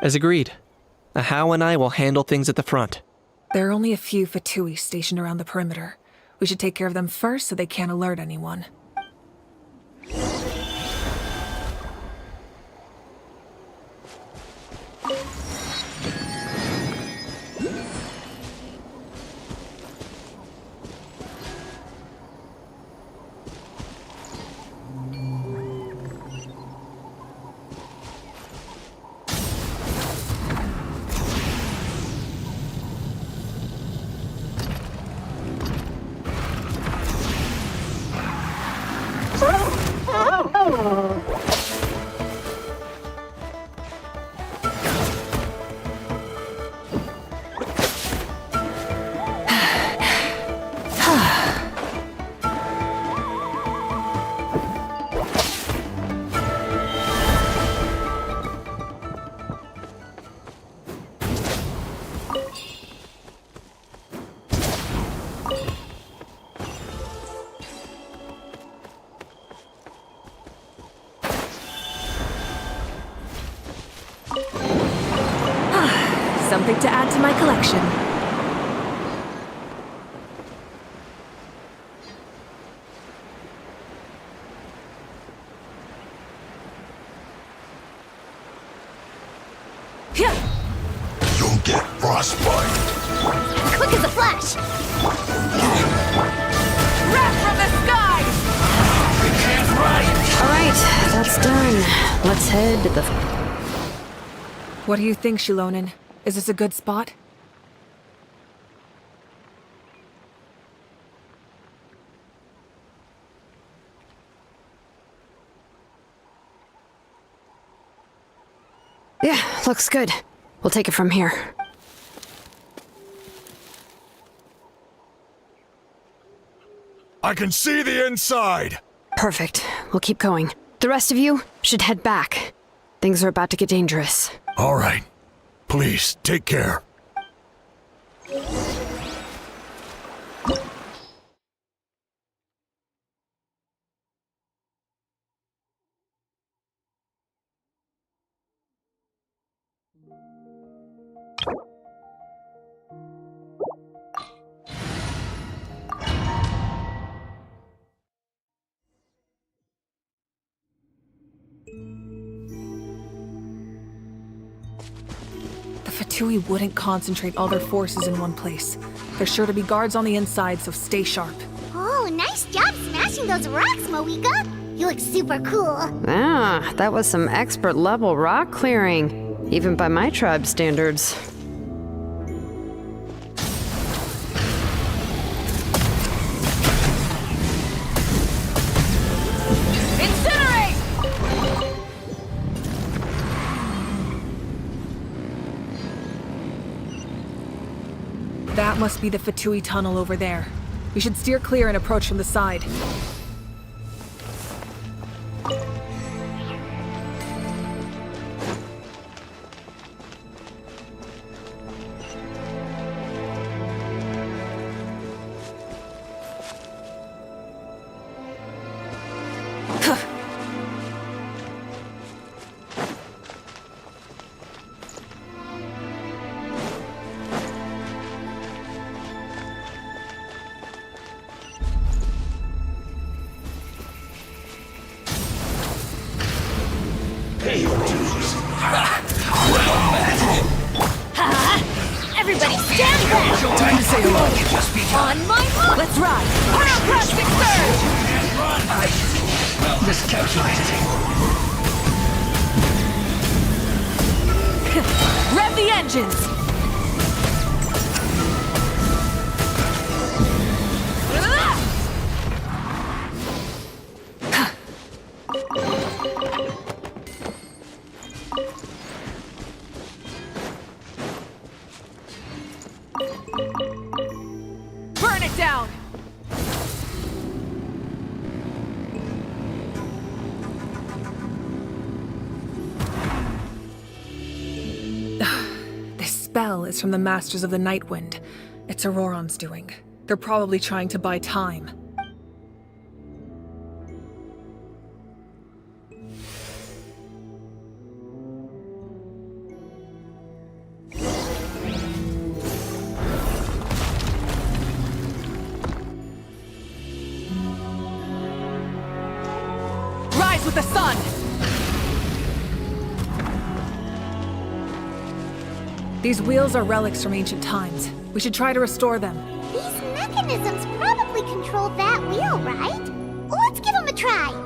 As agreed, Ahau and I will handle things at the front. There are only a few Fatui stationed around the perimeter. We should take care of them first so they can't alert anyone. Something to add to my collection. You'll get frostbite. Quick as a flash! Wrath from the skies! We can't ride. Alright, that's done. Let's head to the... What do you think, Shilonin? Is this a good spot? Yeah, looks good. We'll take it from here. I can see the inside. Perfect. We'll keep going. The rest of you should head back. Things are about to get dangerous. All right. Please, take care. The Fatui wouldn't concentrate all their forces in one place. There's sure to be guards on the inside, so stay sharp. Oh, nice job smashing those rocks, Moika! You look super cool. Ah, that was some expert level rock clearing, even by my tribe's standards. Incinerate! That must be the Fatui tunnel over there. We should steer clear and approach from the side. Everybody stand back! Time to say hello. On my mark! Let's ride! Pyroclastic surge! Miscalculated. Rev the engines! Burn it down! This spell is from the Masters of the Nightwind. It's Auroron's doing. They're probably trying to buy time. with the sun! These wheels are relics from ancient times. We should try to restore them. These mechanisms probably control that wheel, right? Let's give them a try.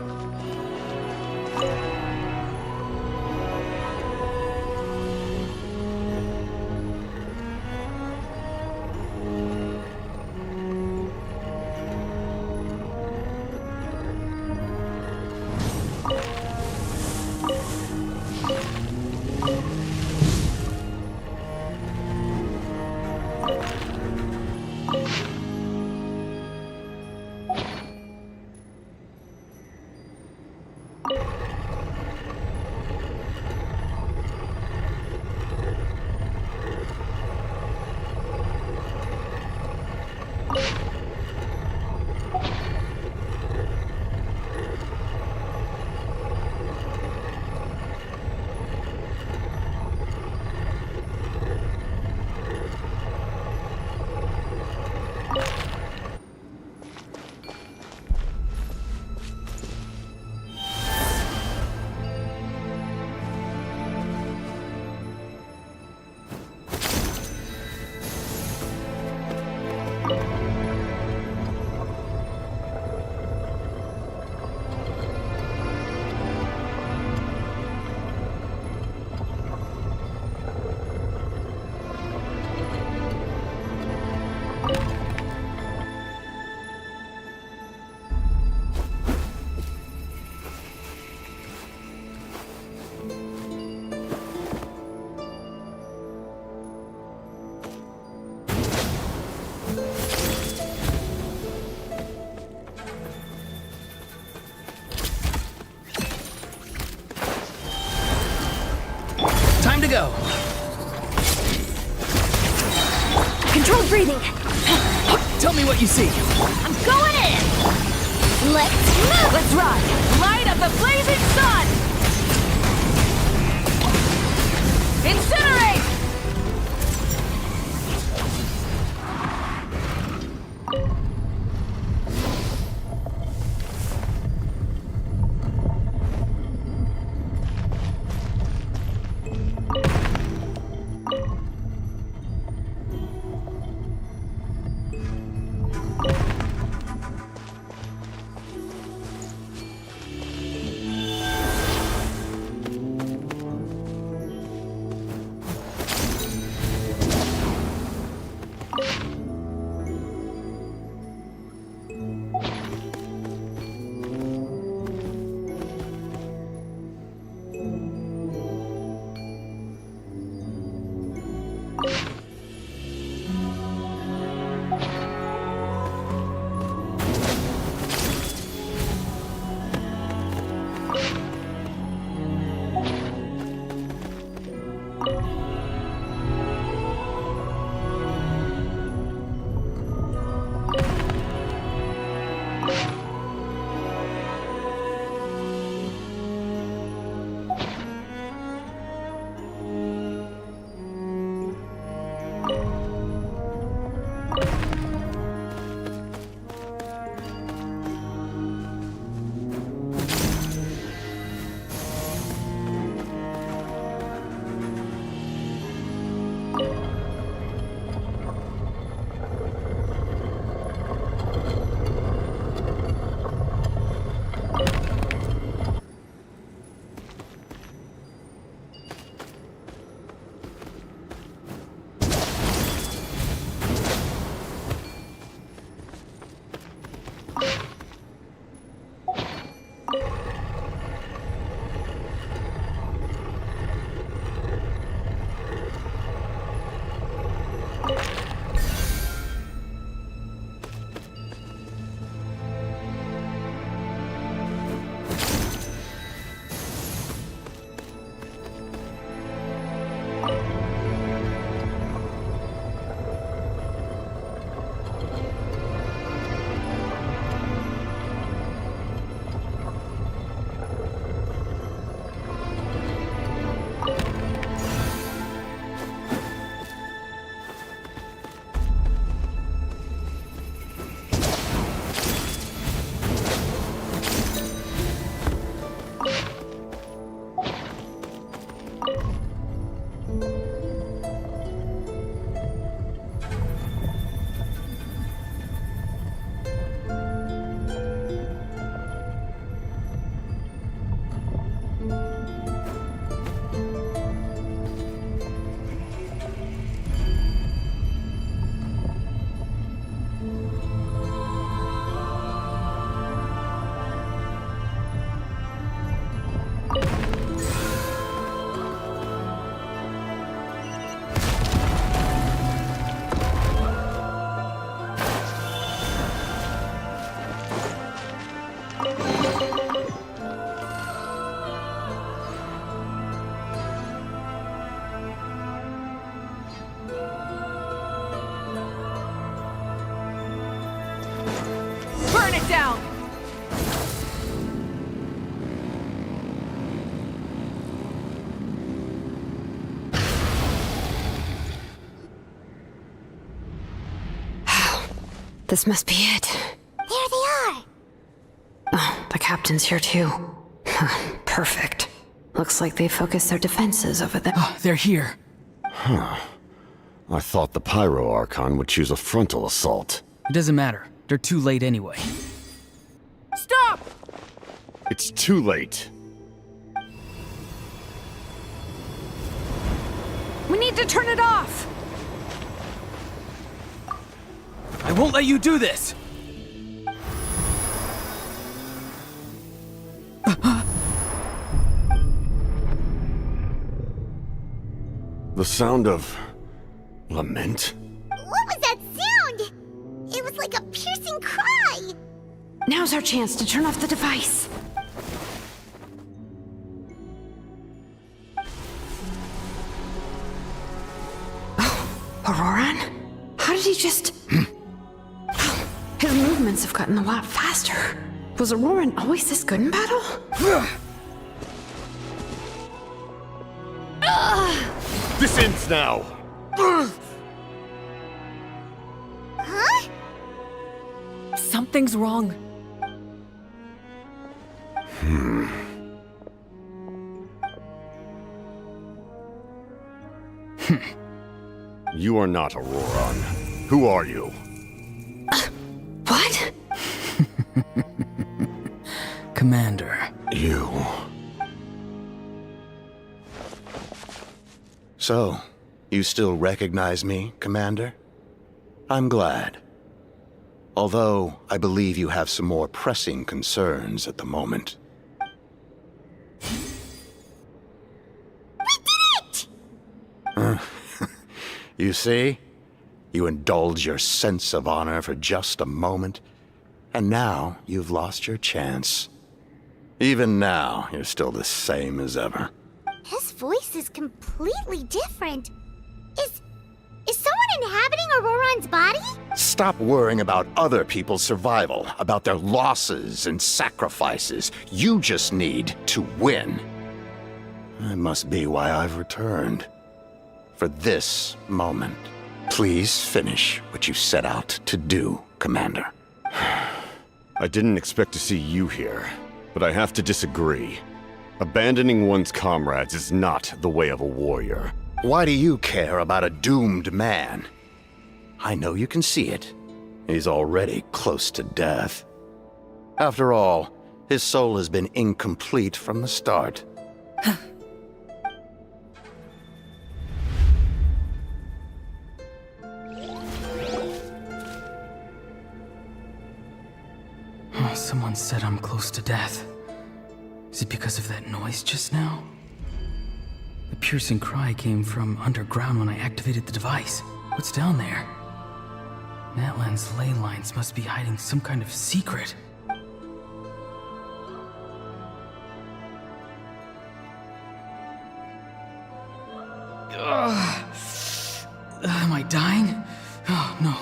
Time to go. Controlled breathing. Tell me what you see. I'm going in. Let's move. Let's ride. Light of the blazing sun! Incinerate! down! This must be it. There they are! Oh, the captain's here too. Perfect. Looks like they focused their defenses over there. Oh, they're here. I thought the Pyro Archon would choose a frontal assault. It doesn't matter. They're too late anyway. Stop! It's too late. We need to turn it off! I won't let you do this! The sound of lament? What was that sound? It was like a piercing cry! Now's our chance to turn off the device. Oh, Auroran? How did he just... His movements have gotten a lot faster. Was Auroran always this good in battle? This ends now! Huh? Something's wrong. You are not Auroran. Who are you? What? Commander. You. So, you still recognize me, Commander? I'm glad. Although, I believe you have some more pressing concerns at the moment. We did it! You see? You indulge your sense of honor for just a moment, and now you've lost your chance. Even now, you're still the same as ever. His voice is completely different. Is someone inhabiting Auroran's body? Stop worrying about other people's survival, about their losses and sacrifices. You just need to win. That must be why I've returned. For this moment. Please finish what you set out to do, Commander. I didn't expect to see you here, but I have to disagree. Abandoning one's comrades is not the way of a warrior. Why do you care about a doomed man? I know you can see it. He's already close to death. After all, his soul has been incomplete from the start. Someone said I'm close to death. Is it because of that noise just now? The piercing cry came from underground when I activated the device. What's down there? Natlan's ley lines must be hiding some kind of secret. Am I dying? Oh, no.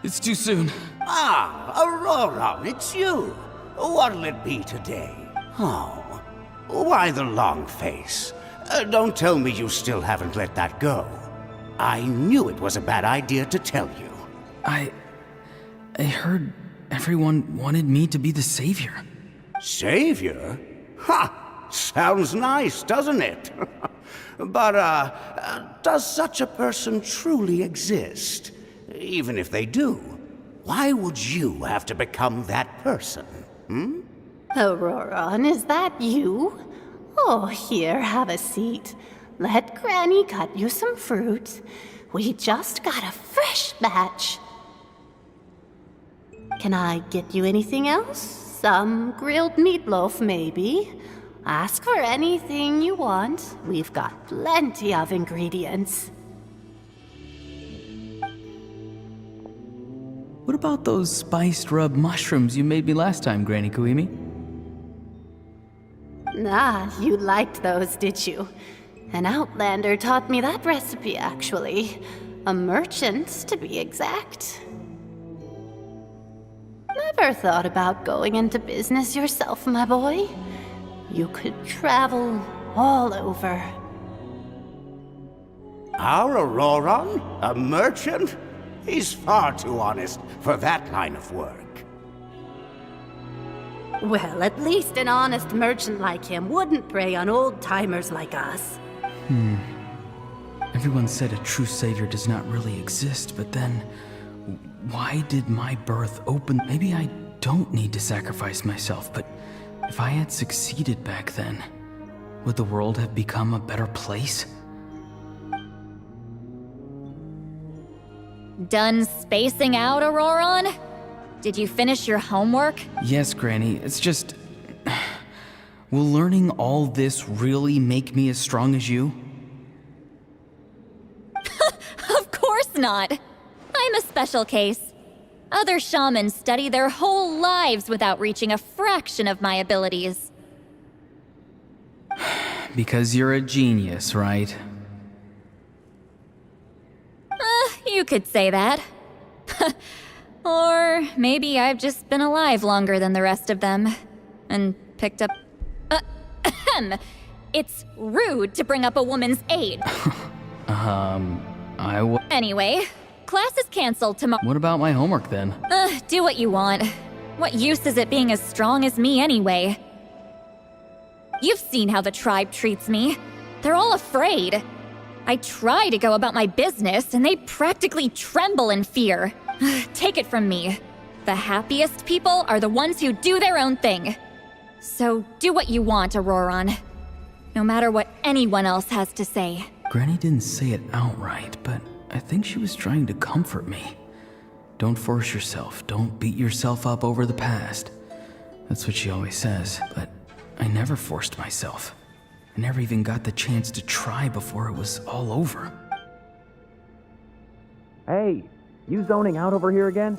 It's too soon. Ah, Aurora, it's you. What'll it be today? Oh, why the long face? Don't tell me you still haven't let that go. I knew it was a bad idea to tell you. I heard everyone wanted me to be the savior. Savior? Ha! Sounds nice, doesn't it? But, does such a person truly exist? Even if they do, why would you have to become that person? Auroran, is that you? Oh, here, have a seat. Let Granny cut you some fruit. We just got a fresh batch. Can I get you anything else? Some grilled meatloaf, maybe? Ask for anything you want. We've got plenty of ingredients. What about those spiced rub mushrooms you made me last time, Granny Kuimi? Ah, you liked those, did you? An outlander taught me that recipe, actually. A merchant, to be exact. Never thought about going into business yourself, my boy? You could travel all over. Our Auroron? A merchant? He's far too honest for that line of work. Well, at least an honest merchant like him wouldn't prey on old-timers like us. Everyone said a true savior does not really exist, but then why did my birth open? Maybe I don't need to sacrifice myself, but if I had succeeded back then, would the world have become a better place? Done spacing out, Auroron? Did you finish your homework? Yes, Granny, it's just... Will learning all this really make me as strong as you? Of course not. I'm a special case. Other shamans study their whole lives without reaching a fraction of my abilities. Because you're a genius, right? You could say that. Or maybe I've just been alive longer than the rest of them and picked up... It's rude to bring up a woman's age. Anyway, class is canceled tomorrow. What about my homework then? Do what you want. What use is it being as strong as me anyway? You've seen how the tribe treats me. They're all afraid. I try to go about my business, and they practically tremble in fear. Take it from me. The happiest people are the ones who do their own thing. So do what you want, Auroron. No matter what anyone else has to say. Granny didn't say it outright, but I think she was trying to comfort me. Don't force yourself. Don't beat yourself up over the past. That's what she always says, but I never forced myself. I never even got the chance to try before it was all over. Hey, you zoning out over here again?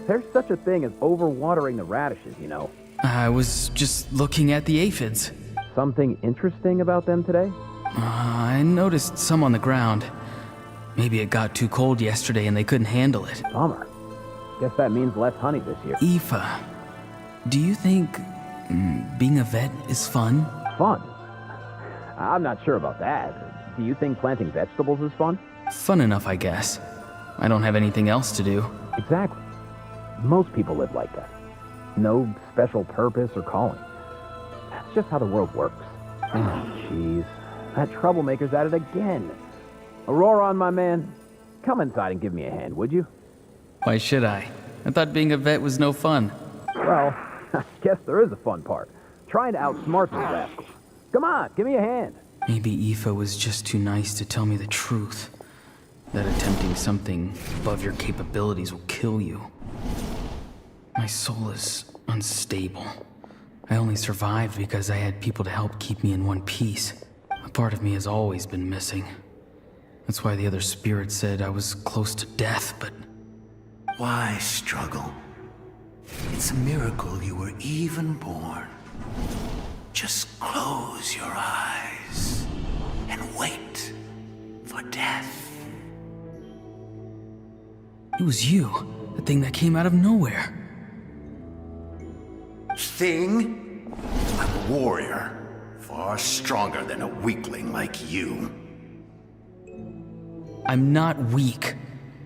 There's such a thing as overwatering the radishes, you know. I was just looking at the aphids. Something interesting about them today? I noticed some on the ground. Maybe it got too cold yesterday and they couldn't handle it. Bummer. Guess that means less honey this year. Aoife, do you think being a vet is fun? Fun? I'm not sure about that. Do you think planting vegetables is fun? Fun enough, I guess. I don't have anything else to do. Exactly. Most people live like that. No special purpose or calling. That's just how the world works. Oh, jeez. That troublemaker's at it again. Auroron, my man, come inside and give me a hand, would you? Why should I? I thought being a vet was no fun. Well, I guess there is a fun part. Trying to outsmart these rascals. Come on, give me a hand. Maybe Aoife was just too nice to tell me the truth. That attempting something above your capabilities will kill you. My soul is unstable. I only survived because I had people to help keep me in one piece. A part of me has always been missing. That's why the other spirits said I was close to death, but... Why struggle? It's a miracle you were even born. Just close your eyes and wait for death. It was you, the thing that came out of nowhere. Thing? I'm a warrior, far stronger than a weakling like you. I'm not weak.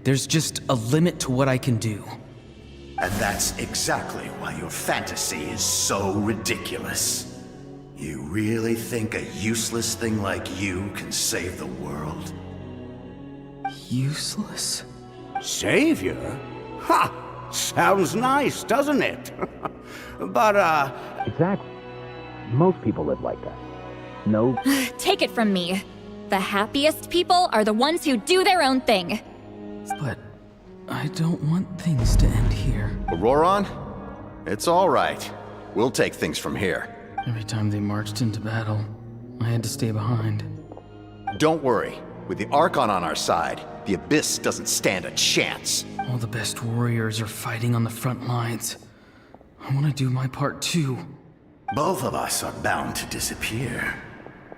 There's just a limit to what I can do. And that's exactly why your fantasy is so ridiculous. You really think a useless thing like you can save the world? Useless? Savior? Ha! Sounds nice, doesn't it? But, Exactly. Most people live like that. No... Take it from me. The happiest people are the ones who do their own thing. But I don't want things to end here. Auroron? It's all right. We'll take things from here. Every time they marched into battle, I had to stay behind. Don't worry. With the Archon on our side, the Abyss doesn't stand a chance. All the best warriors are fighting on the front lines. I want to do my part too. Both of us are bound to disappear.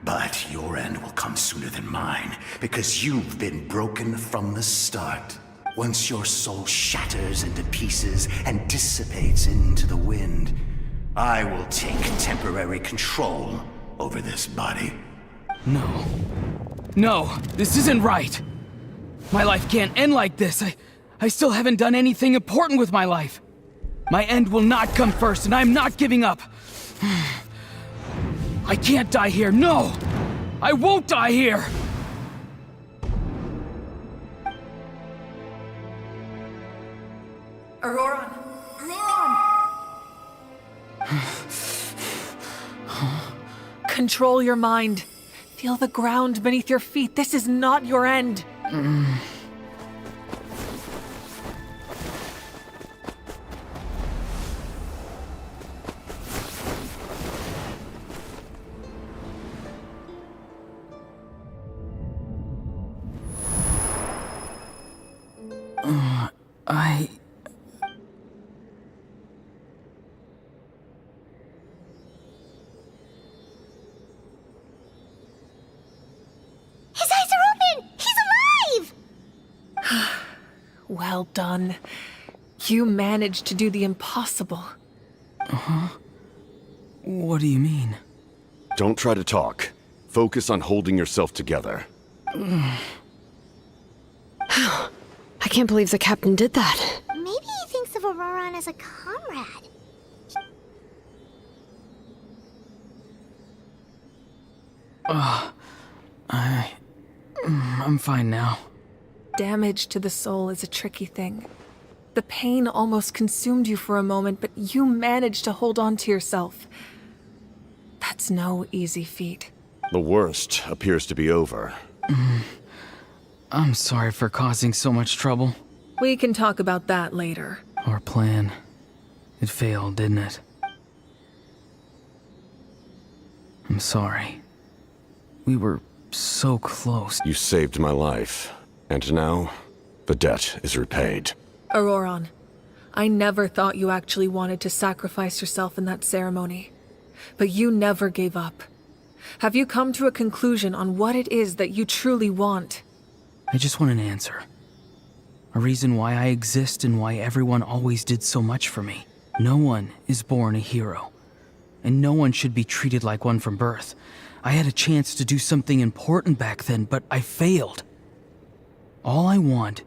But your end will come sooner than mine, because you've been broken from the start. Once your soul shatters into pieces and dissipates into the wind, I will take temporary control over this body. No. No, this isn't right. My life can't end like this. I still haven't done anything important with my life. My end will not come first, and I'm not giving up. I can't die here. No! I won't die here! Auroran! Control your mind. Feel the ground beneath your feet. This is not your end. His eyes are open! He's alive! Well done. You managed to do the impossible. What do you mean? Don't try to talk. Focus on holding yourself together. I can't believe the captain did that. Maybe he thinks of Auroran as a comrade. I'm fine now. Damage to the soul is a tricky thing. The pain almost consumed you for a moment, but you managed to hold on to yourself. That's no easy feat. The worst appears to be over. I'm sorry for causing so much trouble. We can talk about that later. Our plan. It failed, didn't it? I'm sorry. We were so close. You saved my life, and now the debt is repaid. Auroran, I never thought you actually wanted to sacrifice yourself in that ceremony. But you never gave up. Have you come to a conclusion on what it is that you truly want? I just want an answer. A reason why I exist and why everyone always did so much for me. No one is born a hero. And no one should be treated like one from birth. I had a chance to do something important back then, but I failed. All I want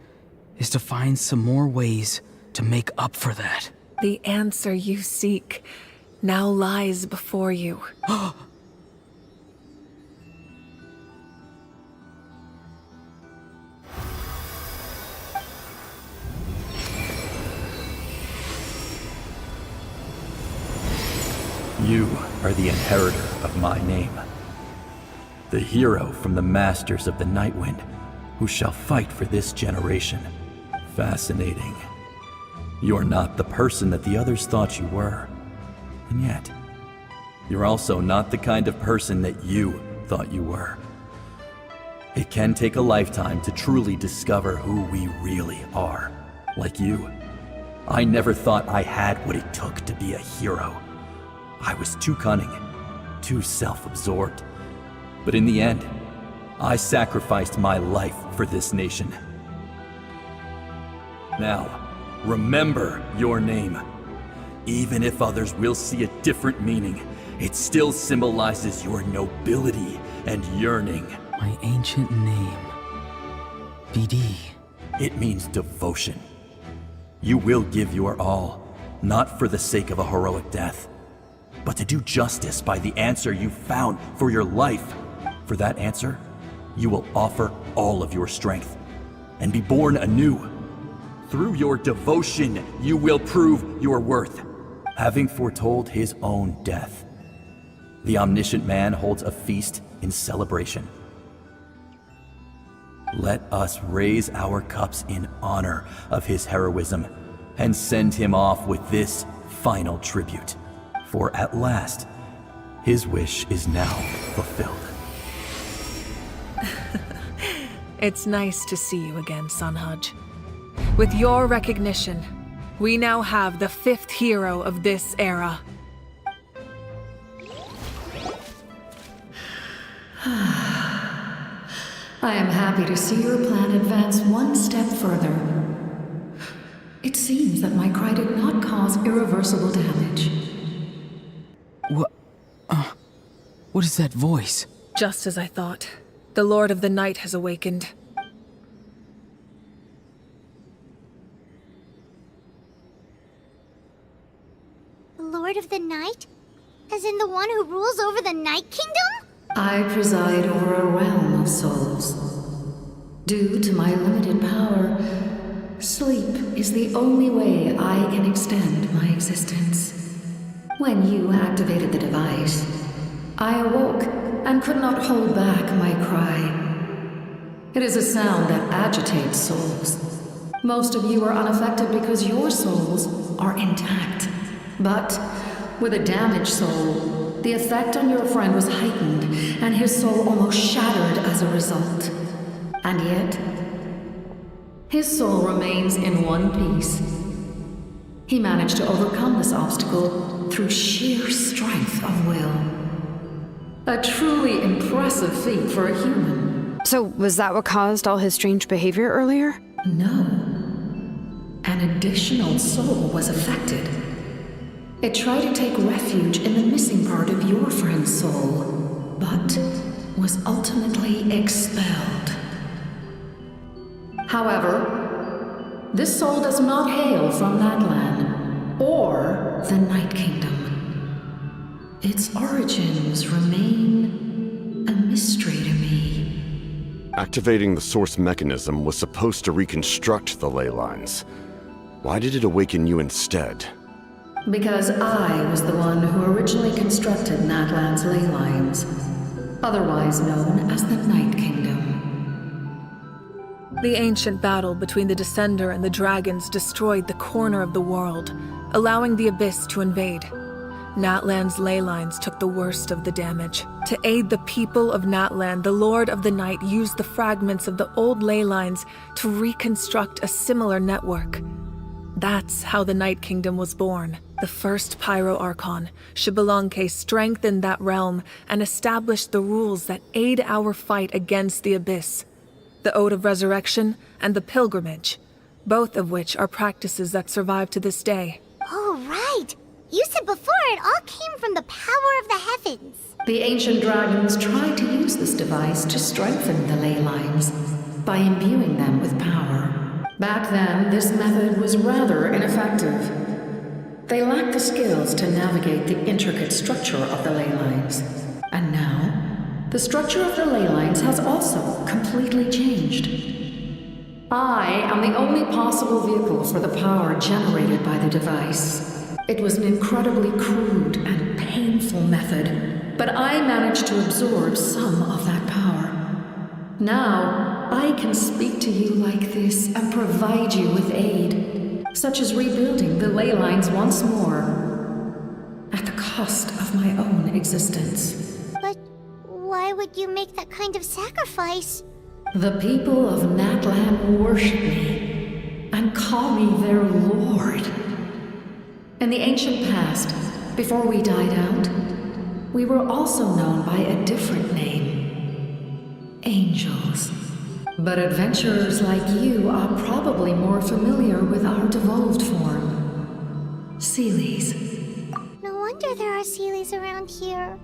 is to find some more ways to make up for that. The answer you seek now lies before you. You are the inheritor of my name. The hero from the Masters of the Nightwind, who shall fight for this generation. Fascinating. You're not the person that the others thought you were. And yet, you're also not the kind of person that you thought you were. It can take a lifetime to truly discover who we really are. Like you, I never thought I had what it took to be a hero. I was too cunning, too self-absorbed. But in the end, I sacrificed my life for this nation. Now, remember your name. Even if others will see a different meaning, it still symbolizes your nobility and yearning. My ancient name. BD. It means devotion. You will give your all, not for the sake of a heroic death, but to do justice by the answer you found for your life. For that answer, you will offer all of your strength and be born anew. Through your devotion, you will prove your worth. Having foretold his own death, the omniscient man holds a feast in celebration. Let us raise our cups in honor of his heroism and send him off with this final tribute. For at last, his wish is now fulfilled. It's nice to see you again, Sunhudge. With your recognition, we now have the 5th hero of this era. I am happy to see your plan advance one step further. It seems that my cry did not cause irreversible damage. What is that voice? Just as I thought. The Lord of the Night has awakened. The Lord of the Night? As in the one who rules over the Night Kingdom? I preside over a realm of souls. Due to my limited power, sleep is the only way I can extend my existence. When you activated the device, I awoke and could not hold back my cry. It is a sound that agitates souls. Most of you are unaffected because your souls are intact. But with a damaged soul, the effect on your friend was heightened, and his soul almost shattered as a result. And yet, his soul remains in one piece. He managed to overcome this obstacle through sheer strength of will. A truly impressive feat for a human. So, was that what caused all his strange behavior earlier? No. An additional soul was affected. It tried to take refuge in the missing part of your friend's soul, but was ultimately expelled. However, this soul does not hail from Natlan or the Night Kingdom. Its origins remain a mystery to me. Activating the source mechanism was supposed to reconstruct the ley lines. Why did it awaken you instead? Because I was the one who originally constructed Natlan's ley lines, otherwise known as the Night Kingdom. The ancient battle between the Descender and the dragons destroyed the corner of the world, allowing the Abyss to invade. Natlan's ley lines took the worst of the damage. To aid the people of Natlan, the Lord of the Night used the fragments of the old ley lines to reconstruct a similar network. That's how the Night Kingdom was born. The first Pyro Archon, Xbalanque, strengthened that realm and established the rules that aid our fight against the Abyss. The Ode of Resurrection and the Pilgrimage, both of which are practices that survive to this day. Oh, right! You said before it all came from the power of the heavens. The ancient dragons tried to use this device to strengthen the ley lines by imbuing them with power. Back then, this method was rather ineffective. They lacked the skills to navigate the intricate structure of the ley lines. And now, the structure of the ley lines has also completely changed. I am the only possible vehicle for the power generated by the device. It was an incredibly crude and painful method, but I managed to absorb some of that power. Now, I can speak to you like this and provide you with aid, such as rebuilding the ley lines once more, at the cost of my own existence. But why would you make that kind of sacrifice? The people of Natlan worship me and call me their lord. In the ancient past, before we died out, we were also known by a different name. Angels. But adventurers like you are probably more familiar with our devolved form. Seelies. No wonder there are Seelies around here.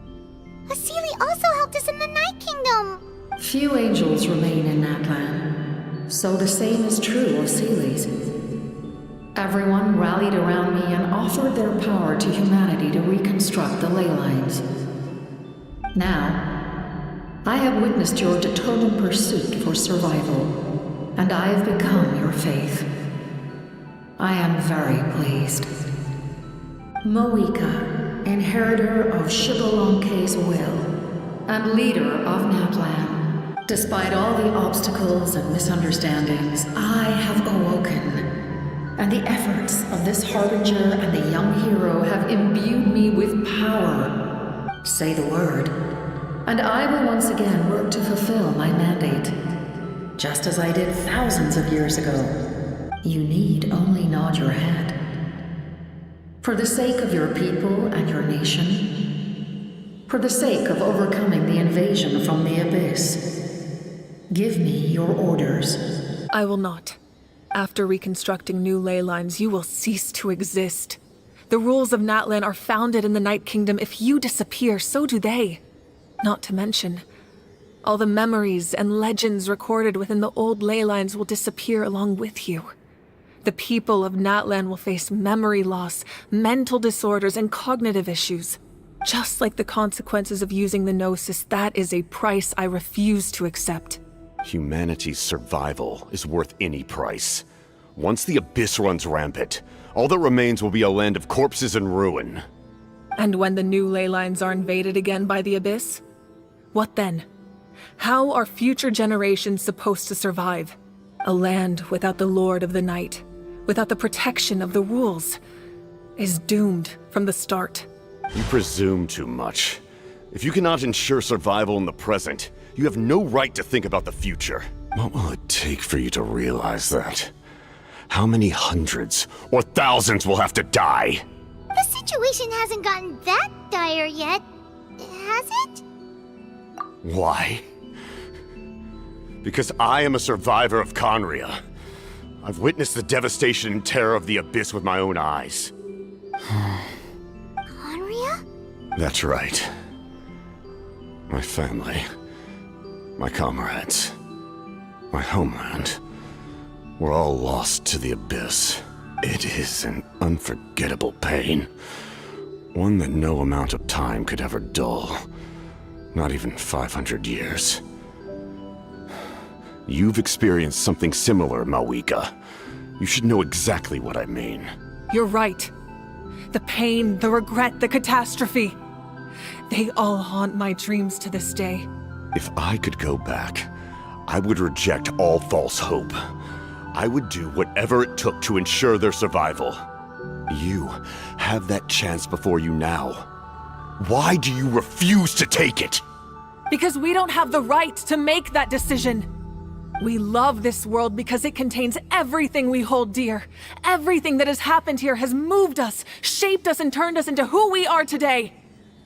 A Seelie also helped us in the Night Kingdom. Few angels remain in Natlan, so the same is true of Seelies. Everyone rallied around me and offered their power to humanity to reconstruct the ley lines. Now, I have witnessed your determined pursuit for survival, and I have become your faith. I am very pleased. Moika, inheritor of Xbalanque's will, and leader of Natlan. Despite all the obstacles and misunderstandings, I have awoken. And the efforts of this harbinger and the young hero have imbued me with power. Say the word, and I will once again work to fulfill my mandate, just as I did thousands of years ago. You need only nod your head. For the sake of your people and your nation, for the sake of overcoming the invasion from the Abyss, give me your orders. I will not. After reconstructing new ley lines, you will cease to exist. The rules of Natlan are founded in the Night Kingdom. If you disappear, so do they. Not to mention, all the memories and legends recorded within the old ley lines will disappear along with you. The people of Natlan will face memory loss, mental disorders, and cognitive issues. Just like the consequences of using the Gnosis, that is a price I refuse to accept. Humanity's survival is worth any price. Once the Abyss runs rampant, all that remains will be a land of corpses and ruin. And when the new ley lines are invaded again by the Abyss? What then? How are future generations supposed to survive? A land without the Lord of the Night, without the protection of the rules, is doomed from the start. You presume too much. If you cannot ensure survival in the present, you have no right to think about the future. What will it take for you to realize that? How many hundreds or thousands will have to die? The situation hasn't gotten that dire yet, has it? Why? Because I am a survivor of Conria. I've witnessed the devastation and terror of the Abyss with my own eyes. Conria? That's right. My family, my comrades, my homeland, were all lost to the Abyss. It is an unforgettable pain. One that no amount of time could ever dull. Not even 500 years. You've experienced something similar, Mawika. You should know exactly what I mean. You're right. The pain, the regret, the catastrophe. They all haunt my dreams to this day. If I could go back, I would reject all false hope. I would do whatever it took to ensure their survival. You have that chance before you now. Why do you refuse to take it? Because we don't have the right to make that decision. We love this world because it contains everything we hold dear. Everything that has happened here has moved us, shaped us, and turned us into who we are today.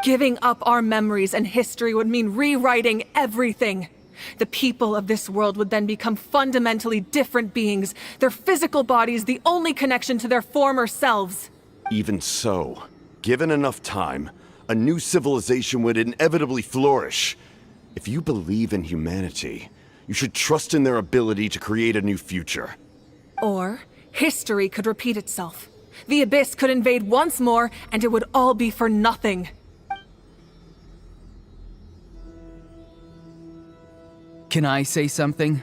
Giving up our memories and history would mean rewriting everything. The people of this world would then become fundamentally different beings, their physical bodies the only connection to their former selves. Even so, given enough time, a new civilization would inevitably flourish. If you believe in humanity, you should trust in their ability to create a new future. Or, history could repeat itself. The Abyss could invade once more, and it would all be for nothing. Can I say something?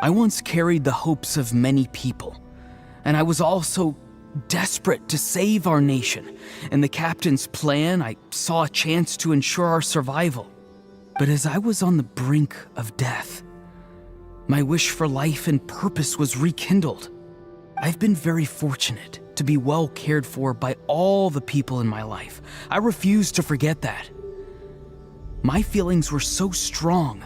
I once carried the hopes of many people, and I was also desperate to save our nation. In the captain's plan, I saw a chance to ensure our survival. But as I was on the brink of death, my wish for life and purpose was rekindled. I've been very fortunate to be well cared for by all the people in my life. I refuse to forget that. My feelings were so strong,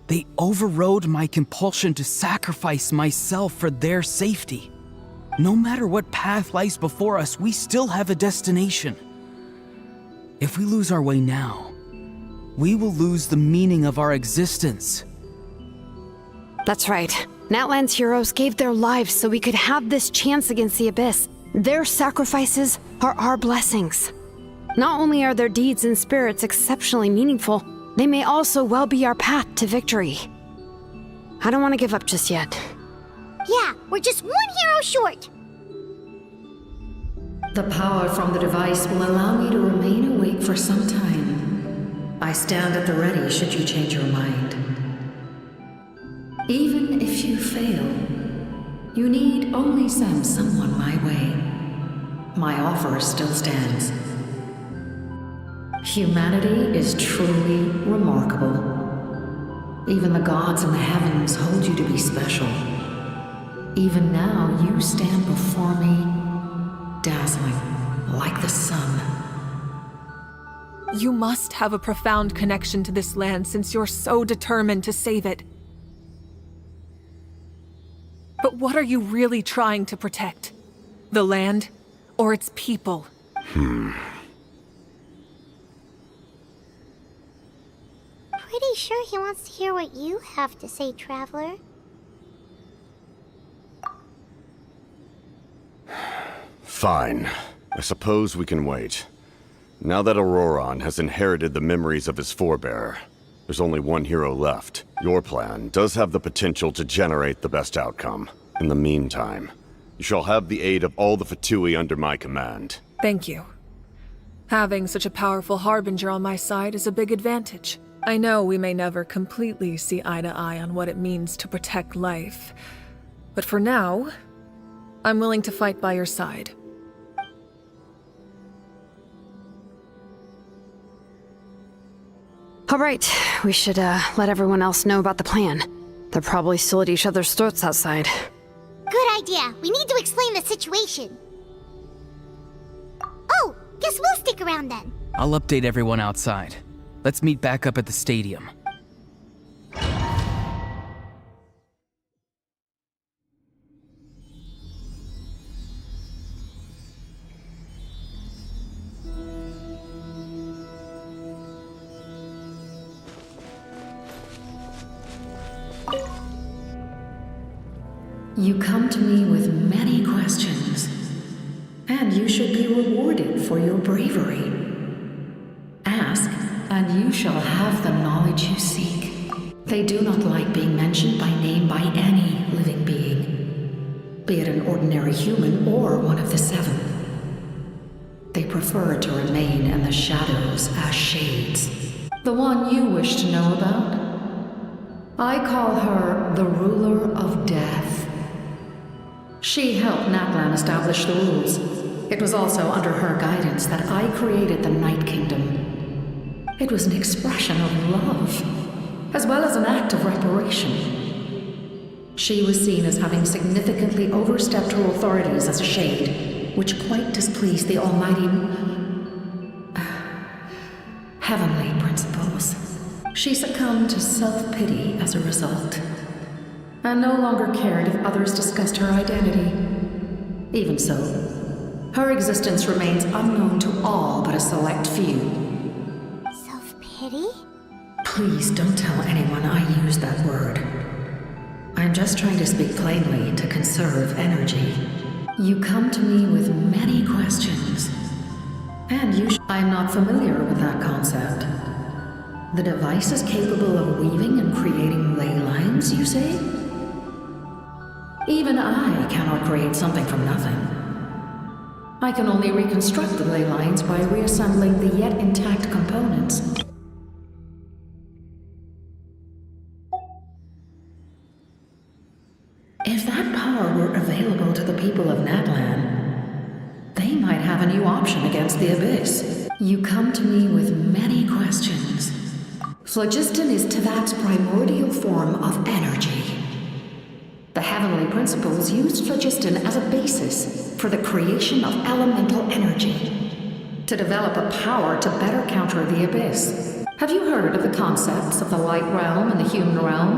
they overrode my compulsion to sacrifice myself for their safety. No matter what path lies before us, we still have a destination. If we lose our way now, we will lose the meaning of our existence. That's right. Natlan's heroes gave their lives so we could have this chance against the Abyss. Their sacrifices are our blessings. Not only are their deeds and spirits exceptionally meaningful, they may also well be our path to victory. I don't want to give up just yet. Yeah, we're just one hero short. The power from the device will allow me to remain awake for some time. I stand at the ready should you change your mind. Even if you fail, you need only send someone my way. My offer still stands. Humanity is truly remarkable. Even the gods in the heavens hold you to be special. Even now, you stand before me, dazzling like the sun. You must have a profound connection to this land since you're so determined to save it. But what are you really trying to protect? The land or its people? Pretty sure he wants to hear what you have to say, Traveler. Fine. I suppose we can wait. Now that Auroron has inherited the memories of his forebear, there's only one hero left. Your plan does have the potential to generate the best outcome. In the meantime, you shall have the aid of all the Fatui under my command. Thank you. Having such a powerful harbinger on my side is a big advantage. I know we may never completely see eye to eye on what it means to protect life, but for now, I'm willing to fight by your side. All right, we should let everyone else know about the plan. They're probably still at each other's throats outside. Good idea. We need to explain the situation. Oh, guess we'll stick around then. I'll update everyone outside. Let's meet back up at the stadium. You come to me with many questions, and you should be rewarded for your bravery. Ask, and you shall have the knowledge you seek. They do not like being mentioned by name by any living being, be it an ordinary human or one of the seven. They prefer to remain in the shadows as shades. The one you wish to know about? I call her the ruler of death. She helped Natlan establish the rules. It was also under her guidance that I created the Night Kingdom. It was an expression of love, as well as an act of reparation. She was seen as having significantly overstepped her authorities as a shade, which quite displeased the almighty heavenly principles. She succumbed to self-pity as a result, and no longer cared if others discussed her identity. Even so, her existence remains unknown to all but a select few. Self-pity? Please don't tell anyone I used that word. I'm just trying to speak plainly to conserve energy. You come to me with many questions, and I'm not familiar with that concept. The device is capable of weaving and creating ley lines, you say? Even I cannot create something from nothing. I can only reconstruct the ley lines by reassembling the yet intact components. If that power were available to the people of Natlan, they might have a new option against the Abyss. You come to me with many questions. Phlogiston is Teyvat's primordial form of energy. The heavenly principles used phlogiston as a basis for the creation of elemental energy, to develop a power to better counter the Abyss. Have you heard of the concepts of the light realm and the human realm?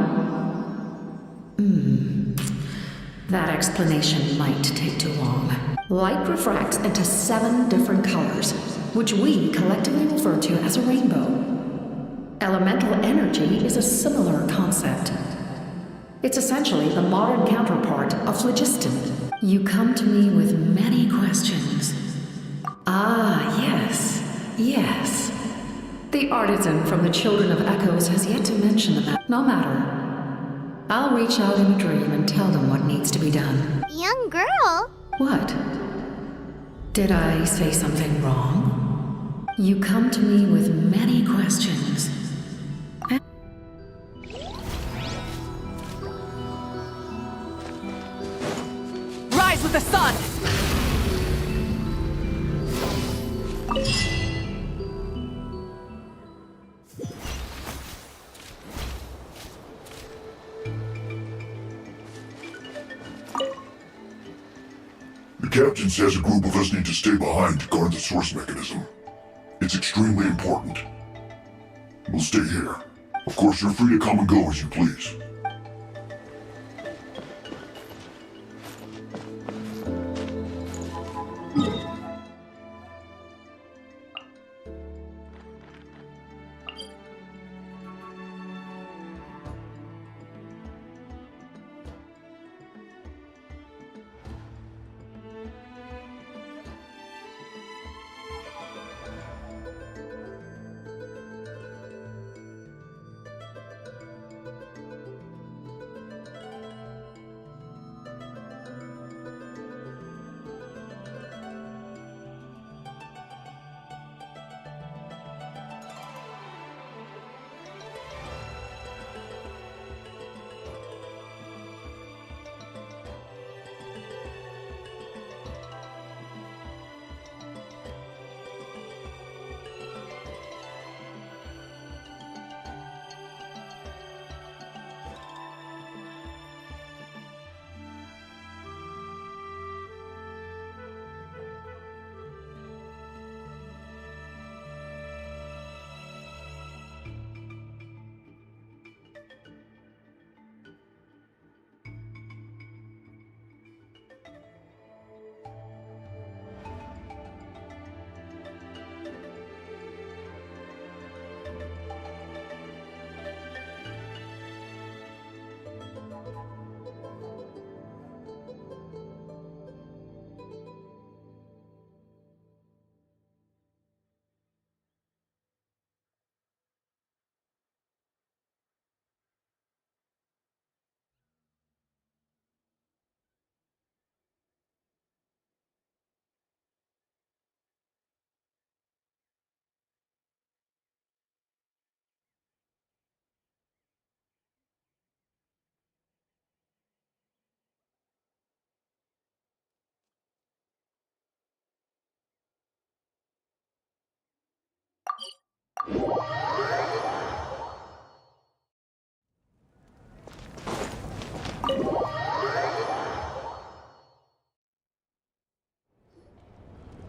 That explanation might take too long. Light refracts into 7 different colors, which we collectively refer to as a rainbow. Elemental energy is a similar concept. It's essentially the modern counterpart of phlogiston. You come to me with many questions. Ah, yes. The artisan from the Children of Echoes has yet to mention the matter. No matter. I'll reach out in a dream and tell them what needs to be done. Young girl? What? Did I say something wrong? You come to me with many questions. Rise with the sun! The captain says a group of us need to stay behind to guard the source mechanism. It's extremely important. We'll stay here. Of course, you're free to come and go as you please.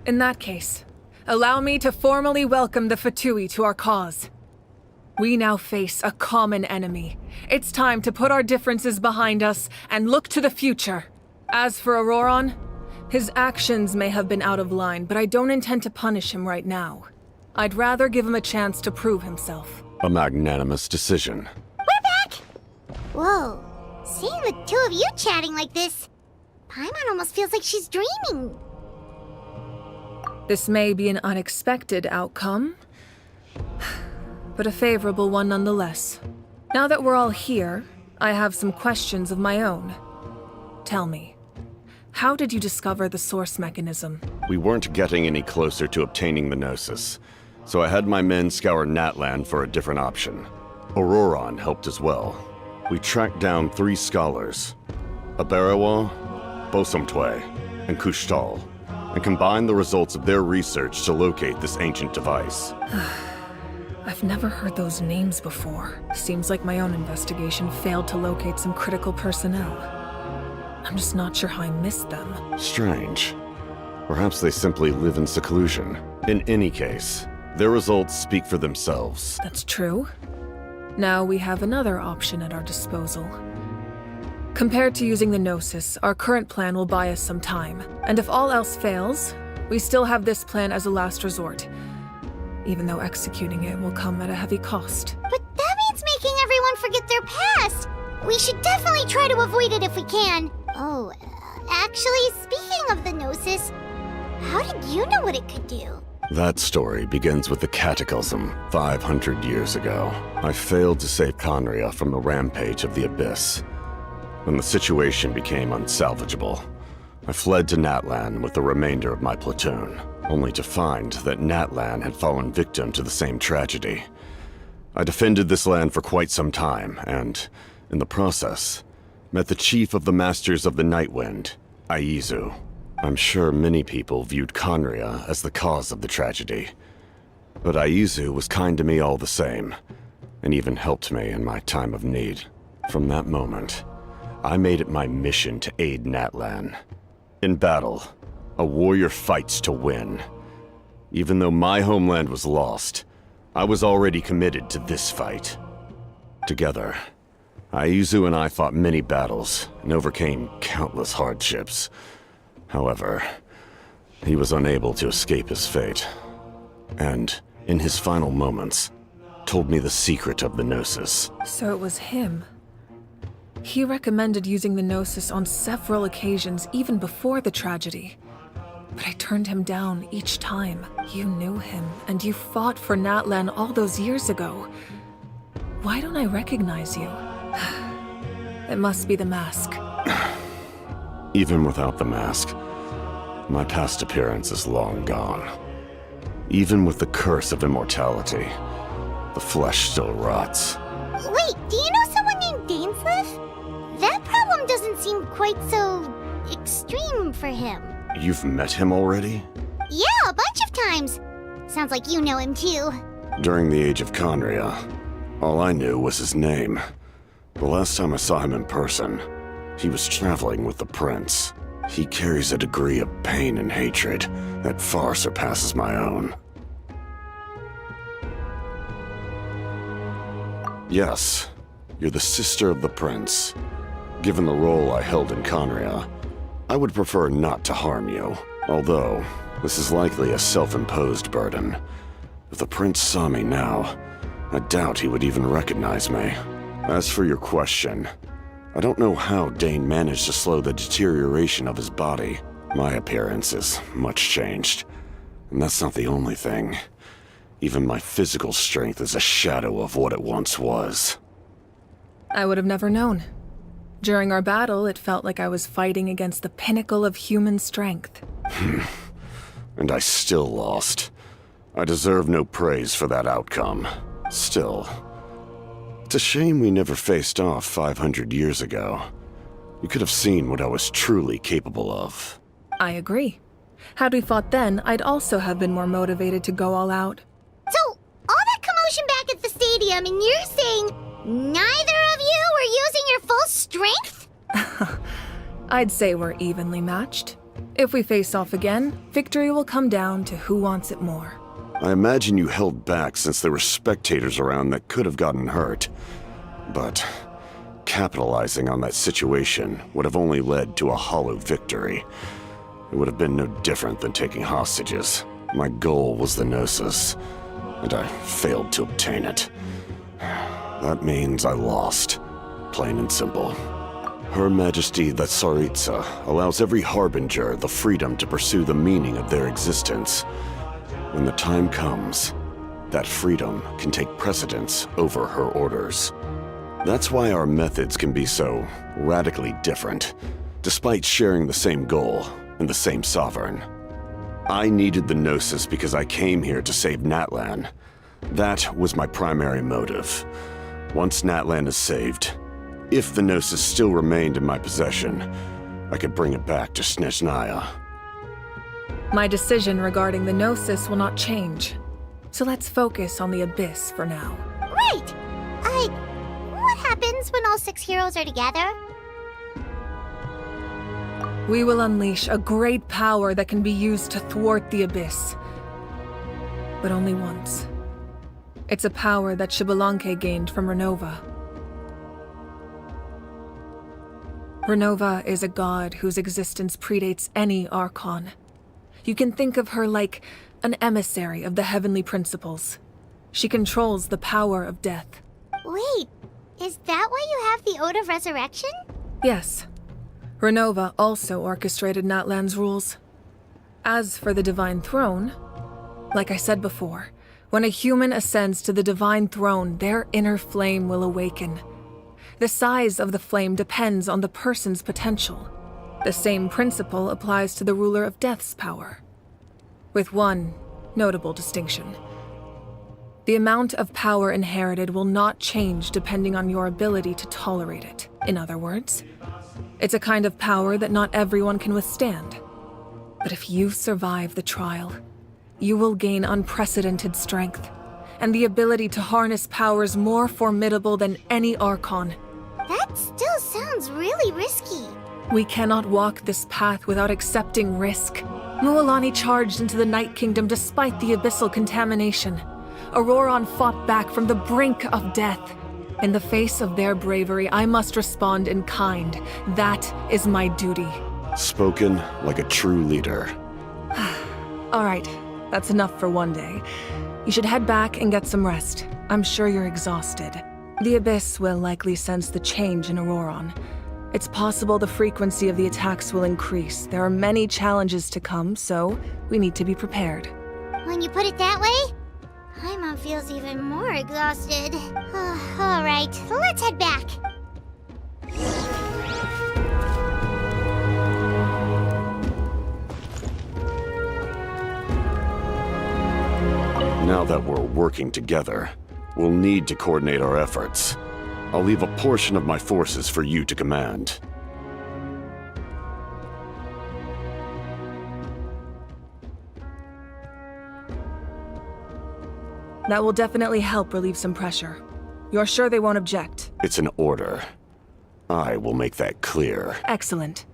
In that case, allow me to formally welcome the Fatui to our cause. We now face a common enemy. It's time to put our differences behind us and look to the future. As for Auroron, his actions may have been out of line, but I don't intend to punish him right now. I'd rather give him a chance to prove himself. A magnanimous decision. We're back! Whoa. Seeing the two of you chatting like this, Paimon almost feels like she's dreaming. This may be an unexpected outcome, but a favorable one nonetheless. Now that we're all here, I have some questions of my own. Tell me, how did you discover the source mechanism? We weren't getting any closer to obtaining the Gnosis, so I had my men scour Natlan for a different option. Auroron helped as well. We tracked down 3 scholars, Aberawa, Bosomtwe, and Kushtal, and combined the results of their research to locate this ancient device. I've never heard those names before. Seems like my own investigation failed to locate some critical personnel. I'm just not sure how I missed them. Strange. Perhaps they simply live in seclusion. In any case, their results speak for themselves. That's true. Now we have another option at our disposal. Compared to using the Gnosis, our current plan will buy us some time. And if all else fails, we still have this plan as a last resort. Even though executing it will come at a heavy cost. But that means making everyone forget their past! We should definitely try to avoid it if we can. Oh, actually, speaking of the Gnosis, how did you know what it could do? That story begins with the Cataclysm 500 years ago. I failed to save Conria from the rampage of the Abyss. When the situation became unsalvageable, I fled to Natlan with the remainder of my platoon, only to find that Natlan had fallen victim to the same tragedy. I defended this land for quite some time, and, in the process, met the chief of the Masters of the Nightwind, Aizu. I'm sure many people viewed Conria as the cause of the tragedy, but Aizu was kind to me all the same, and even helped me in my time of need. From that moment, I made it my mission to aid Natlan. In battle, a warrior fights to win. Even though my homeland was lost, I was already committed to this fight. Together, Aizu and I fought many battles and overcame countless hardships. However, he was unable to escape his fate, and, in his final moments, told me the secret of the Gnosis. So it was him. He recommended using the Gnosis on several occasions, even before the tragedy. But I turned him down each time. You knew him, and you fought for Natlan all those years ago. Why don't I recognize you? It must be the mask. Even without the mask, my past appearance is long gone. Even with the curse of immortality, the flesh still rots. Wait, do you know someone named Dainsleif? That problem doesn't seem quite so extreme for him. You've met him already? Yeah, a bunch of times. Sounds like you know him too. During the age of Conria, all I knew was his name. The last time I saw him in person, he was traveling with the prince. He carries a degree of pain and hatred that far surpasses my own. Yes, you're the sister of the prince. Given the role I held in Conria, I would prefer not to harm you. Although, this is likely a self-imposed burden. If the prince saw me now, I doubt he would even recognize me. As for your question, I don't know how Dane managed to slow the deterioration of his body. My appearance is much changed, and that's not the only thing. Even my physical strength is a shadow of what it once was. I would have never known. During our battle, it felt like I was fighting against the pinnacle of human strength. And I still lost. I deserve no praise for that outcome. Still, it's a shame we never faced off 500 years ago. You could have seen what I was truly capable of. I agree. Had we fought then, I'd also have been more motivated to go all out. So, all that commotion back at the stadium, and you're saying neither of you were using your full strength? I'd say we're evenly matched. If we face off again, victory will come down to who wants it more. I imagine you held back since there were spectators around that could have gotten hurt. But capitalizing on that situation would have only led to a hollow victory. It would have been no different than taking hostages. My goal was the Gnosis, and I failed to obtain it. That means I lost, plain and simple. Her Majesty the Tsaritsa allows every Harbinger the freedom to pursue the meaning of their existence. When the time comes, that freedom can take precedence over her orders. That's why our methods can be so radically different, despite sharing the same goal and the same sovereign. I needed the Gnosis because I came here to save Natlan. That was my primary motive. Once Natlan is saved, if the Gnosis still remained in my possession, I could bring it back to Snezhnaya. My decision regarding the Gnosis will not change. So let's focus on the Abyss for now. Right! What happens when all 6 heroes are together? We will unleash a great power that can be used to thwart the Abyss. But only once. It's a power that Xbalanque gained from Renova. Renova is a god whose existence predates any Archon. You can think of her like an emissary of the heavenly principles. She controls the power of death. Wait, is that why you have the Ode of Resurrection? Yes. Renova also orchestrated Natlan's rules. As for the Divine Throne, like I said before, when a human ascends to the Divine Throne, their inner flame will awaken. The size of the flame depends on the person's potential. The same principle applies to the ruler of Death's power, with one notable distinction. The amount of power inherited will not change depending on your ability to tolerate it. In other words, it's a kind of power that not everyone can withstand. But if you survive the trial, you will gain unprecedented strength, and the ability to harness powers more formidable than any Archon. That still sounds really risky. We cannot walk this path without accepting risk. Mualani charged into the Night Kingdom despite the abyssal contamination. Auroron fought back from the brink of death. In the face of their bravery, I must respond in kind. That is my duty. Spoken like a true leader. All right, that's enough for one day. You should head back and get some rest. I'm sure you're exhausted. The Abyss will likely sense the change in Auroron. It's possible the frequency of the attacks will increase. There are many challenges to come, so we need to be prepared. When you put it that way, Paimon feels even more exhausted. All right, let's head back. Now that we're working together, we'll need to coordinate our efforts. I'll leave a portion of my forces for you to command. That will definitely help relieve some pressure. You're sure they won't object? It's an order. I will make that clear. Excellent.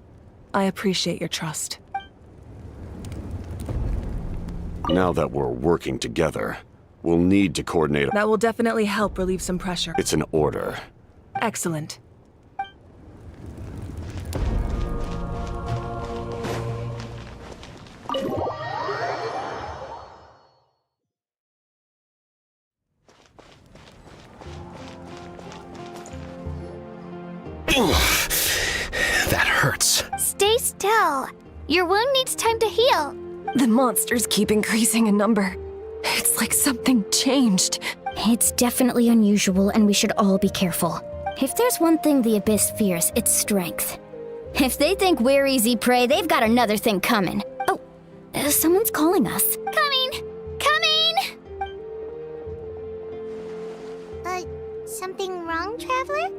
I appreciate your trust. Now that we're working together, we'll need to coordinate. That will definitely help relieve some pressure. It's an order. Excellent. That hurts. Stay still. Your wound needs time to heal. The monsters keep increasing in number. It's like something changed. It's definitely unusual, and we should all be careful. If there's one thing the Abyss fears, it's strength. If they think we're easy prey, they've got another thing coming. Oh, someone's calling us. Coming! Coming! Something wrong, Traveler?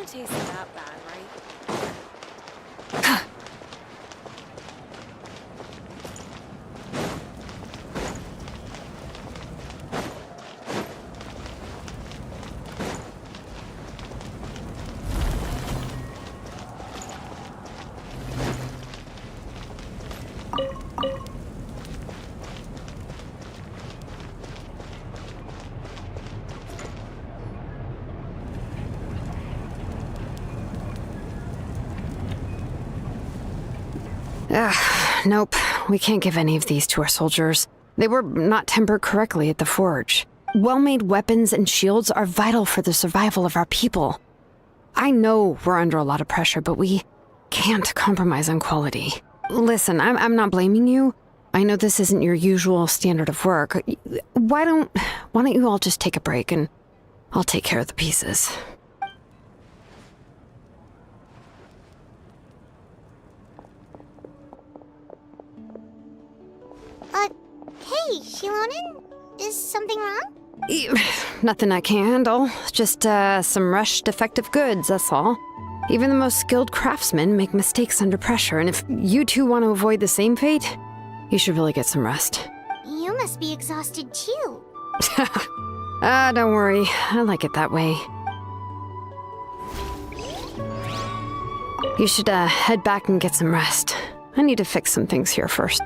can't taste that bad, right? Nope. We can't give any of these to our soldiers. They were not tempered correctly at the forge. Well-made weapons and shields are vital for the survival of our people. I know we're under a lot of pressure, but we can't compromise on quality. Listen, I'm not blaming you. I know this isn't your usual standard of work. Why don't you all just take a break and I'll take care of the pieces. Hey, Shilonen? Is something wrong? Nothing I can handle. Just, some rushed defective goods, that's all. Even the most skilled craftsmen make mistakes under pressure, and if you two want to avoid the same fate, you should really get some rest. You must be exhausted too. Don't worry. I like it that way. You should, head back and get some rest. I need to fix some things here first.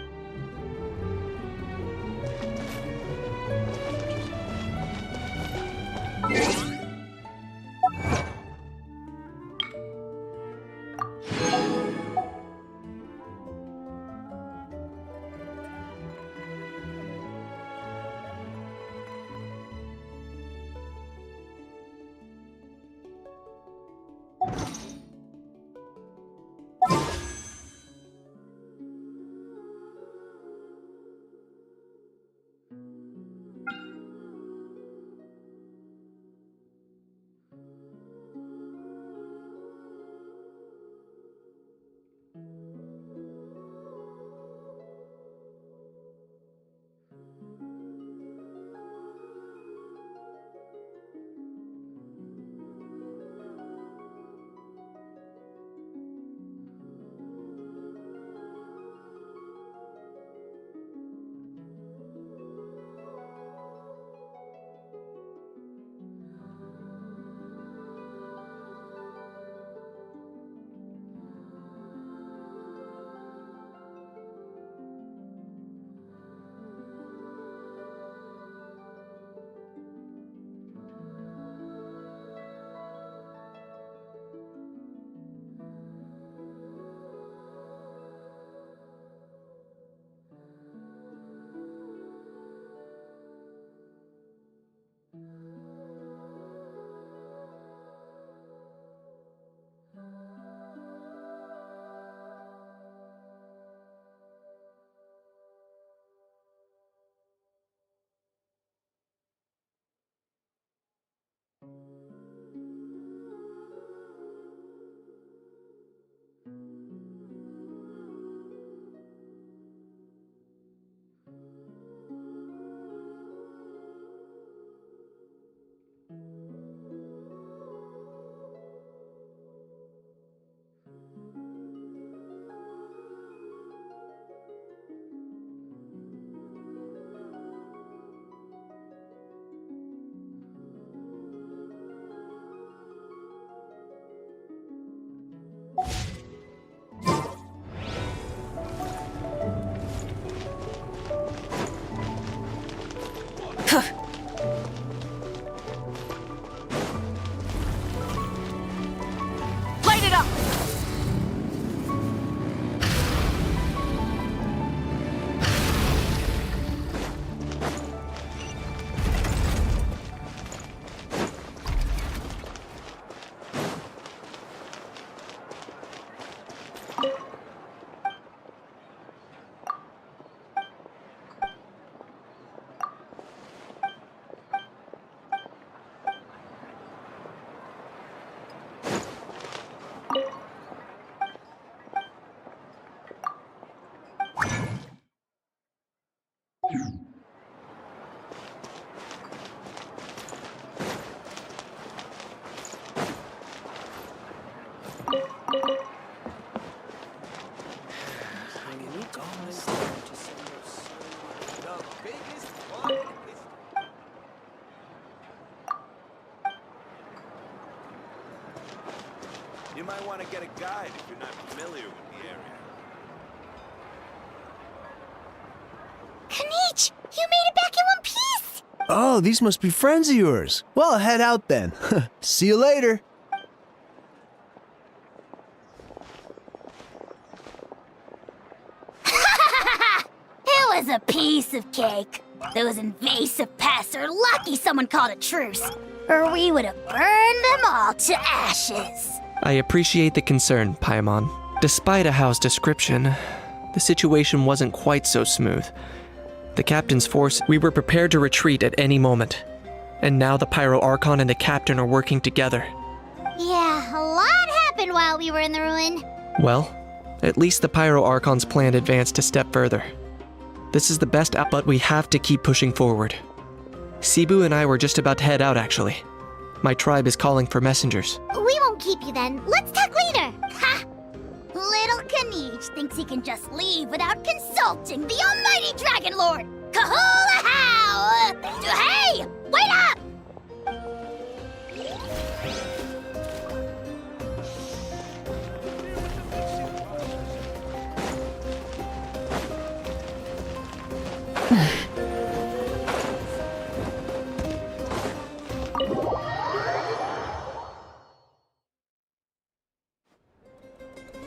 Light it up! You might want to get a guide if you're not familiar with the area. Kanich, you made it back in one piece! Oh, these must be friends of yours. Well, head out then. See you later. It was a piece of cake. Those invasive pests are lucky someone called a truce, or we would have burned them all to ashes. I appreciate the concern, Paimon. Despite Ahao's description, the situation wasn't quite so smooth. The captain's force, we were prepared to retreat at any moment. And now the Pyro Archon and the captain are working together. Yeah, a lot happened while we were in the ruin. Well, at least the Pyro Archon's plan advanced a step further. This is the best out, but we have to keep pushing forward. Cebu and I were just about to head out, actually. My tribe is calling for messengers. We won't keep you then. Let's talk later. Ha! Little Kanich thinks he can just leave without consulting the almighty Dragon Lord. Kahula how! Hey! Wait up!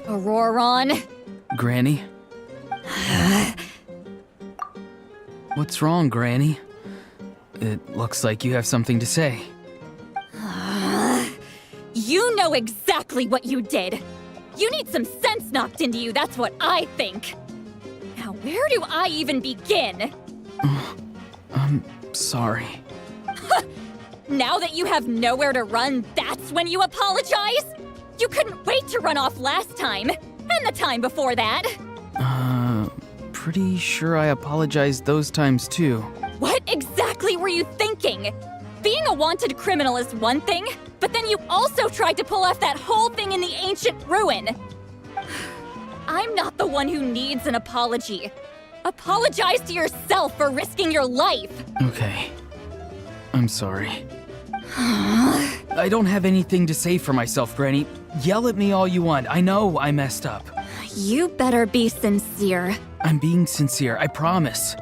Auroron? Granny? What's wrong, Granny? It looks like you have something to say. You know exactly what you did. You need some sense knocked into you, that's what I think. Now, where do I even begin? I'm sorry. Now that you have nowhere to run, that's when you apologize? You couldn't wait to run off last time, and the time before that. Pretty sure I apologized those times too. What exactly were you thinking? Being a wanted criminal is one thing, but then you also tried to pull off that whole thing in the ancient ruin. I'm not the one who needs an apology. Apologize to yourself for risking your life. Okay. I'm sorry. I don't have anything to say for myself, Granny. Yell at me all you want. I know I messed up. You better be sincere. I'm being sincere, I promise.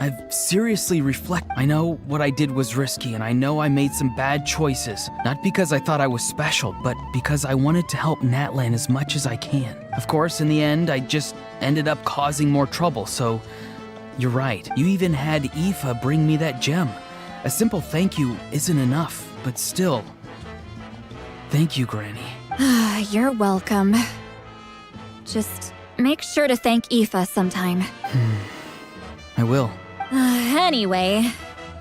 I've seriously reflected. I know what I did was risky, and I know I made some bad choices. Not because I thought I was special, but because I wanted to help Natlan as much as I can. Of course, in the end, I just ended up causing more trouble, so you're right. You even had Aoife bring me that gem. A simple thank you isn't enough, but still. Thank you, Granny. You're welcome. Just make sure to thank Aoife sometime. I will. Anyway,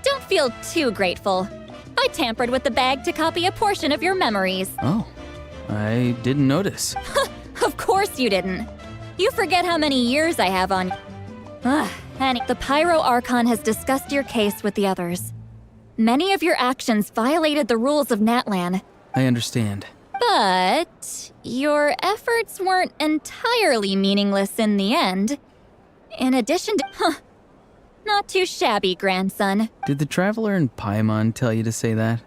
don't feel too grateful. I tampered with the bag to copy a portion of your memories. Oh, I didn't notice. Of course you didn't. You forget how many years I have on you. The Pyro Archon has discussed your case with the others. Many of your actions violated the rules of Natlan. I understand. But your efforts weren't entirely meaningless in the end. In addition to... Not too shabby, grandson. Did the Traveler in Paimon tell you to say that?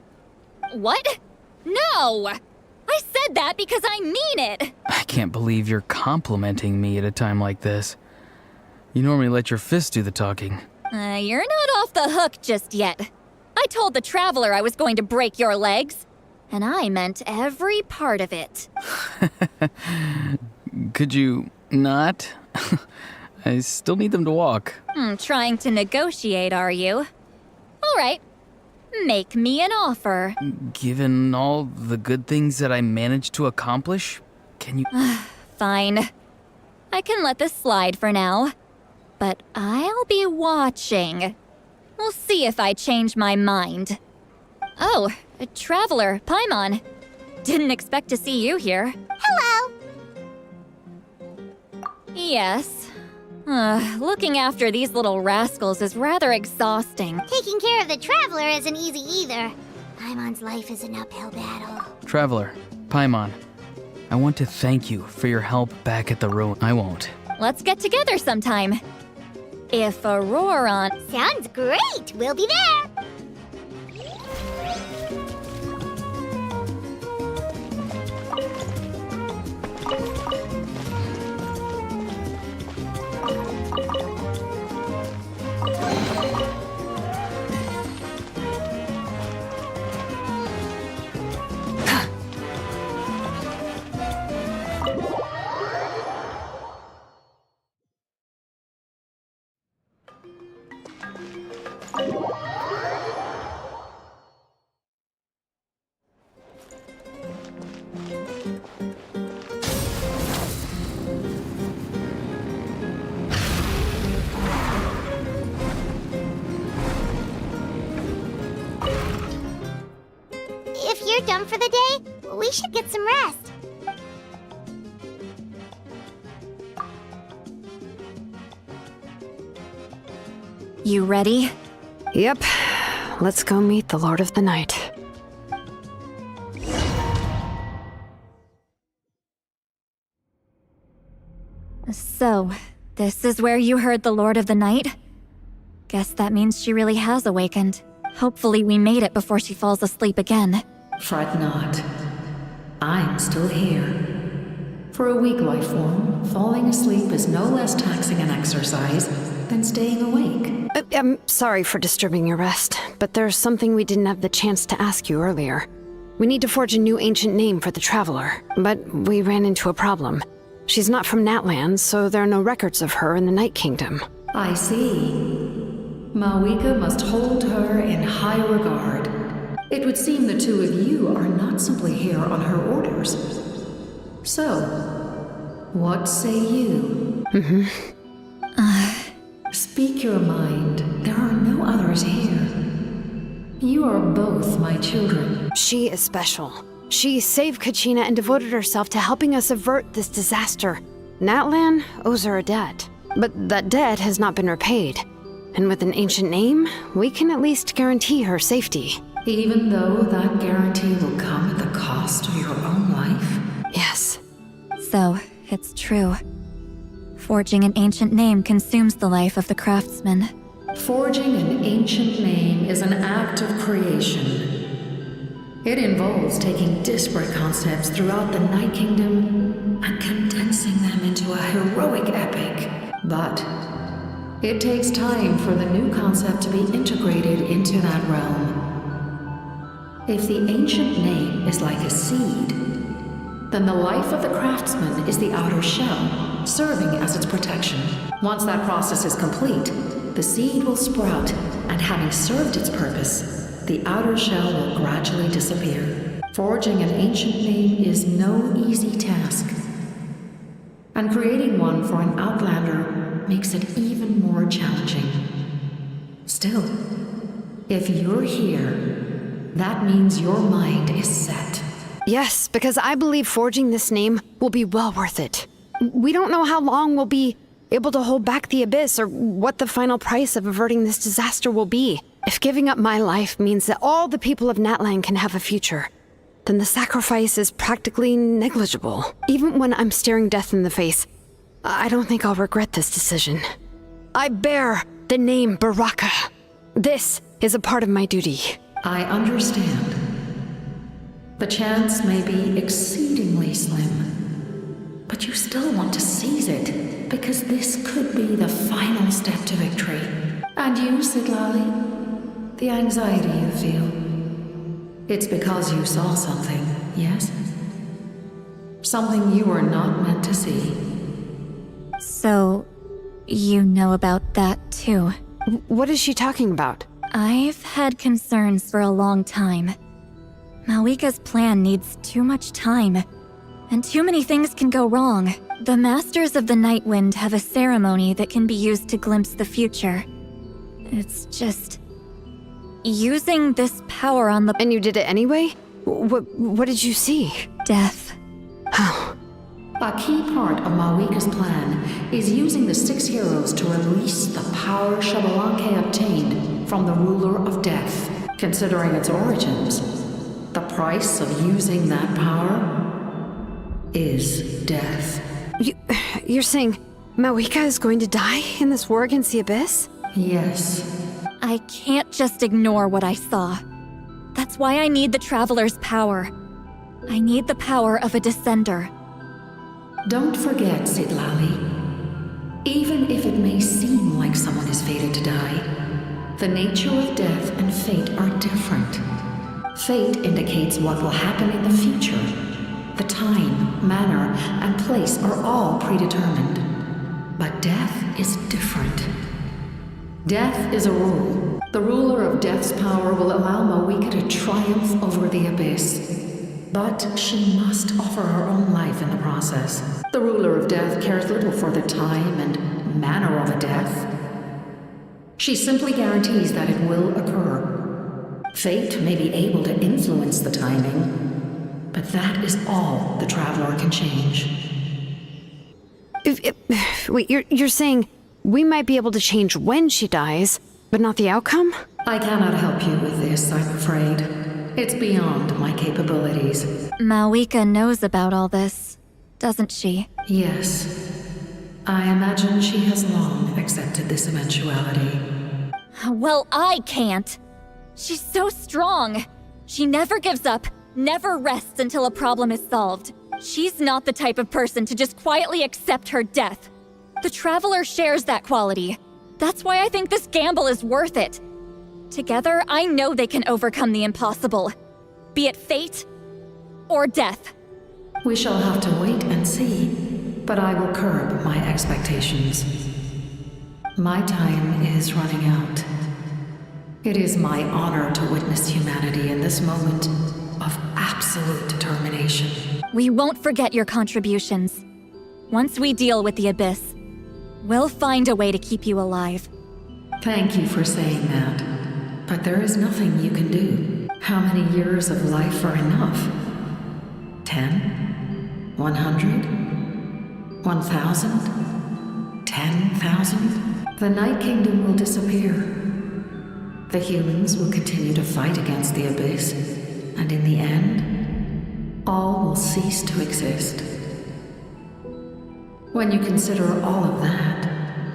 What? No! I said that because I mean it! I can't believe you're complimenting me at a time like this. You normally let your fist do the talking. You're not off the hook just yet. I told the Traveler I was going to break your legs. And I meant every part of it. Could you not? I still need them to walk. Trying to negotiate, are you? All right. Make me an offer. Given all the good things that I managed to accomplish, can you... Fine. I can let this slide for now. But I'll be watching. We'll see if I change my mind. Oh, a Traveler, Paimon. Didn't expect to see you here. Hello! Yes. Looking after these little rascals is rather exhausting. Taking care of the Traveler isn't easy either. Paimon's life is an uphill battle. Traveler, Paimon, I want to thank you for your help back at the ruin. I won't. Let's get together sometime. If Auroron... Sounds great! We'll be there! for the day, we should get some rest. You ready? Yep. Let's go meet the Lord of the Night. So, this is where you heard the Lord of the Night? Guess that means she really has awakened. Hopefully we made it before she falls asleep again. Fret not. I'm still here. For a weak life form, falling asleep is no less taxing an exercise than staying awake. I'm sorry for disturbing your rest, but there's something we didn't have the chance to ask you earlier. We need to forge a new ancient name for the Traveler, but we ran into a problem. She's not from Natlan, so there are no records of her in the Night Kingdom. I see. Mawika must hold her in high regard. It would seem the two of you are not simply here on her orders. So, what say you? Speak your mind. There are no others here. You are both my children. She is special. She saved Kachina and devoted herself to helping us avert this disaster. Natlan owes her a debt, but that debt has not been repaid. And with an ancient name, we can at least guarantee her safety. Even though that guarantee will come at the cost of your own life? Yes. So, it's true. Forging an ancient name consumes the life of the craftsman. Forging an ancient name is an act of creation. It involves taking disparate concepts throughout the Night Kingdom and condensing them into a heroic epic. But it takes time for the new concept to be integrated into that realm. If the ancient name is like a seed, then the life of the craftsman is the outer shell, serving as its protection. Once that process is complete, the seed will sprout, and having served its purpose, the outer shell will gradually disappear. Forging an ancient name is no easy task, and creating one for an outlander makes it even more challenging. Still, if you're here, that means your mind is set. Yes, because I believe forging this name will be well worth it. We don't know how long we'll be able to hold back the Abyss or what the final price of averting this disaster will be. If giving up my life means that all the people of Natlan can have a future, then the sacrifice is practically negligible. Even when I'm staring death in the face, I don't think I'll regret this decision. I bear the name Baraka. This is a part of my duty. I understand. The chance may be exceedingly slim, but you still want to seize it, because this could be the final step to victory. And you, Sidlali? The anxiety you feel. It's because you saw something, yes? Something you were not meant to see. So, you know about that too. What is she talking about? I've had concerns for a long time. Mawika's plan needs too much time, and too many things can go wrong. The Masters of the Night Wind have a ceremony that can be used to glimpse the future. It's just... using this power on the... And you did it anyway? What did you see? Death. How? A key part of Mawika's plan is using the 6 heroes to release the power Xbalanque obtained from the ruler of death. Considering its origins, the price of using that power is death. You're saying Mawika is going to die in this war against the Abyss? Yes. I can't just ignore what I saw. That's why I need the Traveler's power. I need the power of a Descender. Don't forget, Sidlali. Even if it may seem like someone is fated to die, the nature of death and fate are different. Fate indicates what will happen in the future. The time, manner, and place are all predetermined. But death is different. Death is a rule. The ruler of death's power will allow Mawika to triumph over the Abyss. But she must offer her own life in the process. The ruler of death cares little for the time and manner of a death. She simply guarantees that it will occur. Fate may be able to influence the timing, But that is all the Traveler can change. Wait, you're saying we might be able to change when she dies, but not the outcome? I cannot help you with this, I'm afraid. It's beyond my capabilities. Malwika knows about all this, doesn't she? Yes. I imagine she has long accepted this eventuality. Well, I can't. She's so strong. She never gives up, never rests until a problem is solved. She's not the type of person to just quietly accept her death. The Traveler shares that quality. That's why I think this gamble is worth it. Together, I know they can overcome the impossible. Be it fate or death. We shall have to wait and see, but I will curb my expectations. My time is running out. It is my honor to witness humanity in this moment of absolute determination. We won't forget your contributions. Once we deal with the Abyss, we'll find a way to keep you alive. Thank you for saying that, but there is nothing you can do. How many years of life are enough? 10? 100? 1,000? 10,000? The Night Kingdom will disappear. The humans will continue to fight against the Abyss, and in the end, all will cease to exist. When you consider all of that...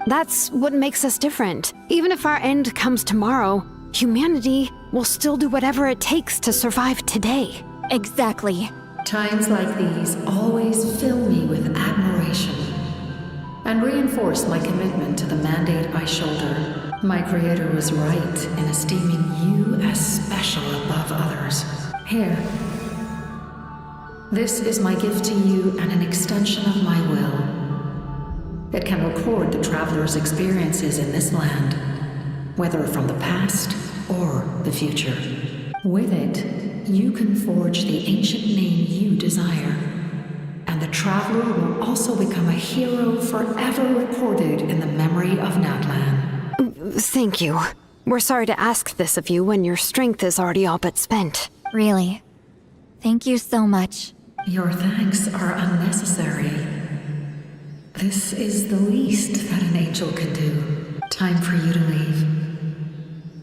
That's what makes us different. Even if our end comes tomorrow, humanity will still do whatever it takes to survive today. Exactly. Times like these always fill me with admiration and reinforce my commitment to the mandate I shoulder. My creator was right in esteeming you as special above others. Here. This is my gift to you and an extension of my will. It can record the Traveler's experiences in this land, whether from the past or the future. With it, you can forge the ancient name you desire, and the Traveler will also become a hero forever recorded in the memory of Natlan. Thank you. We're sorry to ask this of you when your strength is already all but spent. Really. Thank you so much. Your thanks are unnecessary. This is the least that an angel can do. Time for you to leave.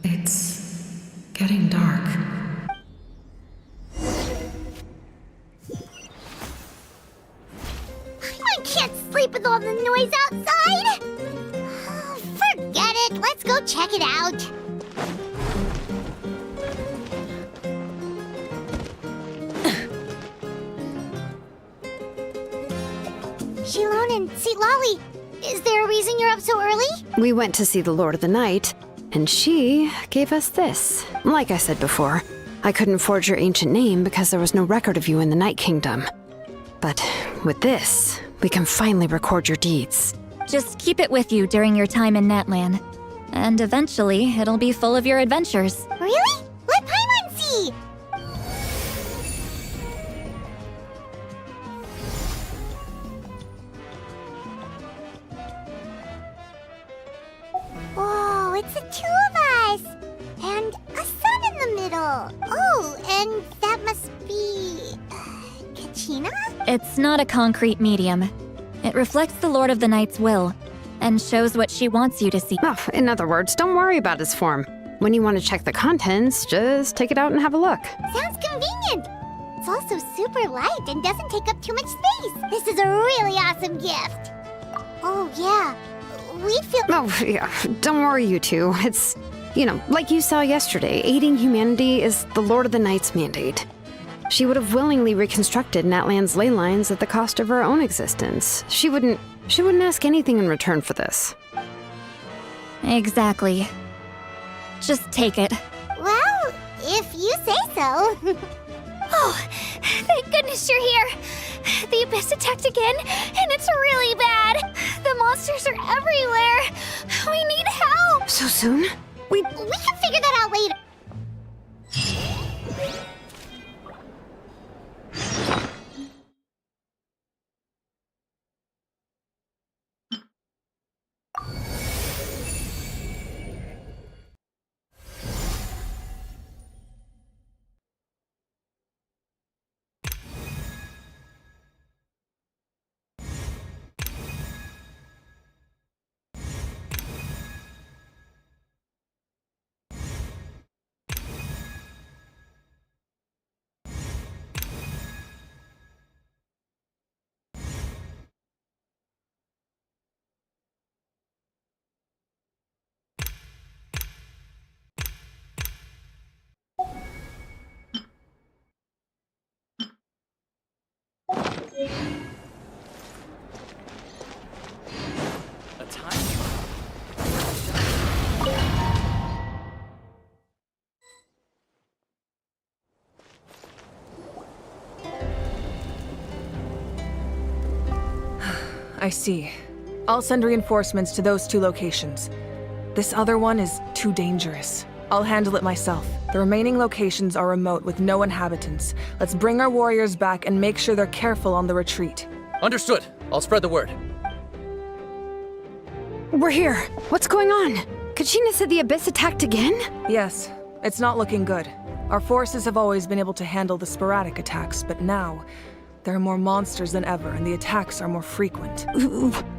It's getting dark. I can't sleep with all the noise outside! Oh, forget it, let's go check it out. Shilon and Lolly, is there a reason you're up so early? We went to see the Lord of the Night, and she gave us this. Like I said before, I couldn't forge your ancient name because there was no record of you in the Night Kingdom. But with this, we can finally record your deeds. Just keep it with you during your time in Natlan. And eventually, it'll be full of your adventures. Really? Let Paimon see! Whoa, it's the two of us! And a sun in the middle! Oh, and that must be... Kachina? It's not a concrete medium. It reflects the Lord of the Night's will, and shows what she wants you to see. Oh, in other words, don't worry about its form. When you want to check the contents, just take it out and have a look. Sounds convenient! It's also super light and doesn't take up too much space. This is a really awesome gift. Oh, yeah. We'd feel... Oh, yeah. Don't worry, you two. It's, like you saw yesterday, aiding humanity is the Lord of the Night's mandate. She would have willingly reconstructed Natlan's ley lines at the cost of her own existence. She wouldn't ask anything in return for this. Exactly. Just take it. Well, if you say so. Oh, thank goodness you're here. The Abyss attacked again, and it's really bad. The monsters are everywhere. We need help. So soon? We can figure that out later. I see. I'll send reinforcements to those 2 locations. This other one is too dangerous. I'll handle it myself. The remaining locations are remote with no inhabitants. Let's bring our warriors back and make sure they're careful on the retreat. Understood. I'll spread the word. We're here. What's going on? Kachina said the Abyss attacked again? Yes, it's not looking good. Our forces have always been able to handle the sporadic attacks, but now there are more monsters than ever, and the attacks are more frequent.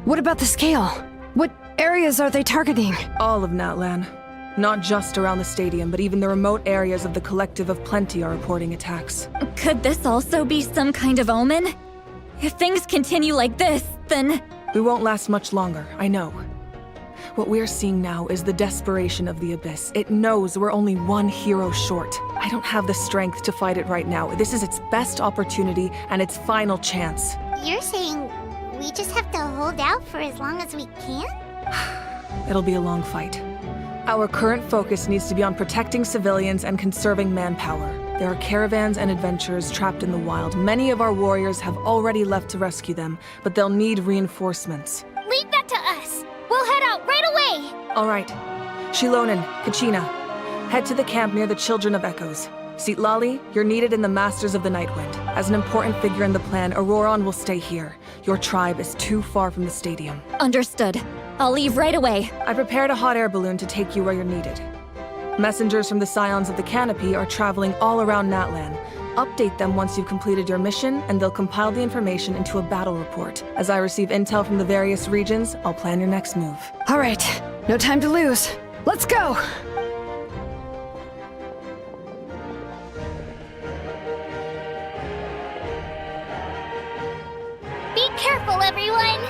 What about the scale? What areas are they targeting? All of Natlan. Not just around the stadium, but even the remote areas of the Collective of Plenty are reporting attacks. Could this also be some kind of omen? If things continue like this, then... We won't last much longer, I know. What we're seeing now is the desperation of the Abyss. It knows we're only one hero short. I don't have the strength to fight it right now. This is its best opportunity and its final chance. You're saying we just have to hold out for as long as we can? It'll be a long fight. Our current focus needs to be on protecting civilians and conserving manpower. There are caravans and adventurers trapped in the wild. Many of our warriors have already left to rescue them, but they'll need reinforcements. Leave that to us! We'll head out right away! All right. Shilonen, Kachina, head to the camp near the Children of Echoes. Sitlali, you're needed in the Masters of the Nightwind. As an important figure in the plan, Auroron will stay here. Your tribe is too far from the stadium. Understood. I'll leave right away. I prepared a hot air balloon to take you where you're needed. Messengers from the Scions of the Canopy are traveling all around Natlan. Update them once you've completed your mission, and they'll compile the information into a battle report. As I receive intel from the various regions, I'll plan your next move. All right. No time to lose. Let's go! Be careful, everyone!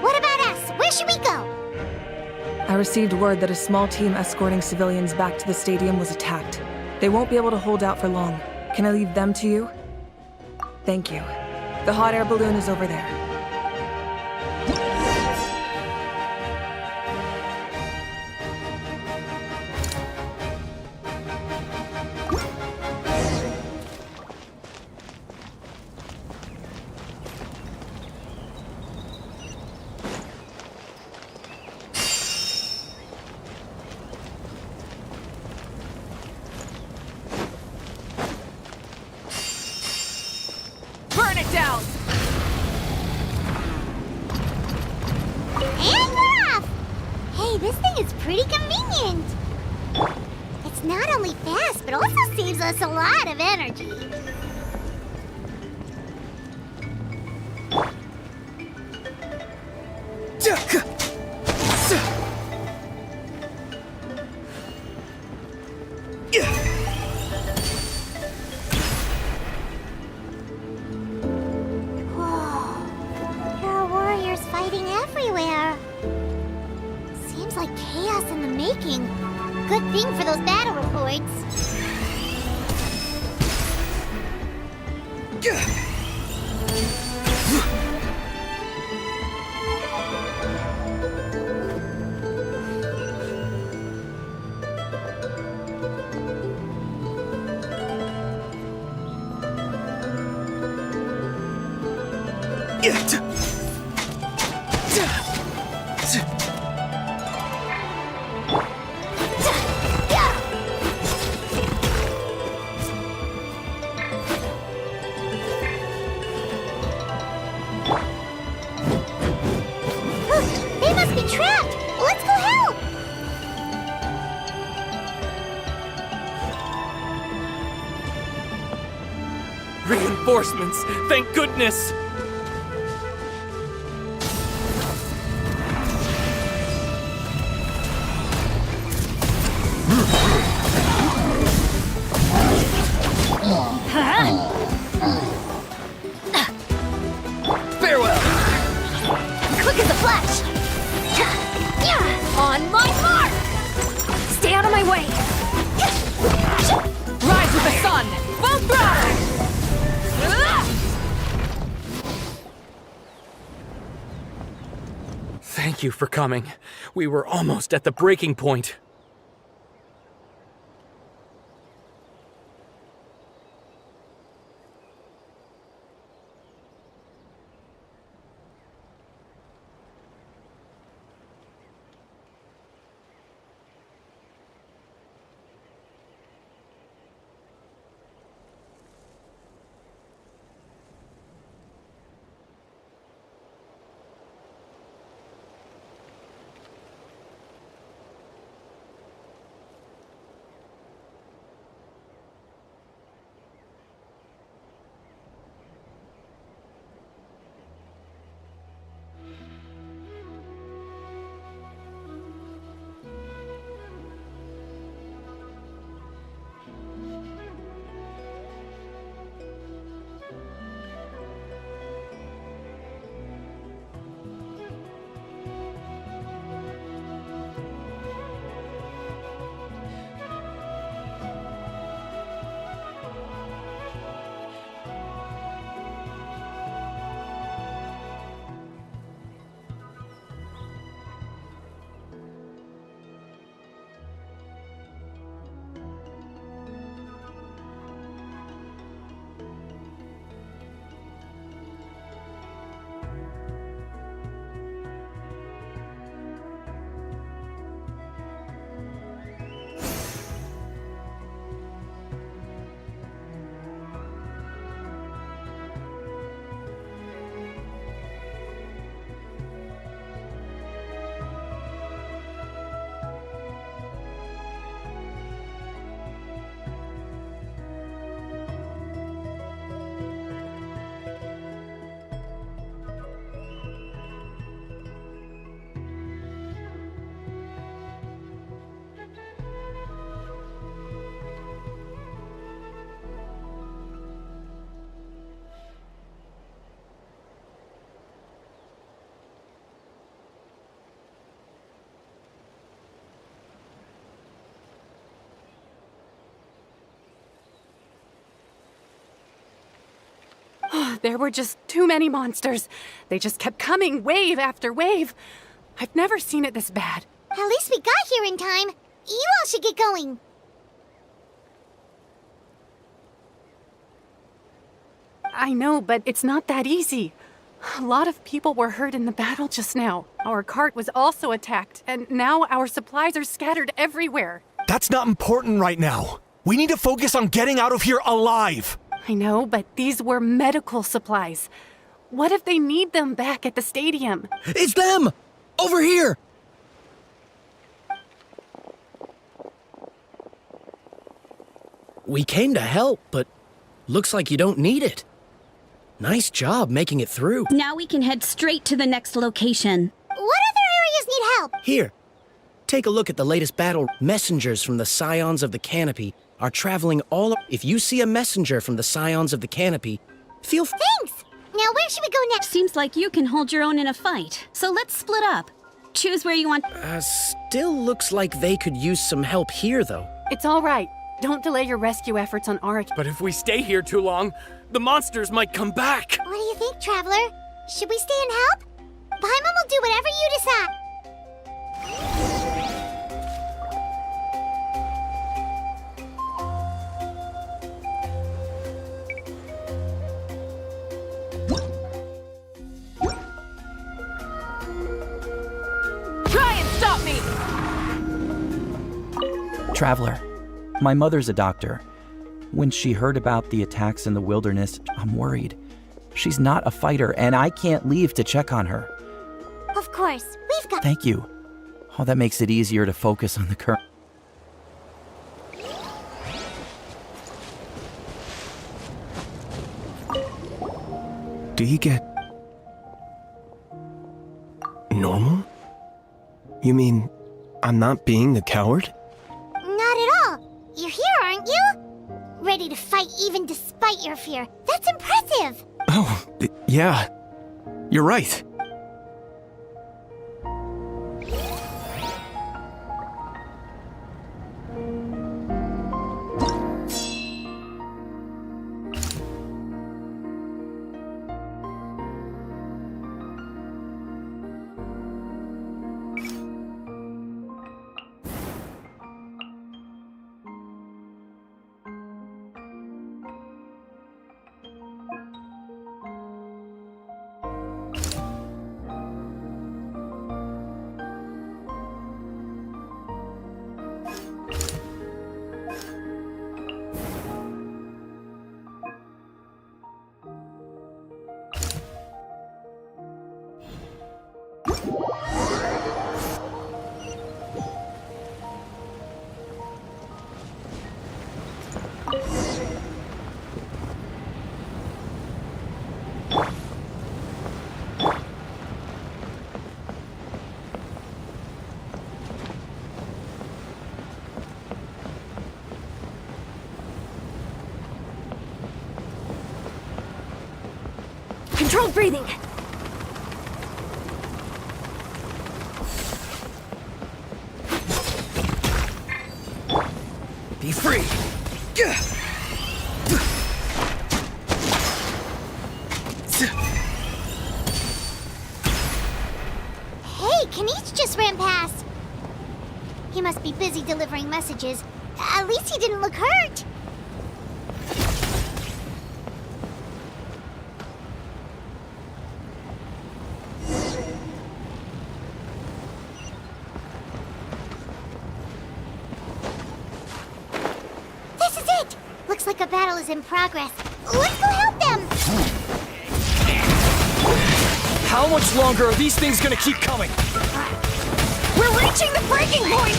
What about us? Where should we go? I received word that a small team escorting civilians back to the stadium was attacked. They won't be able to hold out for long. Can I leave them to you? Thank you. The hot air balloon is over there. Burn it down! And we're off! Hey, this thing is pretty convenient. It's not only fast, but also saves us a lot of energy. Whoa, there are warriors fighting everywhere. Seems like chaos in the making. Good thing for those battle reports. They must be trapped! Let's go help! Reinforcements! Thank goodness! Farewell! Quick as a flash! On my mark! Stay out of my way! Rise with the sun! Full throttle! Thank you for coming. We were almost at the breaking point. There were just too many monsters. They just kept coming, wave after wave. I've never seen it this bad. At least we got here in time. You all should get going. I know, but it's not that easy. A lot of people were hurt in the battle just now. Our cart was also attacked, and now our supplies are scattered everywhere. That's not important right now. We need to focus on getting out of here alive. I know, but these were medical supplies. What if they need them back at the stadium? It's them! Over here! We came to help, but looks like you don't need it. Nice job making it through. Now we can head straight to the next location. What other areas need help? Here, take a look at the latest battle. Messengers from the Scions of the Canopy are traveling all... If you see a messenger from the Scions of the Canopy, feel... Thanks! Now where should we go next? Seems like you can hold your own in a fight, so let's split up. Choose where you want... Still looks like they could use some help here, though. It's all right. Don't delay your rescue efforts on Art. But if we stay here too long, the monsters might come back. What do you think, Traveler? Should we stay and help? Paimon will do whatever you decide. Try and stop me! Traveler, my mother's a doctor. When she heard about the attacks in the wilderness, I'm worried. She's not a fighter, and I can't leave to check on her. Of course, we've got... Thank you. Oh, that makes it easier to focus on the current... Do you get... normal? You mean, I'm not being a coward? Not at all. You're here, aren't you? Ready to fight even despite your fear. That's impressive. Oh, yeah. You're right. Controlled breathing. Be free. Hey, Kanish just ran past. He must be busy delivering messages. At least he didn't look hurt. This is it! Looks like a battle is in progress. Let's go help them! How much longer are these things gonna keep coming? We're reaching the breaking point!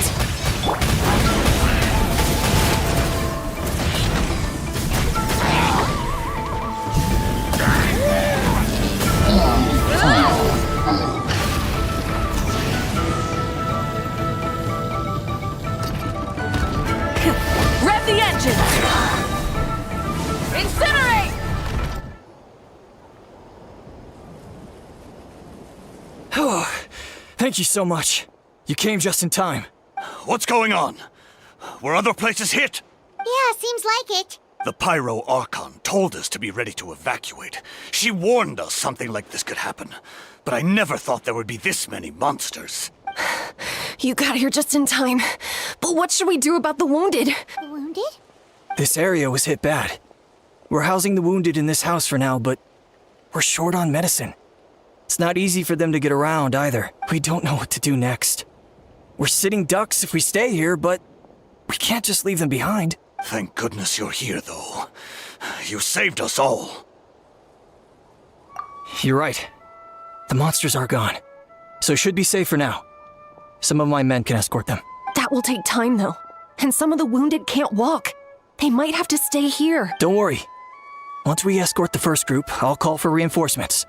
Rev the engine! Incinerate! Thank you so much. You came just in time. What's going on? Were other places hit? Yeah, seems like it. The Pyro Archon told us to be ready to evacuate. She warned us something like this could happen. But I never thought there would be this many monsters. You got here just in time. But what should we do about the wounded? The wounded? This area was hit bad. We're housing the wounded in this house for now, but we're short on medicine. It's not easy for them to get around either. We don't know what to do next. We're sitting ducks if we stay here, but we can't just leave them behind. Thank goodness you're here, though. You saved us all. You're right. The monsters are gone, so it should be safe for now. Some of my men can escort them. That will take time, though. And some of the wounded can't walk. They might have to stay here. Don't worry. Once we escort the first group, I'll call for reinforcements.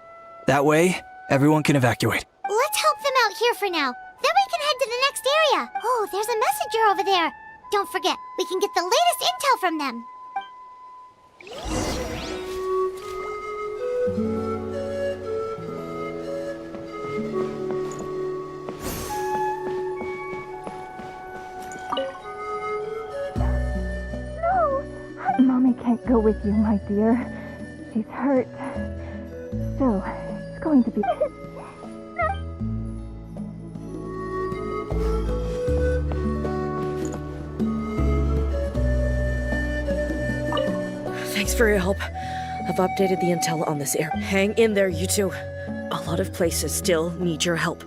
That way, everyone can evacuate. Let's help them out here for now. Then we can head to the next area. Oh, there's a messenger over there. Don't forget, we can get the latest intel from them. Mommy can't go with you, my dear. She's hurt. Still, it's going to be... Thanks for your help. I've updated the intel on this area. Hang in there, you two. A lot of places still need your help.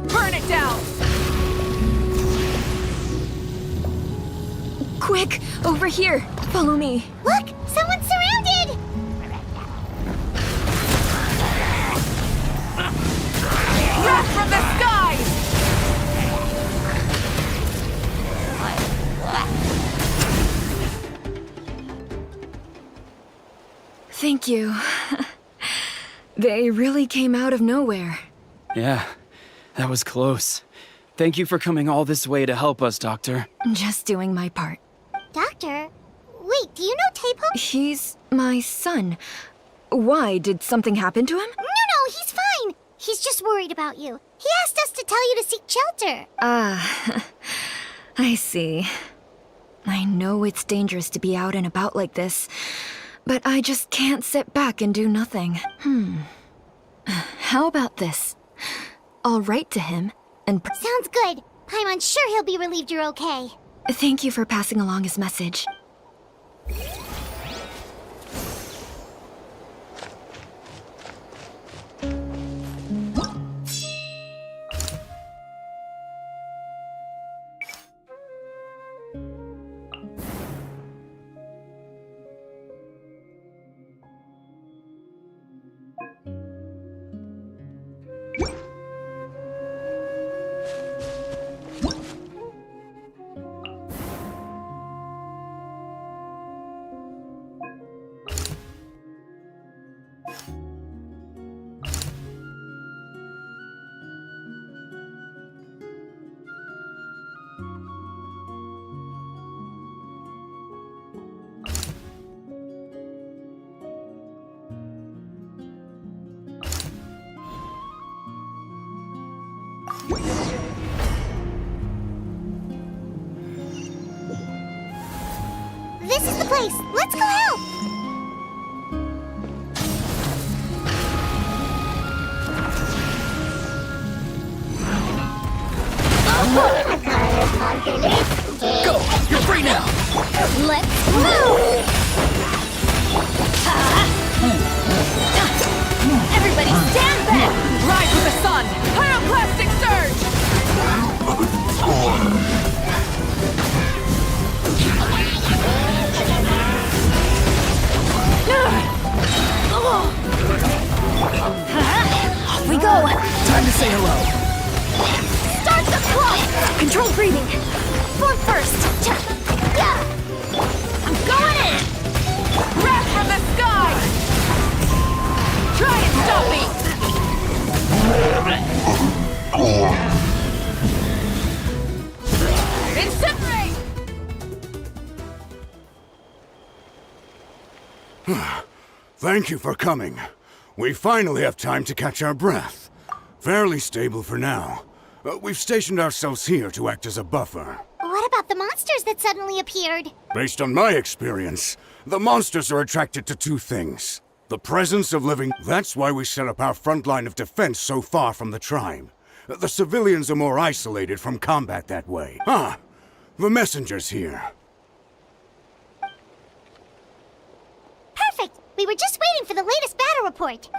Burn it down! Quick, over here. Follow me. Look, someone's surrounded! Wrath from the skies! Thank you. They really came out of nowhere. Yeah, that was close. Thank you for coming all this way to help us, Doctor. Just doing my part. Doctor? Wait, do you know Taepo? He's my son. Why? Did something happen to him? No, he's fine. He's just worried about you. He asked us to tell you to seek shelter. Ah, I see. I know it's dangerous to be out and about like this, but I just can't sit back and do nothing. How about this? I'll write to him and... Sounds good. I'm sure he'll be relieved you're okay. Thank you for passing along his message. This is the place. Let's go help. Go! You're free now! Let's move! Everybody stand back! Rise with the sun! Pyroclastic surge! Off we go! Time to say hello. Start the clock! Control breathing. Form first. I'm going in! Wrath from the sky! Try and stop me! Incinerate! Thank you for coming. We finally have time to catch our breath. Fairly stable for now. We've stationed ourselves here to act as a buffer. What about the monsters that suddenly appeared? Based on my experience, the monsters are attracted to two things. The presence of living... That's why we set up our front line of defense so far from the tribe. The civilians are more isolated from combat that way. Ah, the messenger's here. Perfect! We were just waiting for the latest battle report.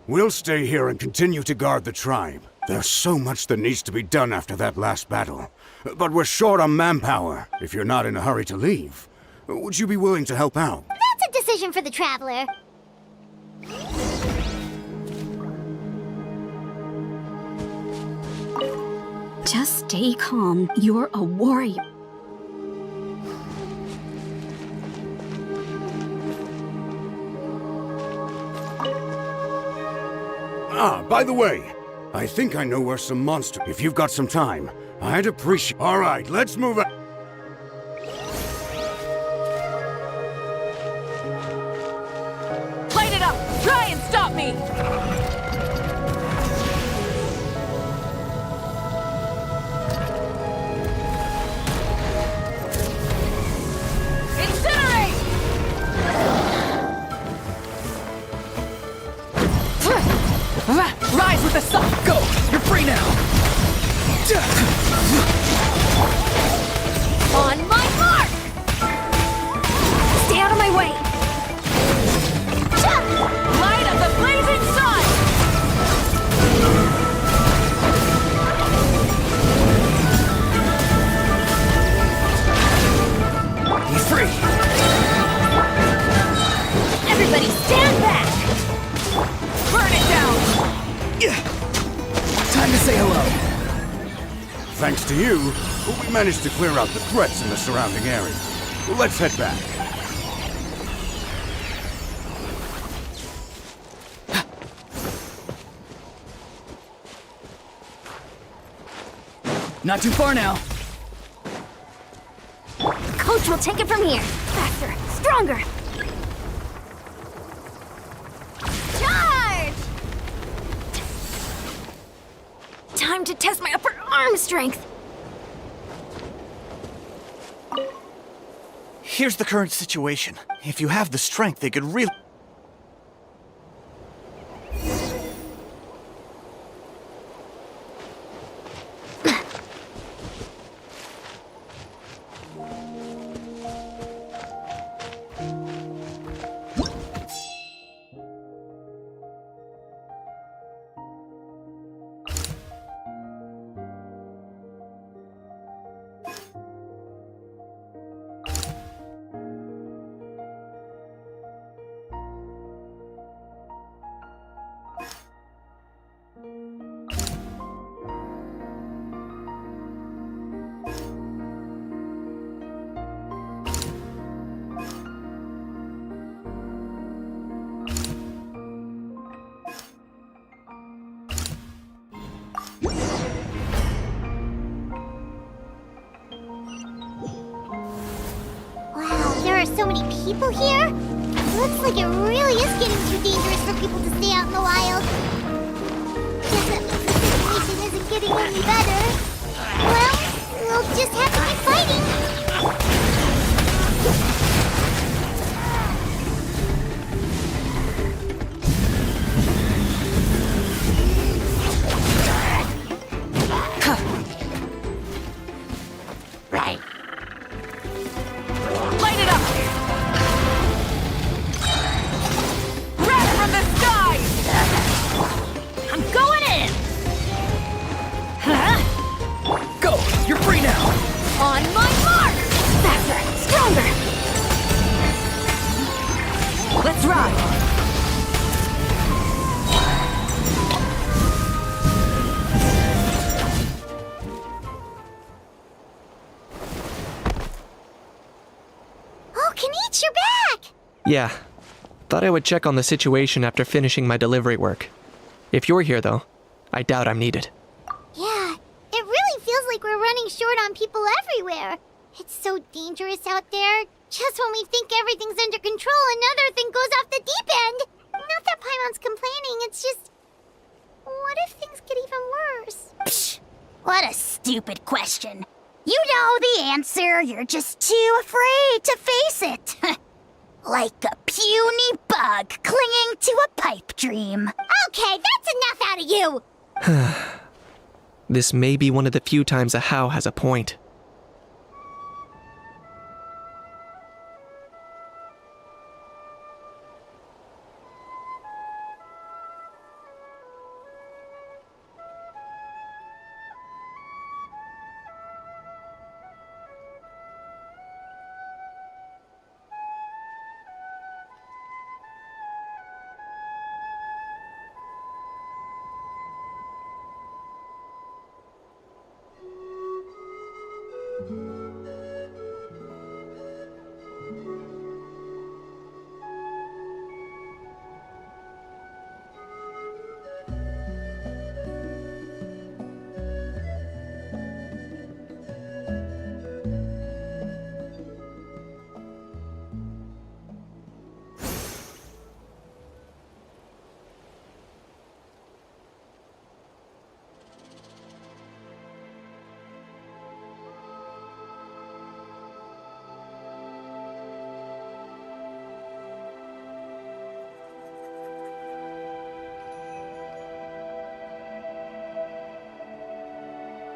We'll stay here and continue to guard the tribe. There's so much that needs to be done after that last battle. But we're short on manpower. If you're not in a hurry to leave, would you be willing to help out? That's a decision for the Traveler. Just stay calm. You're a warrior. Ah, by the way, I think I know where some monster... If you've got some time, I'd appreciate... All right, let's move on. Light it up! Try and stop me! Incinerate! Rise with the sun! Go! You're free now! On my mark! Stay out of my way! Light of the blazing sun! He's free! Everybody stand back! Burn it down! Time to say hello. Thanks to you, we managed to clear out the threats in the surrounding area. Let's head back. Not too far now. Coach will take it from here. Faster, stronger. Charge! Time to test my upper arm strength. Here's the current situation. If you have the strength, they could really... So many people here? Looks like it really is getting too dangerous for people to stay out in the wild. Guess that means the situation isn't getting any better. Well, we'll just have to keep fighting. Mitch, you're back! Yeah. Thought I would check on the situation after finishing my delivery work. If you're here, though, I doubt I'm needed. Yeah, it really feels like we're running short on people everywhere. It's so dangerous out there. Just when we think everything's under control, another thing goes off the deep end. Not that Paimon's complaining, it's just... What if things get even worse? Psh, what a stupid question. You know the answer, you're just too afraid to face it. Like a puny bug clinging to a pipe dream. Okay, that's enough out of you! This may be one of the few times a How has a point.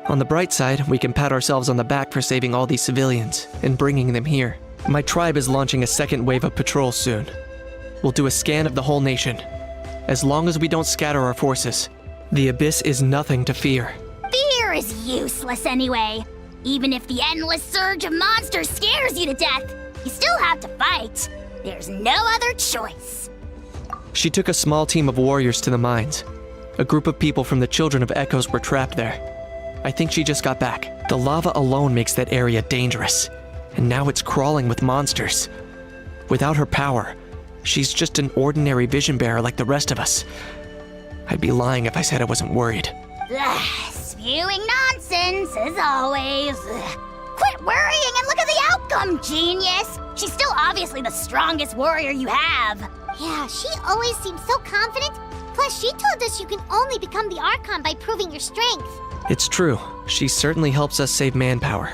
On the bright side, we can pat ourselves on the back for saving all these civilians and bringing them here. My tribe is launching a second wave of patrols soon. We'll do a scan of the whole nation. As long as we don't scatter our forces, the Abyss is nothing to fear. Fear is useless anyway. Even if the endless surge of monsters scares you to death, you still have to fight. There's no other choice. She took a small team of warriors to the mines. A group of people from the Children of Echoes were trapped there. I think she just got back. The lava alone makes that area dangerous, and now it's crawling with monsters. Without her power, she's just an ordinary vision bearer like the rest of us. I'd be lying if I said I wasn't worried. Ugh, spewing nonsense, as always. Ugh. Quit worrying and look at the outcome, genius! She's still obviously the strongest warrior you have. Yeah, she always seems so confident. Plus, she told us you can only become the Archon by proving your strength. It's true. She certainly helps us save manpower.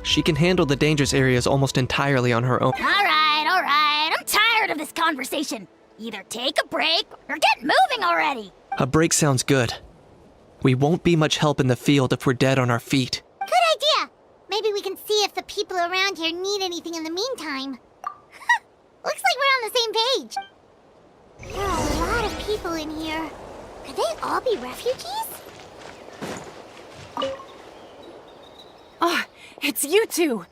She can handle the dangerous areas almost entirely on her own. All right. I'm tired of this conversation. Either take a break or get moving already. A break sounds good. We won't be much help in the field if we're dead on our feet. Good idea. Maybe we can see if the people around here need anything in the meantime. Looks like we're on the same page. There are a lot of people in here. Could they all be refugees? Oh, it's you two.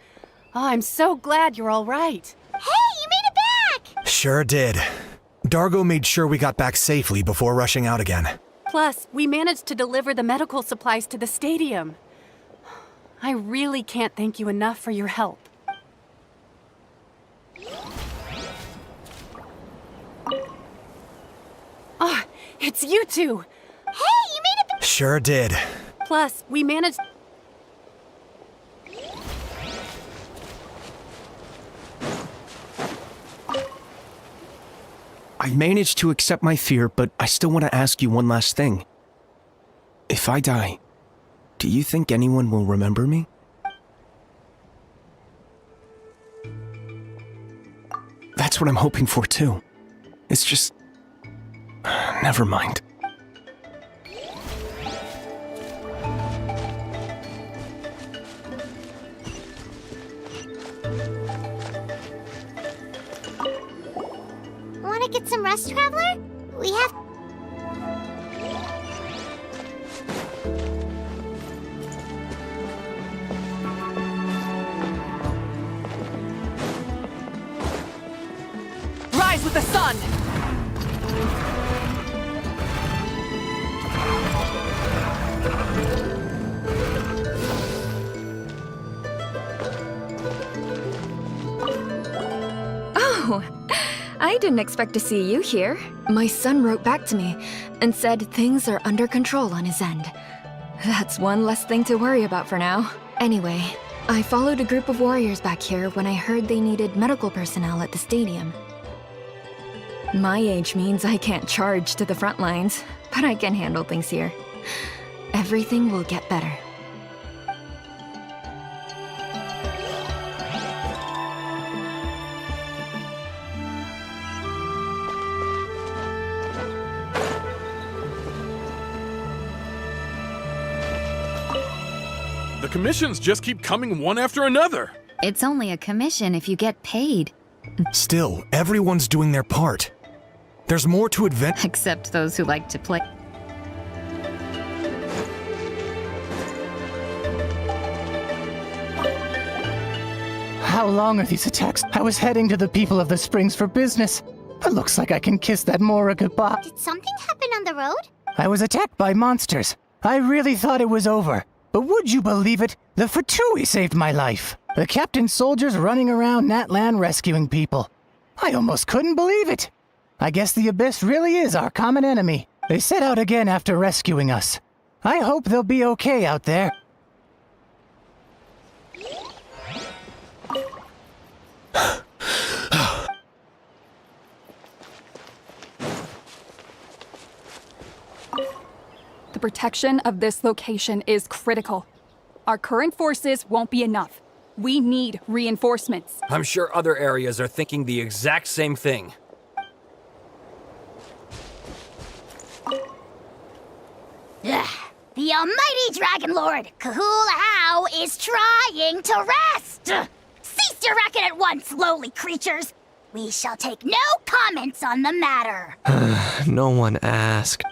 Oh, I'm so glad you're all right. Hey, you made it back! Sure did. Dargo made sure we got back safely before rushing out again. Plus, we managed to deliver the medical supplies to the stadium. I really can't thank you enough for your help. Oh, it's you two. Hey, you made it back! Sure did. Plus, we managed... I managed to accept my fear, but I still want to ask you one last thing. If I die, do you think anyone will remember me? That's what I'm hoping for, too. It's just... never mind. Want to get some rest, Traveler? We have... Rise with the sun! Oh, I didn't expect to see you here. My son wrote back to me and said things are under control on his end. That's one less thing to worry about for now. Anyway, I followed a group of warriors back here when I heard they needed medical personnel at the stadium. My age means I can't charge to the front lines, but I can handle things here. Everything will get better. The commissions just keep coming one after another. It's only a commission if you get paid. Still, everyone's doing their part. There's more to adventure. Except those who like to play. How long are these attacks? I was heading to the people of the Springs for business, but looks like I can kiss that Mora goodbye. Did something happen on the road? I was attacked by monsters. I really thought it was over. But would you believe it? The Fatui saved my life. The captain's soldiers running around Natlan rescuing people. I almost couldn't believe it. I guess the Abyss really is our common enemy. They set out again after rescuing us. I hope they'll be okay out there. The protection of this location is critical. Our current forces won't be enough. We need reinforcements. I'm sure other areas are thinking the exact same thing. Ugh. The almighty Dragon Lord, Kahula is trying to rest! Cease your racket at once, lowly creatures! We shall take no comments on the matter. No one asked.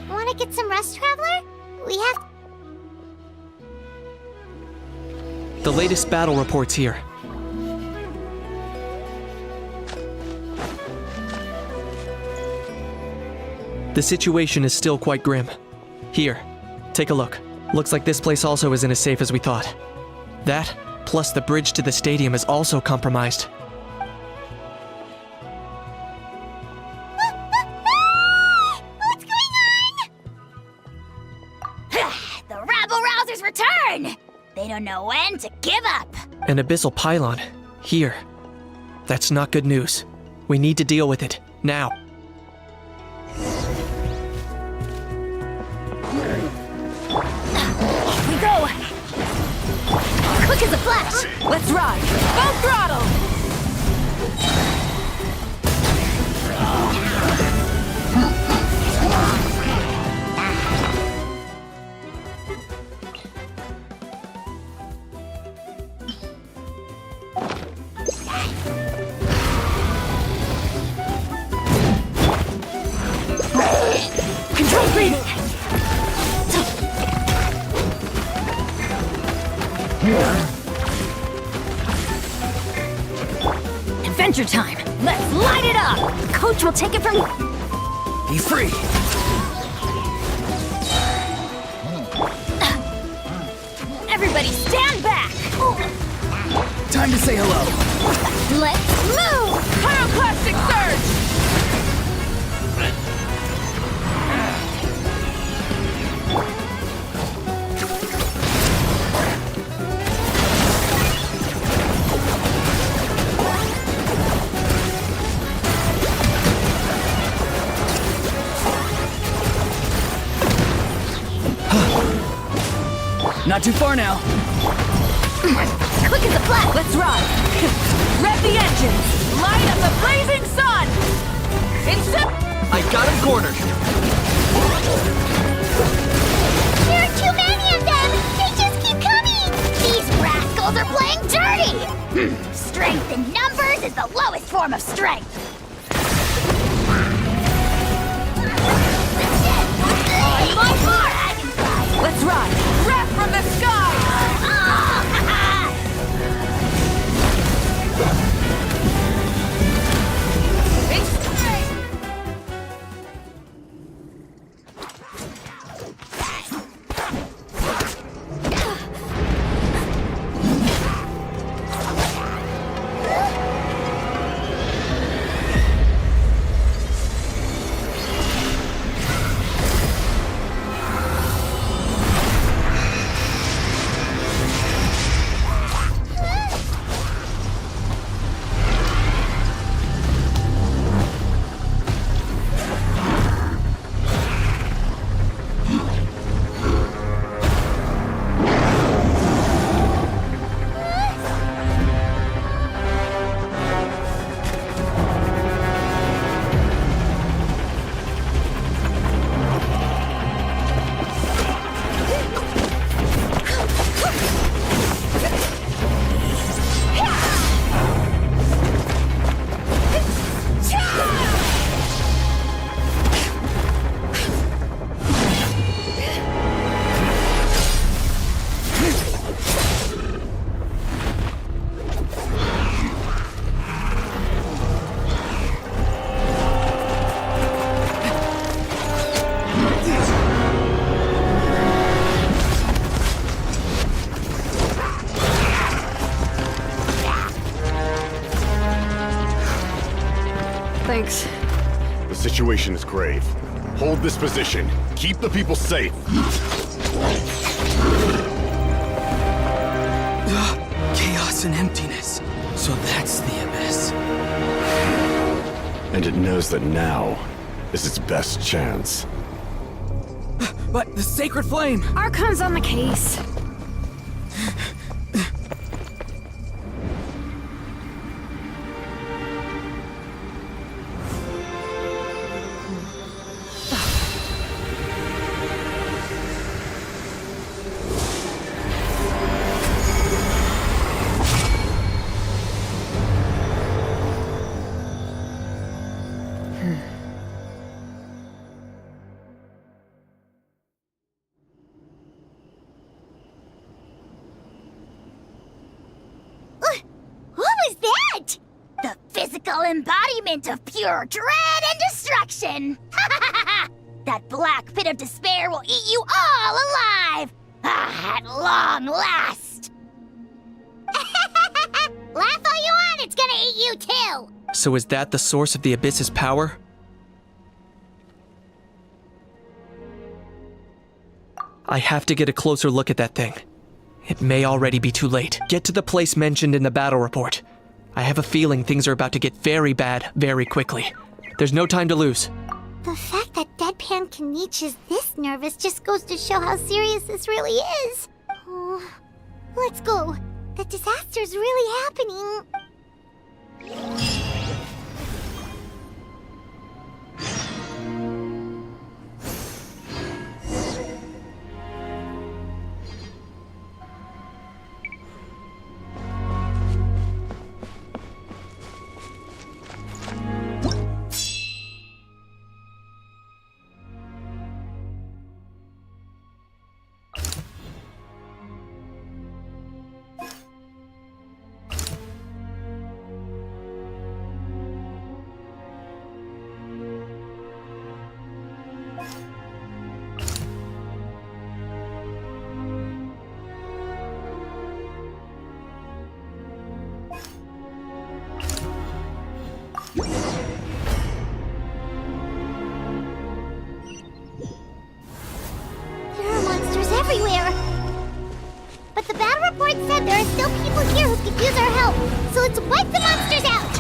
Want to get some rest, Traveler? We have... The latest battle reports here. The situation is still quite grim. Here, take a look. Looks like this place also isn't as safe as we thought. That, plus the bridge to the stadium is also compromised. What's going on? The rabble-rousers return! They don't know when to give up. An abyssal pylon. Here. That's not good news. We need to deal with it. Now. Off we go! Quick as a flash! Let's ride! Full throttle! Control screen! Adventure time! Let's light it up! Coach will take it from... Be free! Everybody stand back! Time to say hello. Let's move! Pyroclastic surge! Not too far now. Quick as a flash! Let's ride! Rev the engines! Light up the blazing sun! I got him cornered. There are too many of them! They just keep coming! These rascals are playing dirty! Strength in numbers is the lowest form of strength! On my mark! Let's ride! Wrath from the sky! Thanks. The situation is grave. Hold this position. Keep the people safe. Chaos and emptiness. So that's the Abyss. And it knows that now is its best chance. But the Sacred Flame! Archon's on the case. What was that? The physical embodiment of pure dread and destruction! That black pit of despair will eat you all alive! At long last! Laugh all you want, it's gonna eat you too! So is that the source of the Abyss's power? I have to get a closer look at that thing. It may already be too late. Get to the place mentioned in the battle report. I have a feeling things are about to get very bad very quickly. There's no time to lose. The fact that Deadpan Kanich is this nervous just goes to show how serious this really is. Oh, let's go. The disaster's really happening. There are monsters everywhere. But the battle report said there are still people here who could use our help. So let's wipe the monsters out!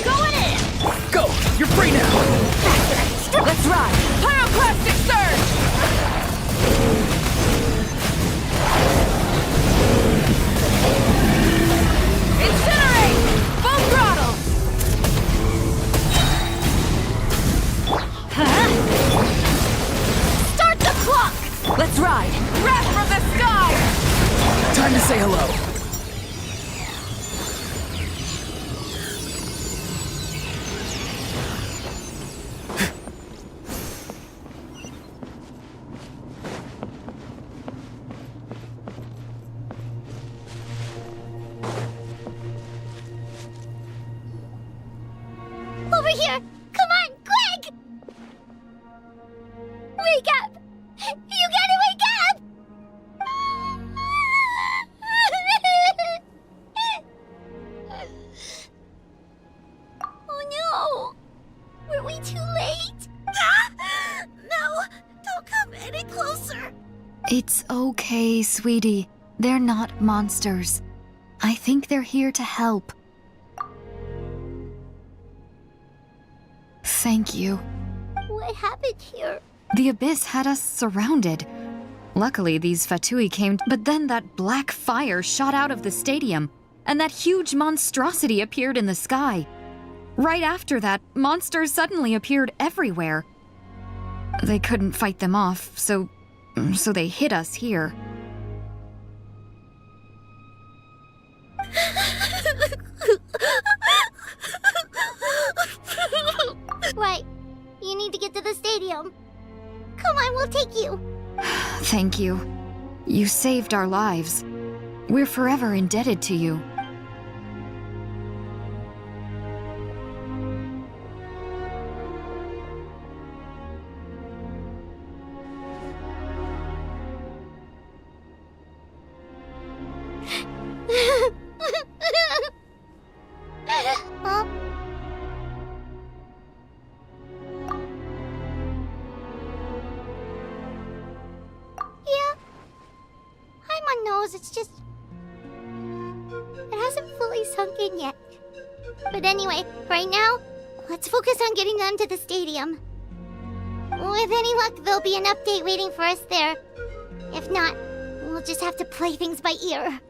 Going in! Go! You're free now! Let's ride! Pyroclastic Surge! Incinerate! Full throttle! Start the clock! Let's ride! Wrath from the sky! Time to say hello. Over here! Come on, quick! Wake up! You gotta wake up! Oh no! Were we too late? No! Don't come any closer! It's okay, sweetie. They're not monsters. I think they're here to help. Thank you. What happened here? The Abyss had us surrounded. Luckily, these Fatui came, but then that black fire shot out of the stadium, and that huge monstrosity appeared in the sky. Right after that, monsters suddenly appeared everywhere. They couldn't fight them off, so they hit us here. Right. You need to get to the stadium. Come on, we'll take you. Thank you. You saved our lives. We're forever indebted to you. suppose it's just... it hasn't fully sunk in yet. But anyway, right now, let's focus on getting them to the stadium. With any luck, there'll be an update waiting for us there. If not, we'll just have to play things by ear.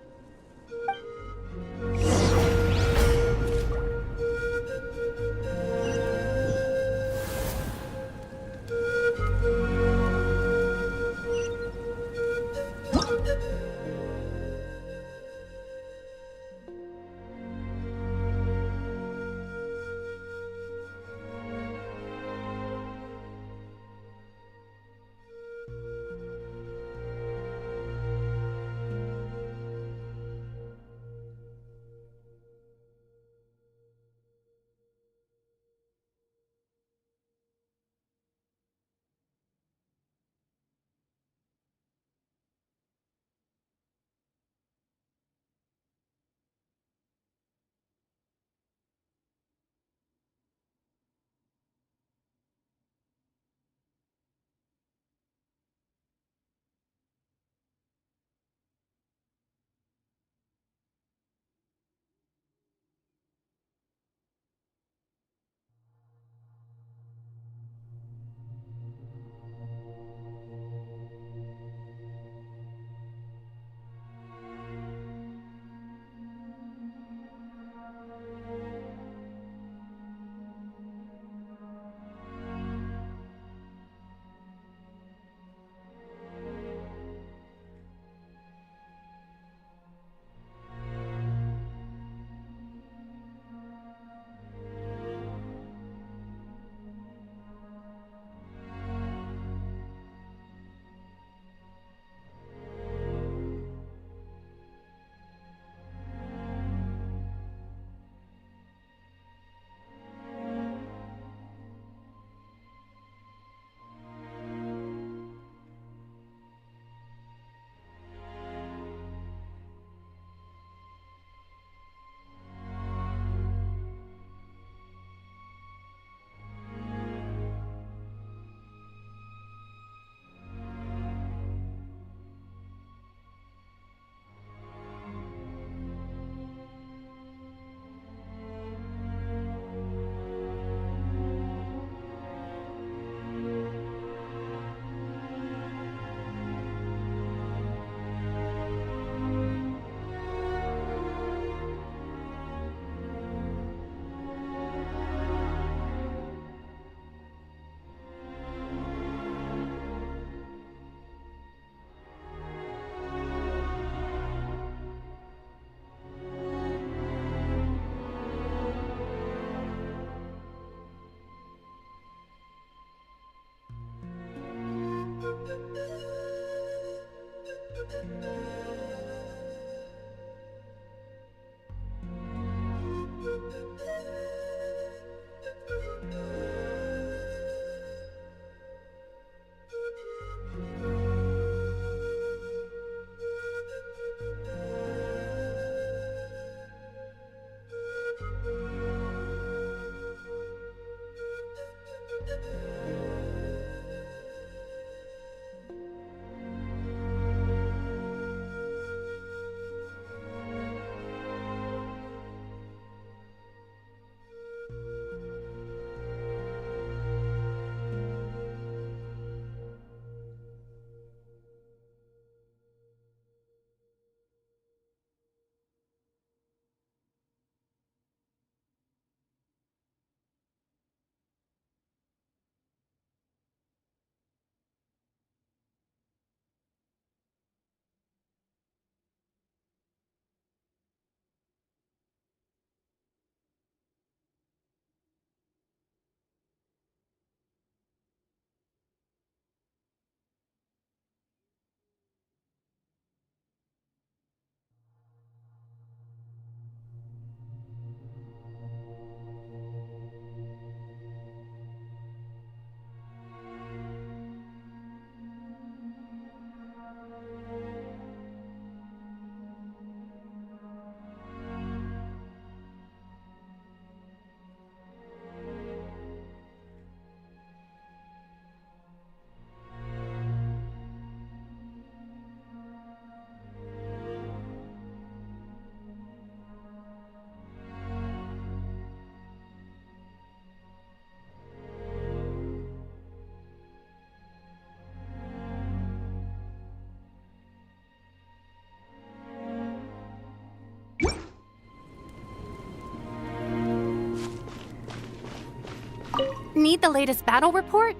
need the latest battle report?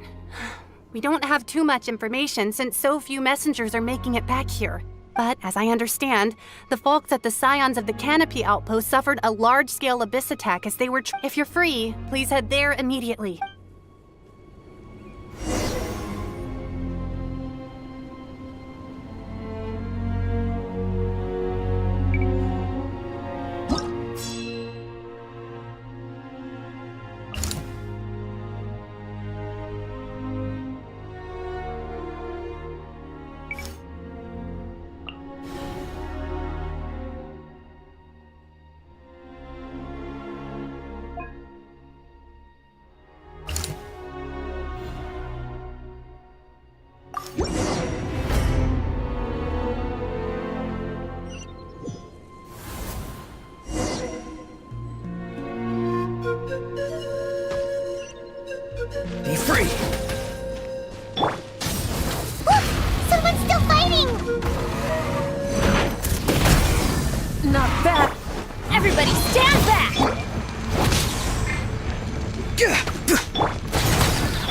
We don't have too much information since so few messengers are making it back here. But as I understand, the folks at the Scions of the Canopy Outpost suffered a large-scale abyss attack as they were If you're free, please head there immediately. Be free! Look! Someone's still fighting! Not bad! Everybody stand back!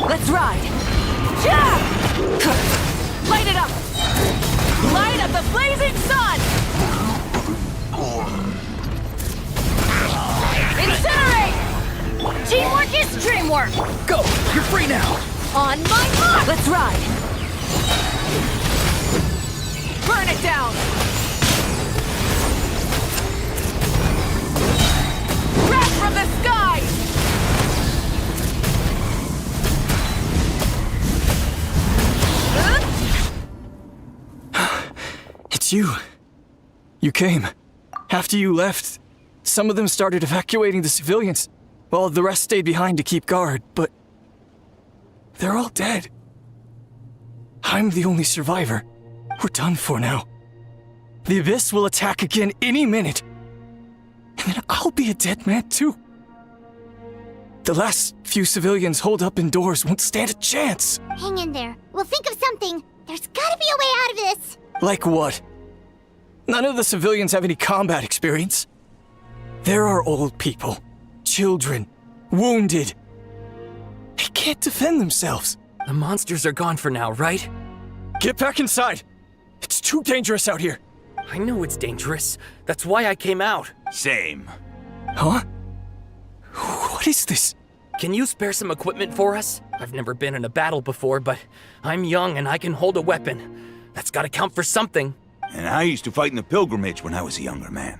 Let's ride! Light it up! Light up the blazing sun! Incinerate! Teamwork is dreamwork! Go! You're free now! On my mark! Let's ride! Burn it down! Wrath from the sky! It's you. You came. After you left, some of them started evacuating the civilians, while the rest stayed behind to keep guard, but they're all dead. I'm the only survivor. We're done for now. The Abyss will attack again any minute. And then I'll be a dead man too. The last few civilians holed up indoors won't stand a chance. Hang in there. We'll think of something. There's gotta be a way out of this. Like what? None of the civilians have any combat experience. There are old people, children, wounded. They can't defend themselves. The monsters are gone for now, right? Get back inside. It's too dangerous out here. I know it's dangerous. That's why I came out. Same. Huh? What is this? Can you spare some equipment for us? I've never been in a battle before, but I'm young and I can hold a weapon. That's gotta count for something. And I used to fight in the pilgrimage when I was a younger man.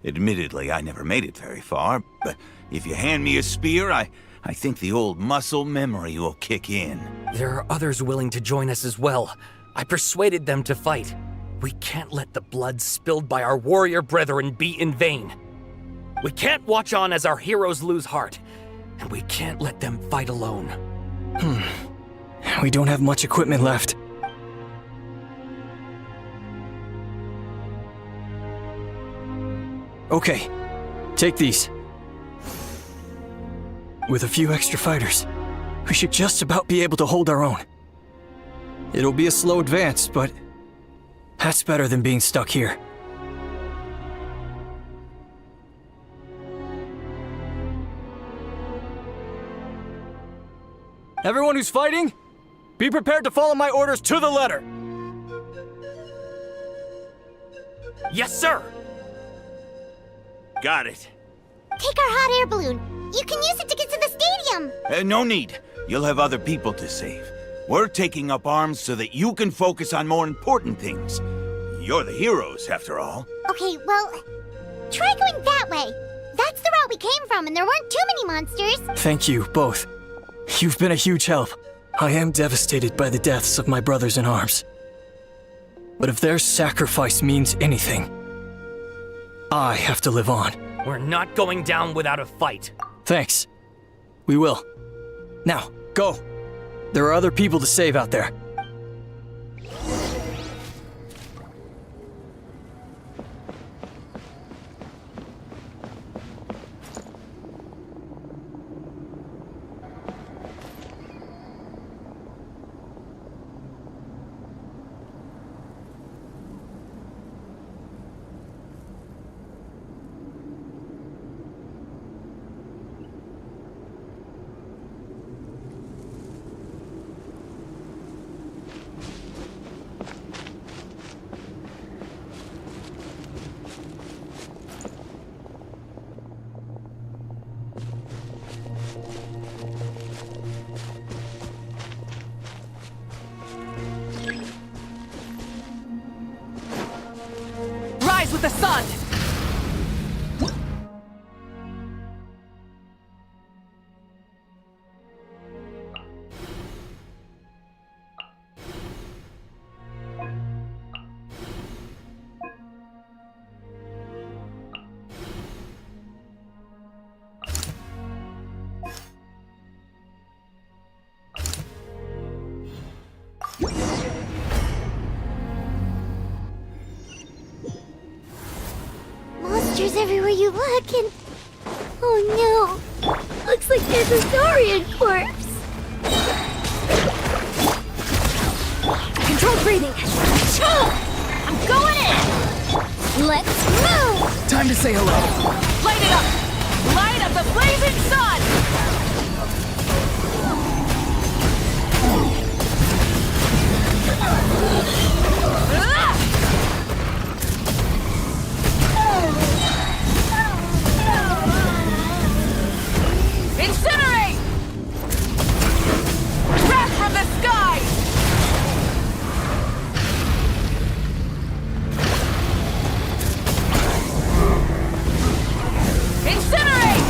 Admittedly, I never made it very far, but if you hand me a spear, I think the old muscle memory will kick in. There are others willing to join us as well. I persuaded them to fight. We can't let the blood spilled by our warrior brethren be in vain. We can't watch on as our heroes lose heart, and we can't let them fight alone. We don't have much equipment left. Okay, take these. With a few extra fighters, we should just about be able to hold our own. It'll be a slow advance, but that's better than being stuck here. Everyone who's fighting, be prepared to follow my orders to the letter. Yes, sir! Got it. Take our hot air balloon. You can use it to get to the stadium. No need. You'll have other people to save. We're taking up arms so that you can focus on more important things. You're the heroes, after all. Okay, well, try going that way. That's the route we came from, and there weren't too many monsters. Thank you, both. You've been a huge help. I am devastated by the deaths of my brothers in arms. But if their sacrifice means anything, I have to live on. We're not going down without a fight. Thanks. We will. Now, go. There are other people to save out there. with the sun! Monsters everywhere you look, and... Oh no! Looks like there's a Saurian corpse! Controlled breathing! I'm going in! Let's move! Time to say hello. Light it up! Light up the blazing sun! Incinerate! Wrath from the sky! Incinerate!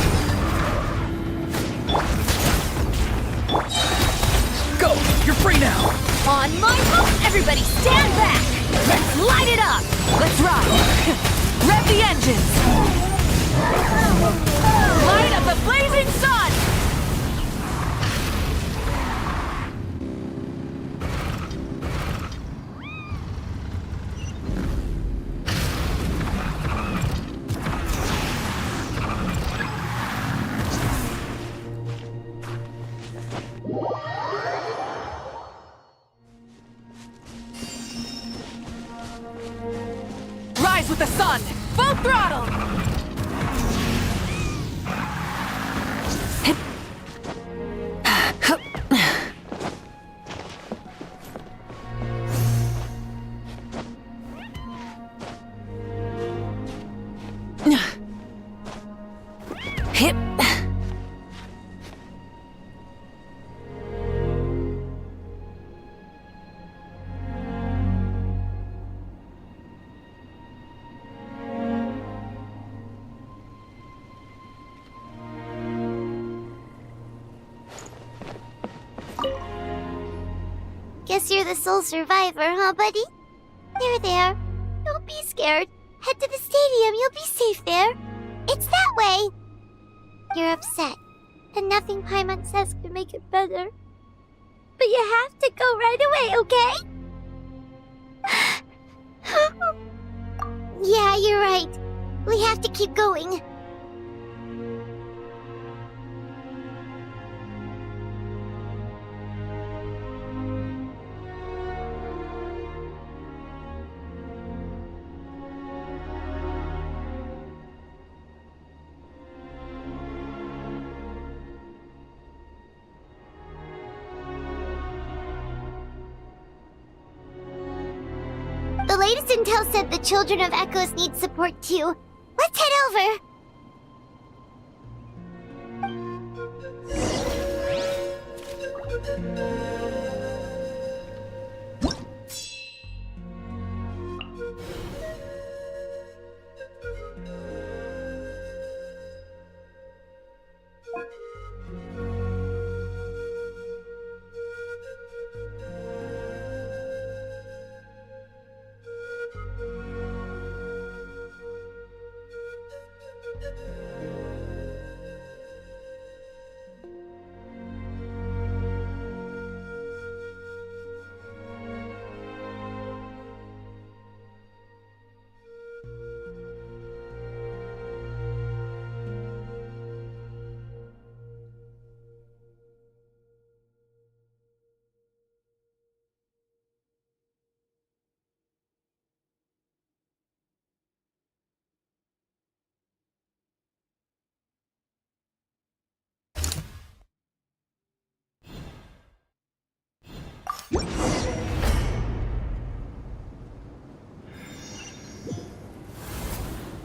Go! You're free now! On my hook, everybody stand back! Let's light it up! Let's ride! Rev the engines! Light up the blazing sun! Rise with the sun! Full throttle! Hip. Guess you're the sole survivor, huh, buddy? There. Don't be scared. Head to the stadium, you'll be safe there. It's that way. You're upset, and nothing Paimon says can make it better. But you have to go right away, okay? Yeah, you're right. We have to keep going. The latest intel said the Children of Echoes need support too. Let's head over.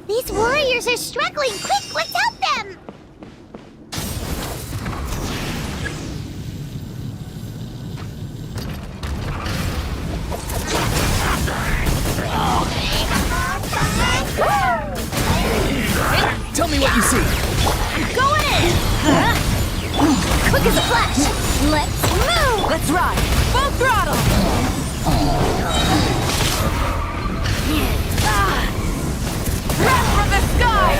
These warriors are struggling! Quick, let's help them! me what you see. Going in! Quick as a flash! Let's move! Let's ride! Full throttle! Breath from the sky!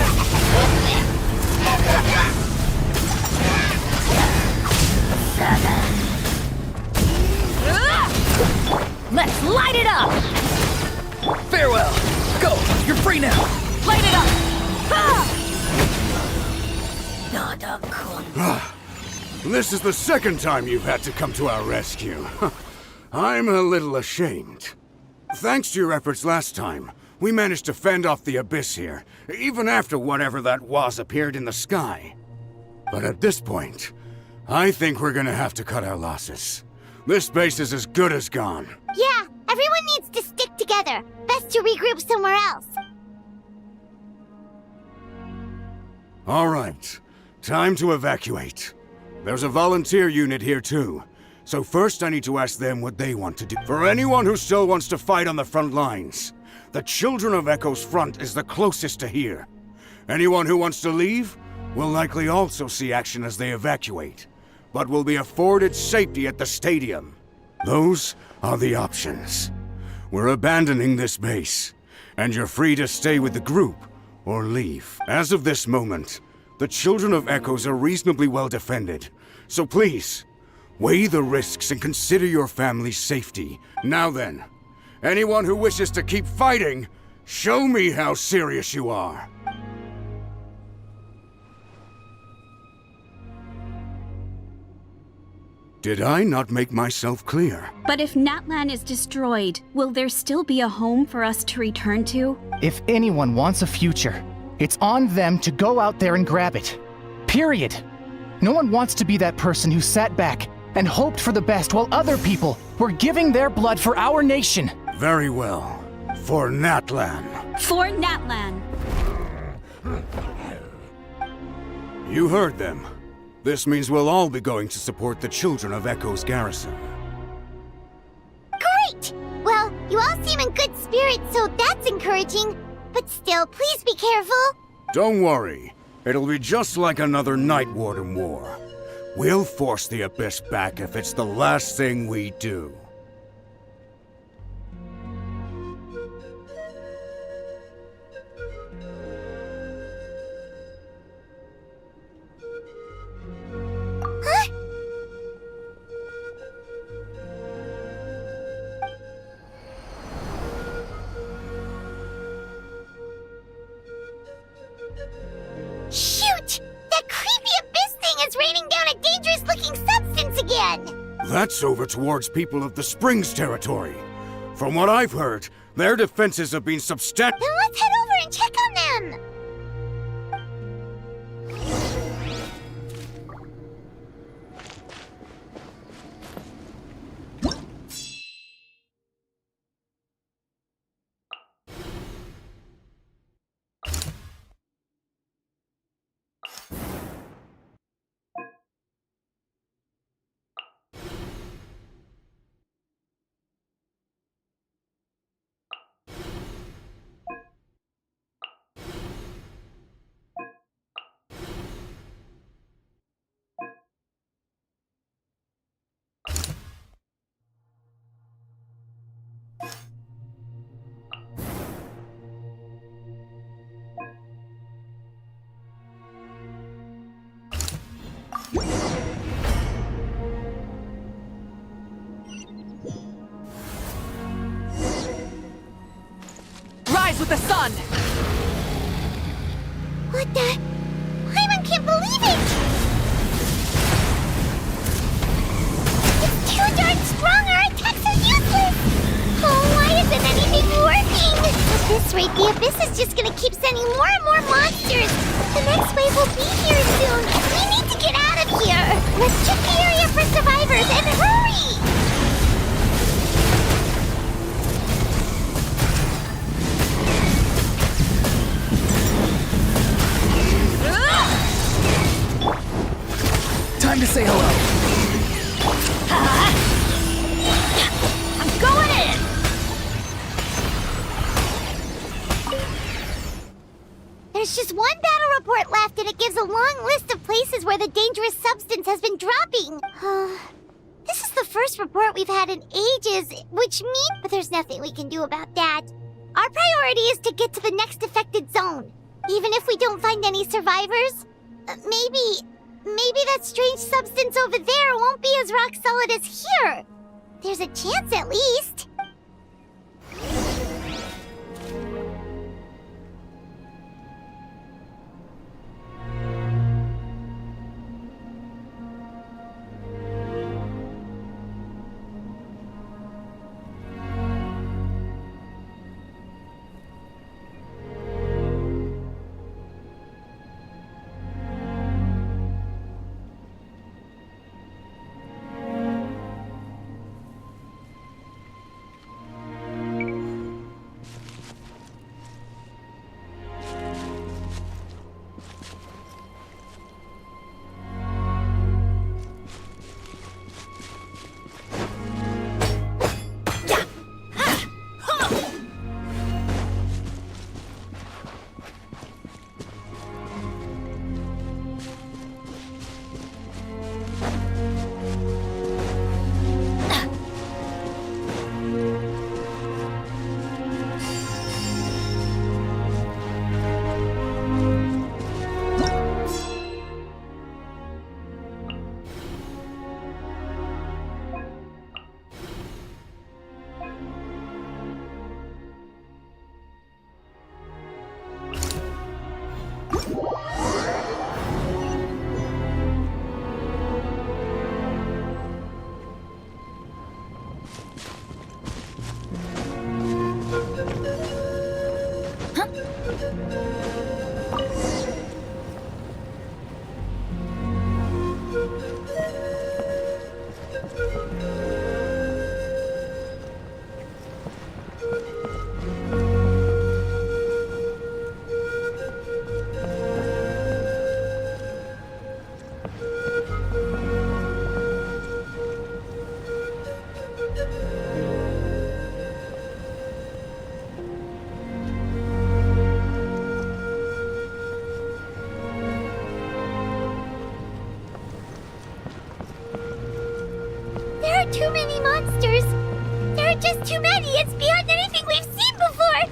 Let's light it up! Farewell. Go. You're free now. Light it up! This is the second time you've had to come to our rescue. I'm a little ashamed. Thanks to your efforts last time, we managed to fend off the abyss here, even after whatever that was appeared in the sky. But at this point, I think we're gonna have to cut our losses. This base is as good as gone. Yeah, everyone needs to stick together. Best to regroup somewhere else. All right, time to evacuate. There's a volunteer unit here too. So first I need to ask them what they want to do. For anyone who still wants to fight on the front lines, the Children of Echo's front is the closest to here. Anyone who wants to leave will likely also see action as they evacuate, but will be afforded safety at the stadium. Those are the options. We're abandoning this base, and you're free to stay with the group or leave. As of this moment, the Children of Echoes are reasonably well defended, so please, weigh the risks and consider your family's safety. Now then, anyone who wishes to keep fighting, show me how serious you are. Did I not make myself clear? But if Natlan is destroyed, will there still be a home for us to return to? If anyone wants a future, it's on them to go out there and grab it. Period. No one wants to be that person who sat back and hoped for the best while other people were giving their blood for our nation. Very well. For Natlan. For Natlan. You heard them. This means we'll all be going to support the Children of Echo's garrison. Great! Well, you all seem in good spirits, so that's encouraging. But still, please be careful. Don't worry. It'll be just like another Night Warden war. We'll force the Abyss back if it's the last thing we do. Shoot! That creepy abyss thing is raining down a dangerous-looking substance again! That's over towards people of the Springs territory. From what I've heard, their defenses have been substantial. Then let's head over and check on them! Rise with the sun! What the? Paimon can't believe it! It's too darn strong, our attacks are useless! Oh, why isn't anything working? At this rate, the Abyss is just gonna keep sending more and more monsters! The next wave will be here soon! We need to get out of here! Let's check the area for survivors, and hurry! Time to say hello. I'm going in! There's just one battle report left, and it gives a long list of places where the dangerous substance has been dropping. This is the first report we've had in ages, which means... But there's nothing we can do about that. Our priority is to get to the next affected zone. Even if we don't find any survivors, maybe that strange substance over there won't be as rock solid as here. There's a chance at least. Too many monsters! There are just too many! It's beyond anything we've seen before!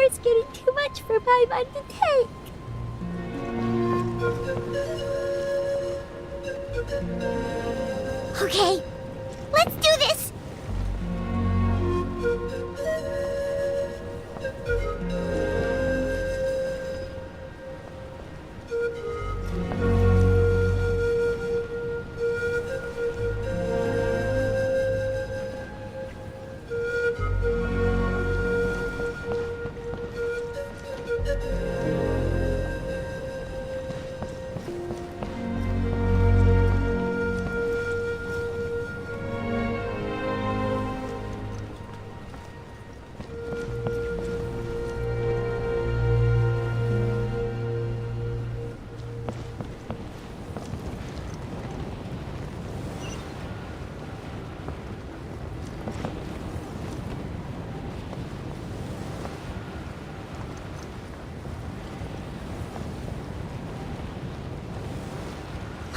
power's getting too much for Paimon to take. Okay, let's do this!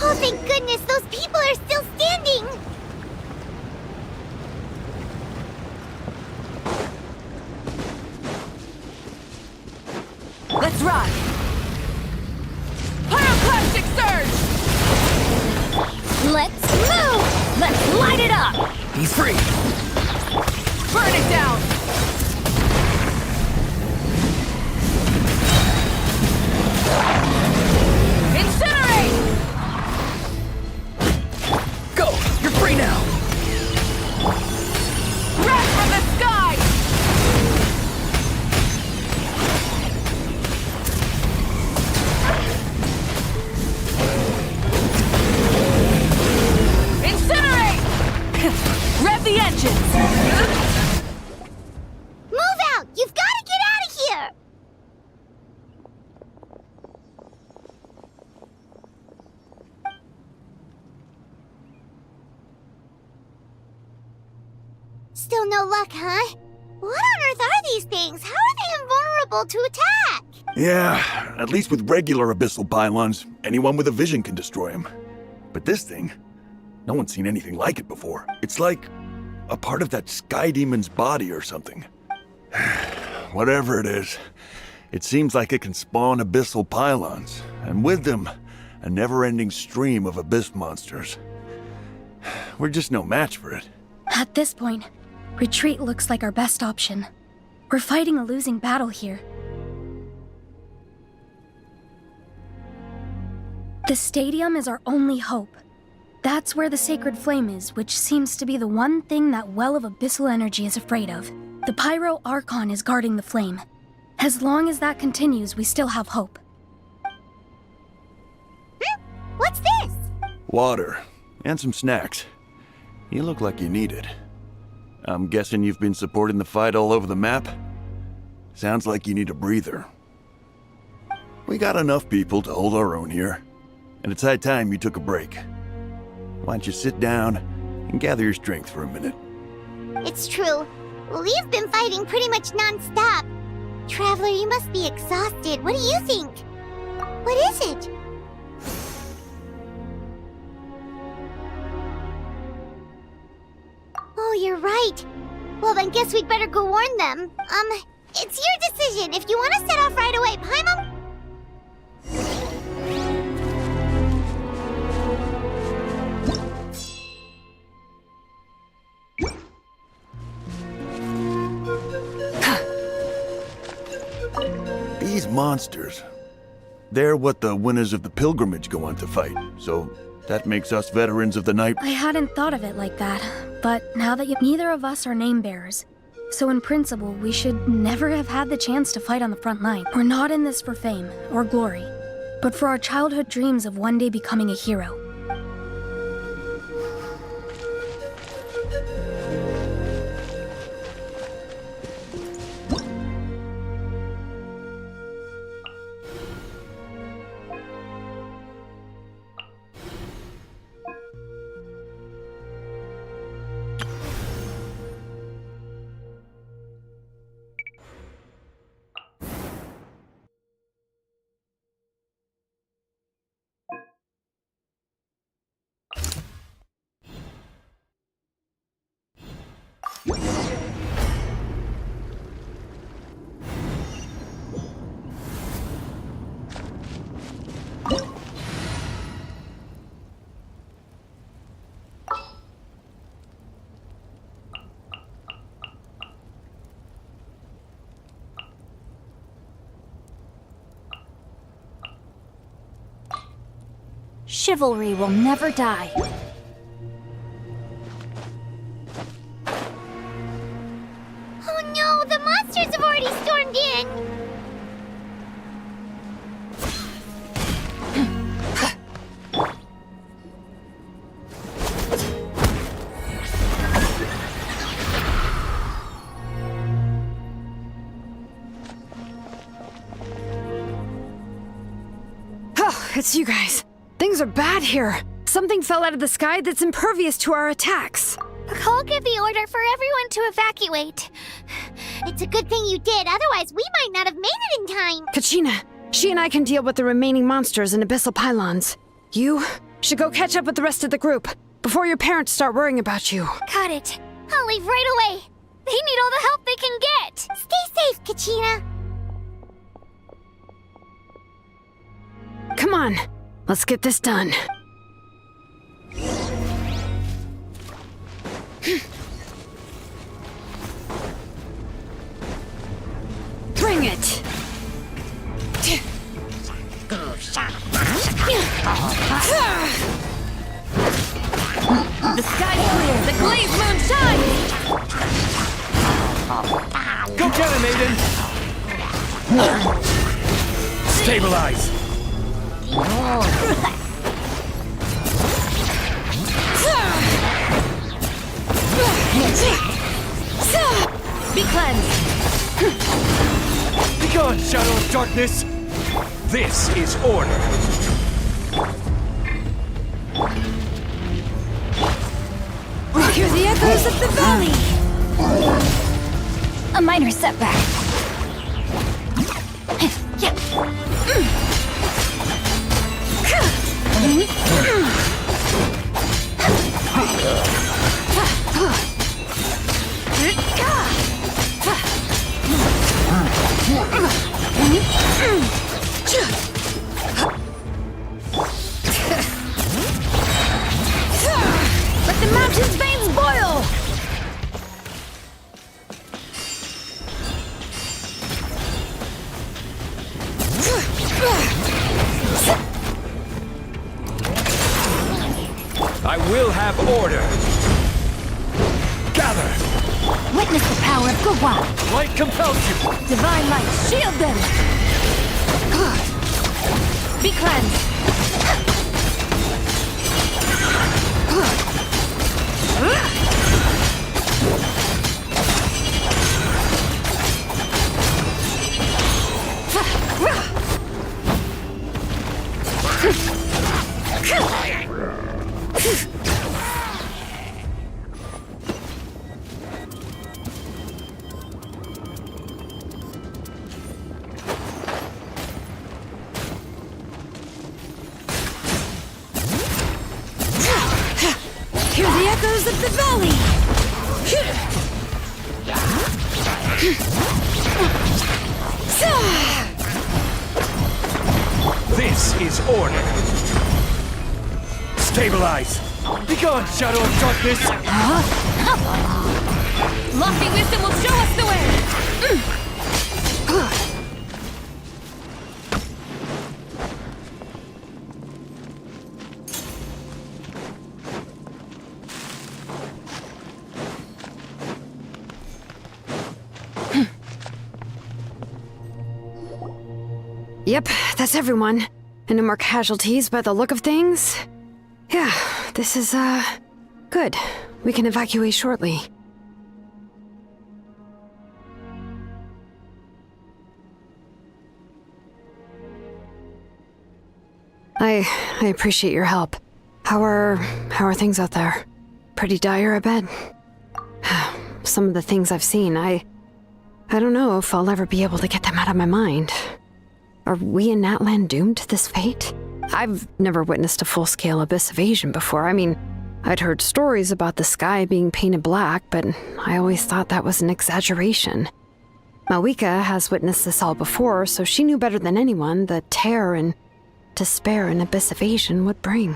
Oh, thank goodness, those people are still standing! Let's rock! Pyroclastic surge! Let's move! Let's light it up! He's free! Burn it down! Incinerate! Go! You're free now! Wrath from the sky! Incinerate! Rev the engines! Move out! You've got to get out of here! Still no luck, huh? What on earth are these things? How are they invulnerable to attack? Yeah, at least with regular abyssal pylons, anyone with a vision can destroy them. But this thing, no one's seen anything like it before. It's like a part of that sky demon's body or something. Whatever it is, it seems like it can spawn abyssal pylons, and with them, a never-ending stream of abyss monsters. We're just no match for it. At this point, retreat looks like our best option. We're fighting a losing battle here. The stadium is our only hope. That's where the sacred flame is, which seems to be the one thing that well of abyssal energy is afraid of. The Pyro Archon is guarding the flame. As long as that continues, we still have hope. What's this? Water, and some snacks. You look like you need it. I'm guessing you've been supporting the fight all over the map? Sounds like you need a breather. We got enough people to hold our own here, and it's high time you took a break. Why don't you sit down and gather your strength for a minute? It's true. We've been fighting pretty much non-stop. Traveler, you must be exhausted. What do you think? What is it? Oh, you're right. Well, then guess we'd better go warn them. It's your decision. If you want to set off right away, Paimon... These monsters, they're what the winners of the pilgrimage go on to fight, so that makes us veterans of the night. I hadn't thought of it like that, but now that neither of us are name bearers, so in principle, we should never have had the chance to fight on the front line. We're not in this for fame or glory, but for our childhood dreams of one day becoming a hero. chivalry will never die. Oh no, the monsters have already stormed in! Oh, it's you guys. Things are bad here. Something fell out of the sky that's impervious to our attacks. I'll give the order for everyone to evacuate. It's a good thing you did, otherwise we might not have made it in time. Kachina, she and I can deal with the remaining monsters and abyssal pylons. You should go catch up with the rest of the group before your parents start worrying about you. Got it. I'll leave right away. They need all the help they can get. Stay safe, Kachina. Come on, let's get this done. Bring it! The sky's clear. The glazed moon shines. Go get him, Aiden! Stabilize! Be cleansed. Begone, Shadow of Darkness! This is order. Hear the echoes of the valley! A minor setback. Let the mountain's veins boil! I will have order. Gather! Witness the power of Gugwa. Light compels you. Divine light, shield them. Be cleansed. Hear the echoes of the valley! This is order. Stabilize! Begone, Shadow of Darkness! Lofty wisdom will show us the way. Yep, that's everyone. And no more casualties by the look of things. Yeah, this is, good. We can evacuate shortly. I appreciate your help. How are things out there? Pretty dire, I bet. Some of the things I've seen, I don't know if I'll ever be able to get them out of my mind. Are we in Natlan doomed to this fate? I've never witnessed a full-scale abyss invasion before. I mean, I'd heard stories about the sky being painted black, but I always thought that was an exaggeration. Malwika has witnessed this all before, so she knew better than anyone the terror and despair an abyss invasion would bring.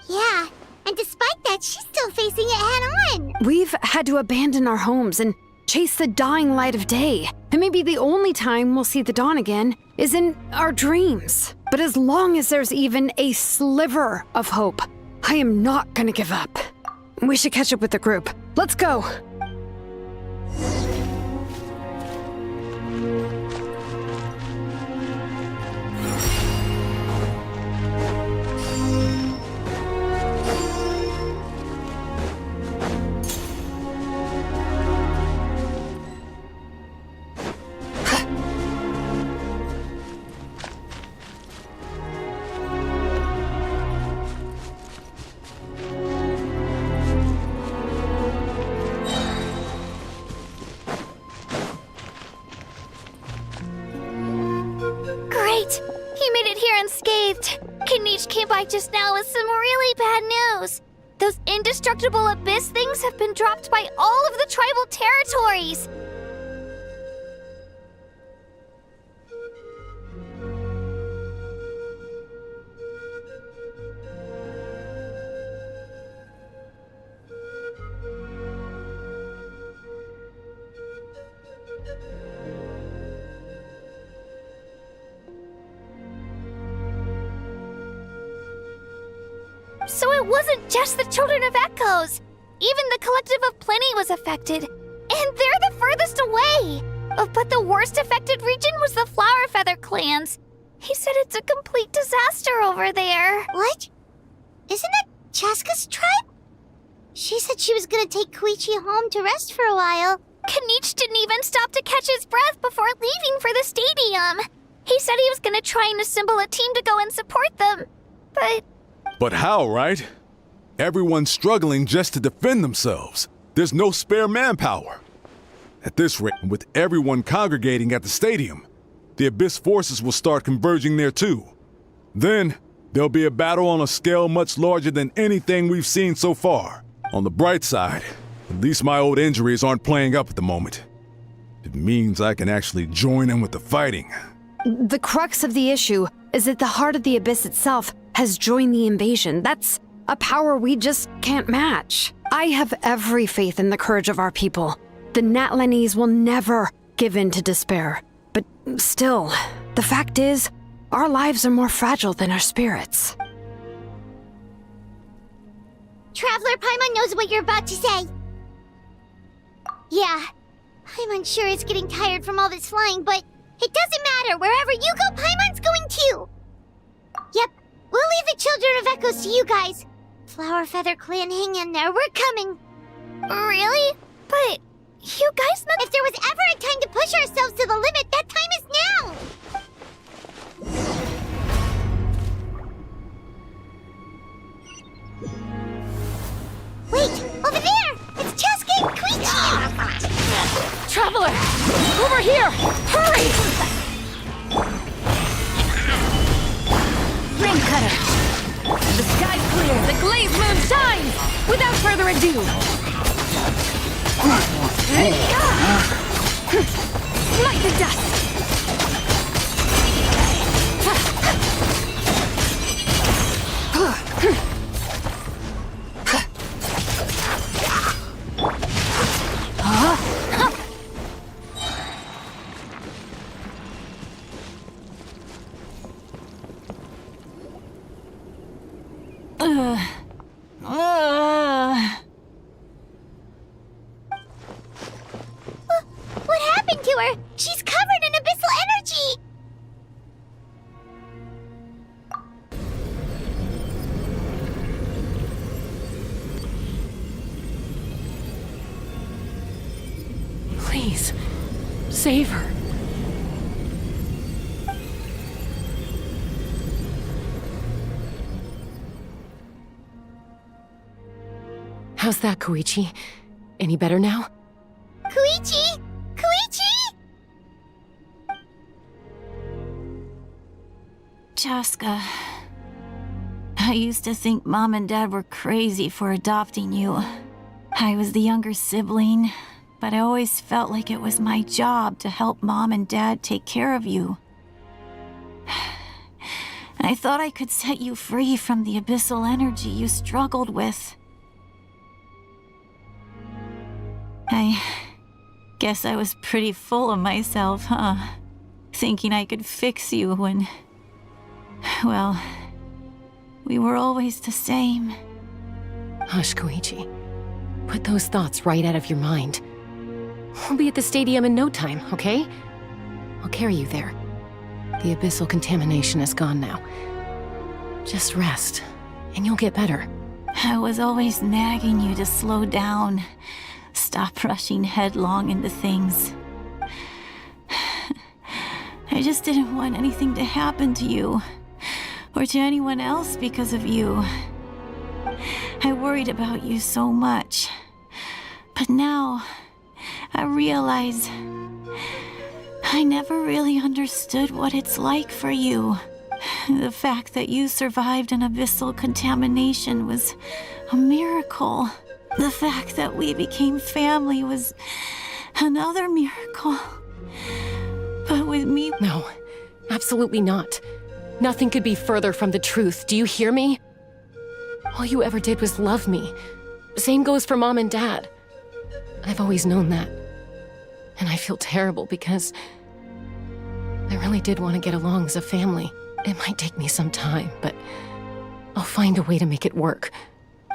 Yeah, and despite that, she's still facing it head-on. We've had to abandon our homes and chase the dying light of day. And maybe the only time we'll see the dawn again is in our dreams. But as long as there's even a sliver of hope, I am not gonna give up. We should catch up with the group. Let's go! Great! He made it here unscathed. Kanich came by just now with some really bad news. Those indestructible abyss things have been dropped by all of the tribal territories. So it wasn't just the Children of Echoes. Even the Collective of Plenty was affected. And they're the furthest away. But the worst affected region was the Flower Feather clans. He said it's a complete disaster over there. What? Isn't that Chaska's tribe? She said she was gonna take Koichi home to rest for a while. Kanich didn't even stop to catch his breath before leaving for the stadium. He said he was gonna try and assemble a team to go and support them. But how, right? Everyone's struggling just to defend themselves. There's no spare manpower. At this rate, with everyone congregating at the stadium, the Abyss forces will start converging there too. Then, there'll be a battle on a scale much larger than anything we've seen so far. On the bright side, at least my old injuries aren't playing up at the moment. It means I can actually join in with the fighting. The crux of the issue is that the heart of the Abyss itself has joined the invasion. That's a power we just can't match. I have every faith in the courage of our people. The Natlanese will never give in to despair. But still, the fact is, our lives are more fragile than our spirits. Traveler Paimon knows what you're about to say. Yeah, Paimon's sure is getting tired from all this flying, but it doesn't matter. Wherever you go, Paimon's going too. Yep, we'll leave the Children of Echoes to you guys. Flower Feather Clan, hang in there. We're coming. Really? But you guys If there was ever a time to push ourselves to the limit, that time is now! Wait! Over there! It's Chaska and Koichi! Traveler! Over here! Hurry! Ring cutter! The sky's clear! The glazed moon shines! Without further ado! Smite the dust! What happened to her? She's covered in abyssal energy! Please, save her. How's that, Koichi? Any better now? Koichi! Koichi! Chaska, I used to think Mom and Dad were crazy for adopting you. I was the younger sibling, but I always felt like it was my job to help Mom and Dad take care of you. I thought I could set you free from the abyssal energy you struggled with. I guess I was pretty full of myself, huh? Thinking I could fix you when Well, we were always the same. Hush, Koichi. Put those thoughts right out of your mind. We'll be at the stadium in no time, okay? I'll carry you there. The abyssal contamination is gone now. Just rest, and you'll get better. I was always nagging you to slow down. Stop rushing headlong into things. I just didn't want anything to happen to you, or to anyone else because of you. I worried about you so much. But now, I realize I never really understood what it's like for you. The fact that you survived an abyssal contamination was a miracle. The fact that we became family was another miracle. But with me... No, absolutely not. Nothing could be further from the truth. Do you hear me? All you ever did was love me. Same goes for Mom and Dad. I've always known that. And I feel terrible because I really did want to get along as a family. It might take me some time, but I'll find a way to make it work.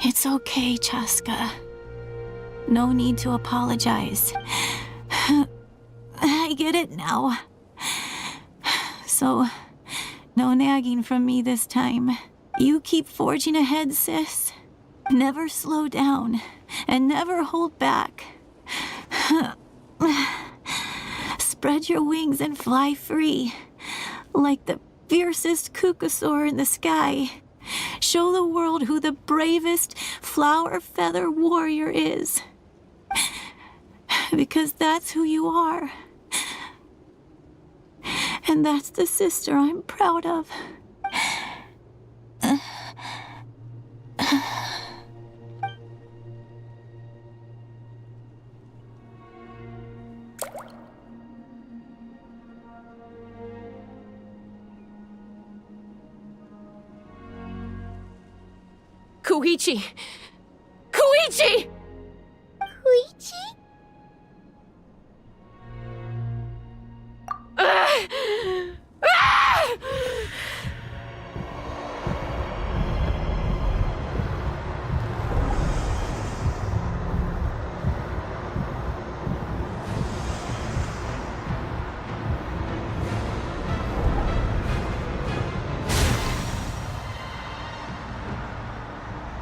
It's okay, Chaska. No need to apologize. I get it now. So, no nagging from me this time. You keep forging ahead, sis. Never slow down, and never hold back. Spread your wings and fly free, like the fiercest kukasaur in the sky. Show the world who the bravest flower feather warrior is. Because that's who you are. And that's the sister I'm proud of. Koichi! Koichi! Koichi?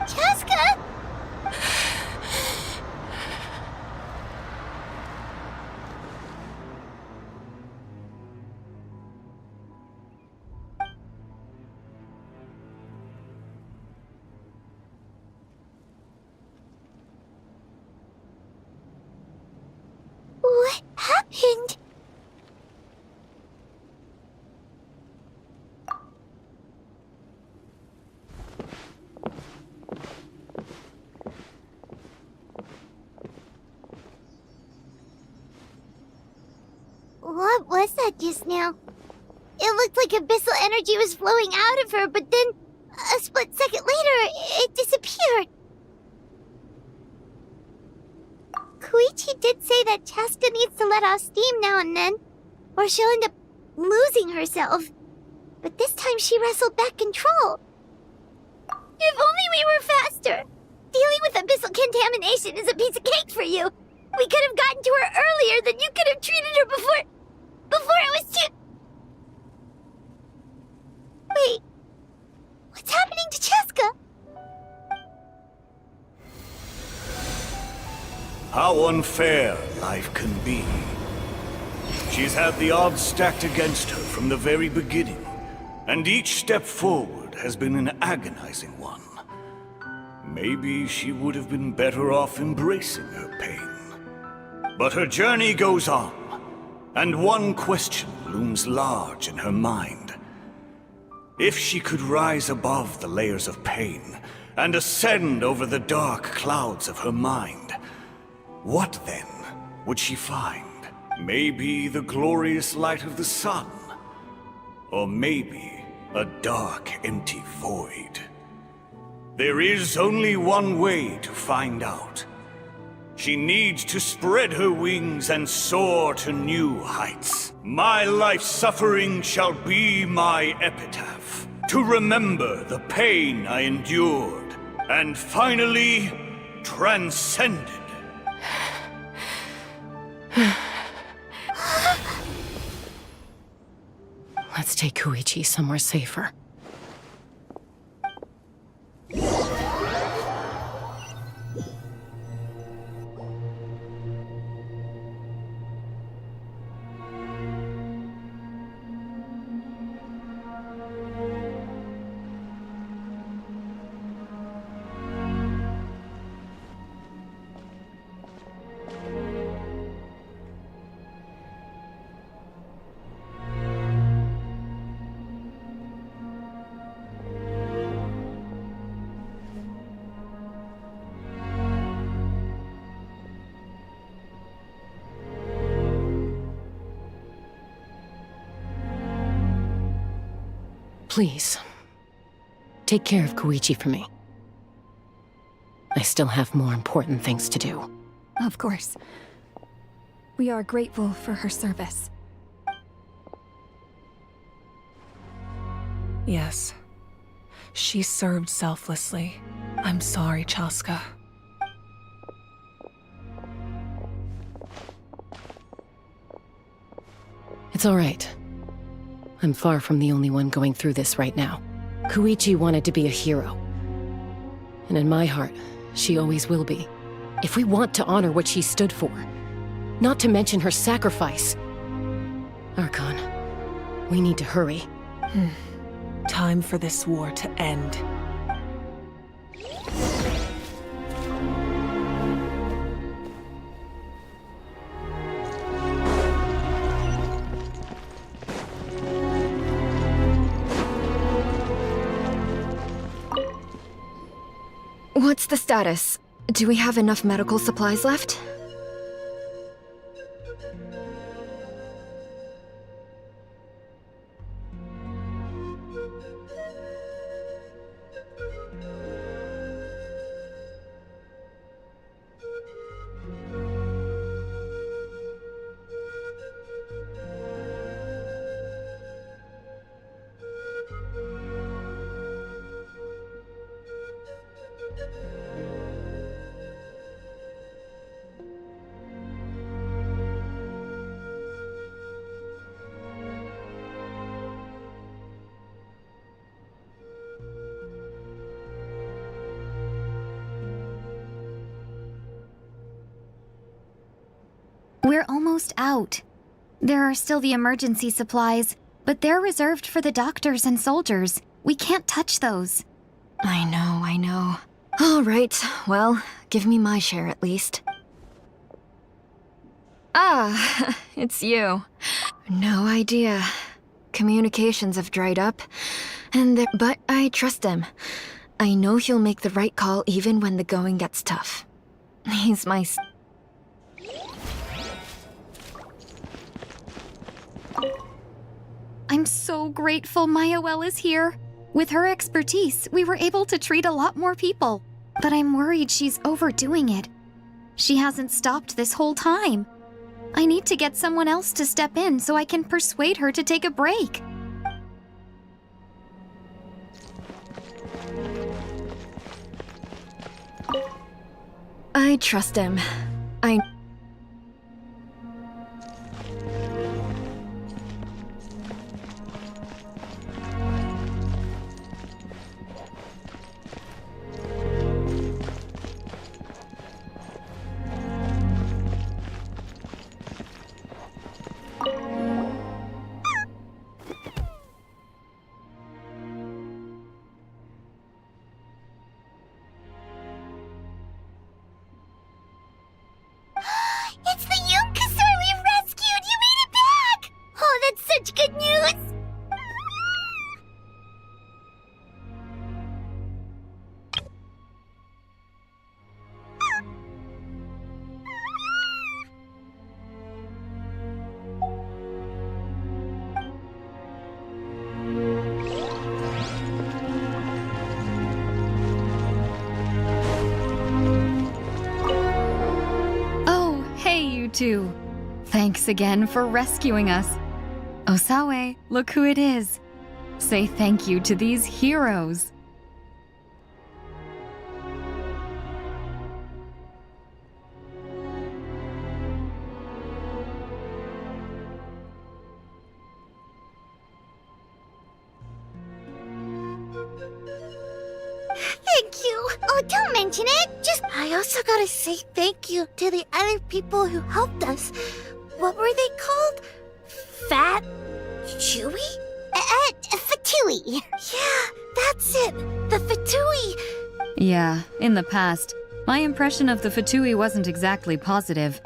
Chaska! What happened? What was that just now? It looked like abyssal energy was flowing out of her, but then, a split second later, it disappeared. Koichi did say that Chaska needs to let off steam now and then, or she'll end up losing herself. But this time she wrestled back control. If only we were faster! Dealing with abyssal contamination is a piece of cake for you. We could have gotten to her earlier, then you could have treated her before it was too... Wait, what's happening to Chaska? How unfair life can be. She's had the odds stacked against her from the very beginning, and each step forward has been an agonizing one. Maybe she would have been better off embracing her pain. But her journey goes on, and one question looms large in her mind. If she could rise above the layers of pain and ascend over the dark clouds of her mind, what then would she find? Maybe the glorious light of the sun, or maybe a dark, empty void. There is only one way to find out. She needs to spread her wings and soar to new heights. My life's suffering shall be my epitaph. To remember the pain I endured, and finally transcended. Let's take Koichi somewhere safer. Please, take care of Koichi for me. I still have more important things to do. Of course. We are grateful for her service. Yes. She served selflessly. I'm sorry, Chaska. It's all right. I'm far from the only one going through this right now. Koichi wanted to be a hero. And in my heart, she always will be. If we want to honor what she stood for, not to mention her sacrifice. Archon, we need to hurry. Time for this war to end. What's the status? Do we have enough medical supplies left? We're almost out. There are still the emergency supplies, but they're reserved for the doctors and soldiers. We can't touch those. I know. All right, well, give me my share at least. Ah, it's you. No idea. Communications have dried up, but I trust him. I know he'll make the right call even when the going gets tough. He's my... I'm so grateful Mayoel is here. With her expertise, we were able to treat a lot more people. But I'm worried she's overdoing it. She hasn't stopped this whole time. I need to get someone else to step in so I can persuade her to take a break. I trust him. It's the Yunkasur we rescued! You made it back! Oh, that's such good news! Too. Thanks again for rescuing us. Osawe, look who it is. Say thank you to these heroes. Thank you. Oh, don't mention it. I also gotta say thank you to the other people who helped us. What were they called? Fat? Chewy? Fatui. Yeah, that's it. The Fatui. Yeah, in the past, my impression of the Fatui wasn't exactly positive.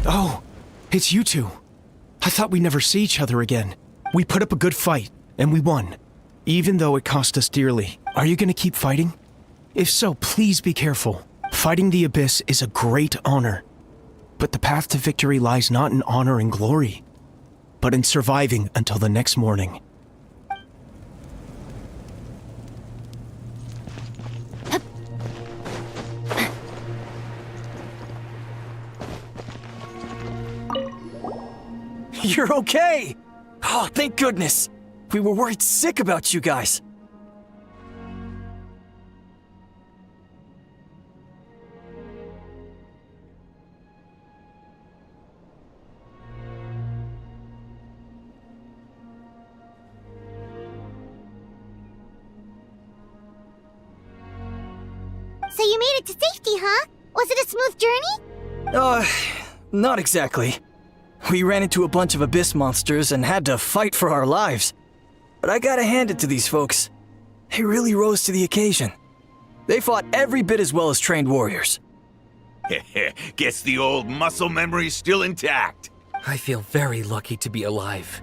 Oh, it's you two. I thought we'd never see each other again. We put up a good fight, and we won. Even though it cost us dearly. Are you gonna keep fighting? If so, please be careful. Fighting the Abyss is a great honor. But the path to victory lies not in honor and glory, but in surviving until the next morning. You're okay! Oh, thank goodness! We were worried sick about you guys. So you made it to safety, huh? Was it a smooth journey? Not exactly. We ran into a bunch of abyss monsters and had to fight for our lives. But I gotta hand it to these folks. They really rose to the occasion. They fought every bit as well as trained warriors. Guess the old muscle memory's still intact. I feel very lucky to be alive.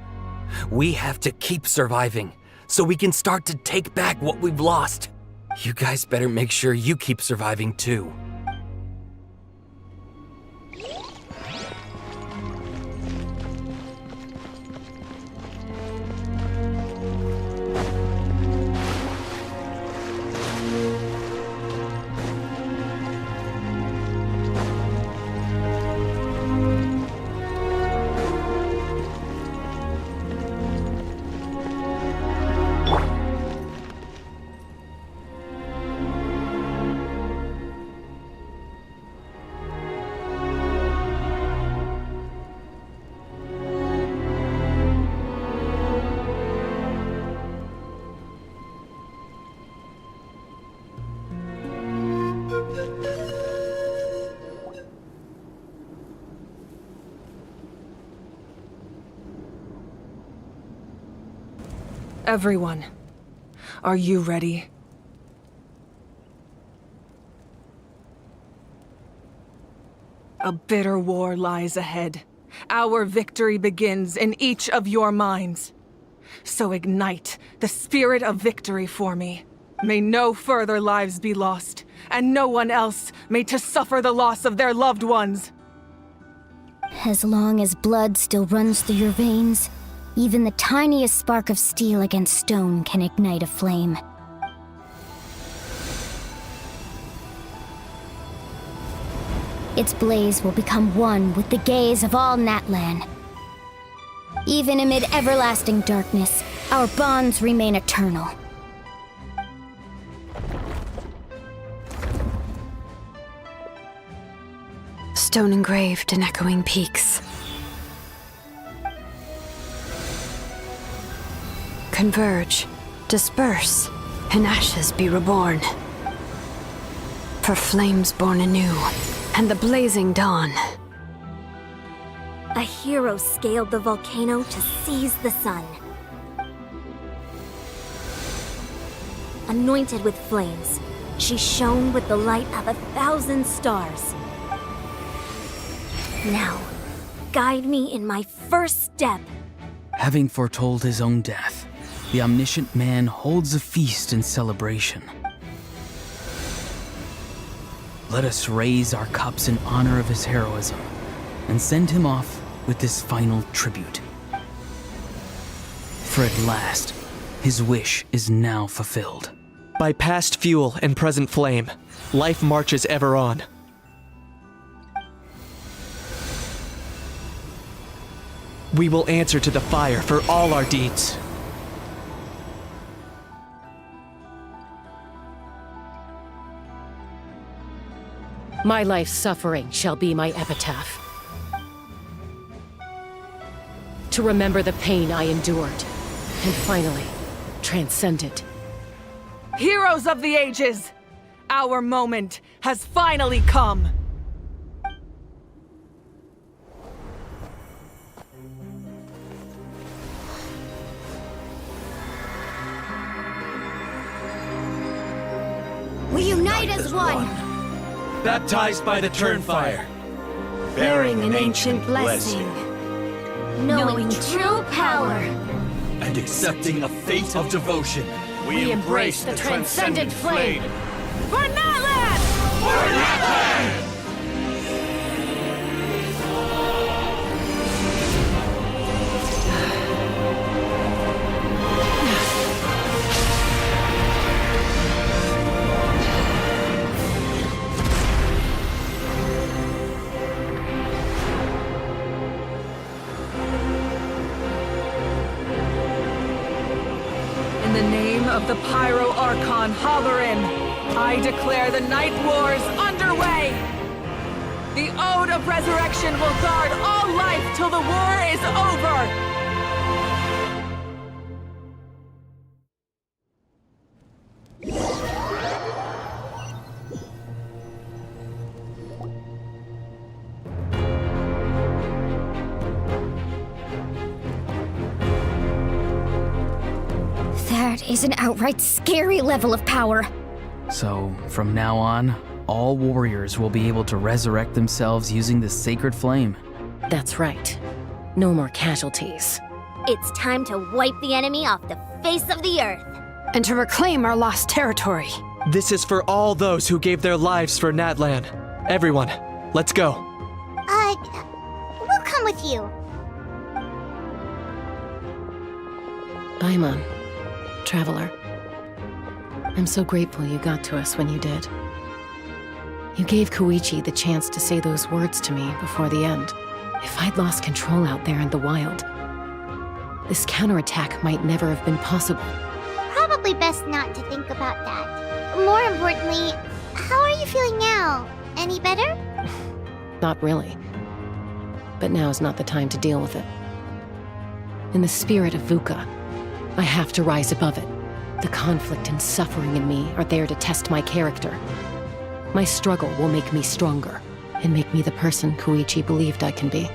We have to keep surviving, so we can start to take back what we've lost. You guys better make sure you keep surviving too. Everyone, are you ready? A bitter war lies ahead. Our victory begins in each of your minds. So ignite the spirit of victory for me. May no further lives be lost, and no one else may to suffer the loss of their loved ones. As long as blood still runs through your veins, even the tiniest spark of steel against stone can ignite a flame. Its blaze will become one with the gaze of all Natlan. Even amid everlasting darkness, our bonds remain eternal. Stone engraved in echoing peaks. Converge, disperse, and ashes be reborn. For flames born anew, and the blazing dawn. A hero scaled the volcano to seize the sun. Anointed with flames, she shone with the light of 1,000 stars. Now, guide me in my first step. Having foretold his own death, the omniscient man holds a feast in celebration. Let us raise our cups in honor of his heroism and send him off with this final tribute. For at last, his wish is now fulfilled. By past fuel and present flame, life marches ever on. We will answer to the fire for all our deeds. My life's suffering shall be my epitaph. To remember the pain I endured, and finally, transcend it. Heroes of the ages! Our moment has finally come! We unite as one! Baptized by the Turnfire, Bearing an ancient blessing. Knowing true power. And accepting a fate of devotion. We embrace the transcendent flame. For Natlan! For Natlan! In the name of the Pyro Archon Halloran, I declare the Night Wars underway! The Ode of Resurrection will guard all life till the war is over! That is an outright scary level of power. So, from now on, all warriors will be able to resurrect themselves using the sacred flame. That's right. No more casualties. It's time to wipe the enemy off the face of the earth. And to reclaim our lost territory. This is for all those who gave their lives for Natlan. Everyone, let's go. We'll come with you. Paimon, traveler. I'm so grateful you got to us when you did. You gave Koichi the chance to say those words to me before the end. If I'd lost control out there in the wild, this counterattack might never have been possible. Probably best not to think about that. More importantly, how are you feeling now? Any better? Not really. But now's not the time to deal with it. In the spirit of VUCA, I have to rise above it. The conflict and suffering in me are there to test my character. My struggle will make me stronger, and make me the person Koichi believed I can be.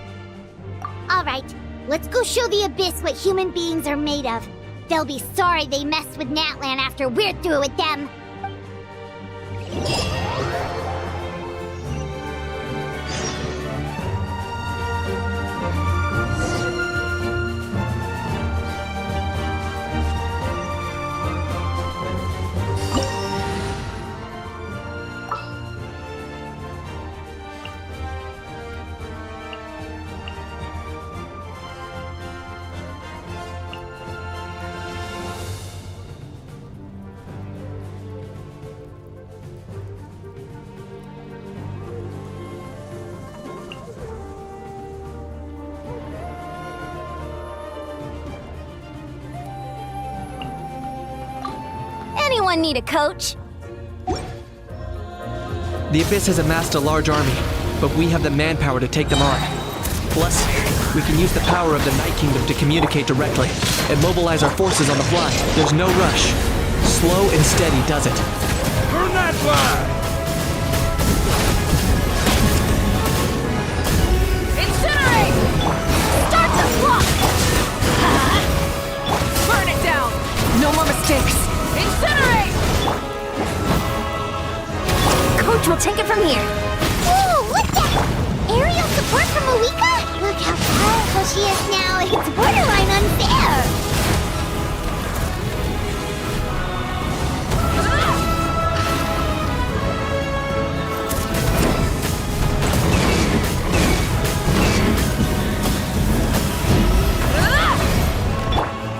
Alright, let's go show the Abyss what human beings are made of. They'll be sorry they messed with Natlan after we're through with them. Anyone need a coach? The Abyss has amassed a large army, but we have the manpower to take them on. Plus, we can use the power of the Night Kingdom to communicate directly and mobilize our forces on the fly. There's no rush. Slow and steady does it. For Natlan! Incinerate! Start the clock! Burn it down! No more mistakes! Incinerate! Coach will take it from here. Whoa, look at that! Aerial support from Moika? Look how she is now, it's borderline unfair!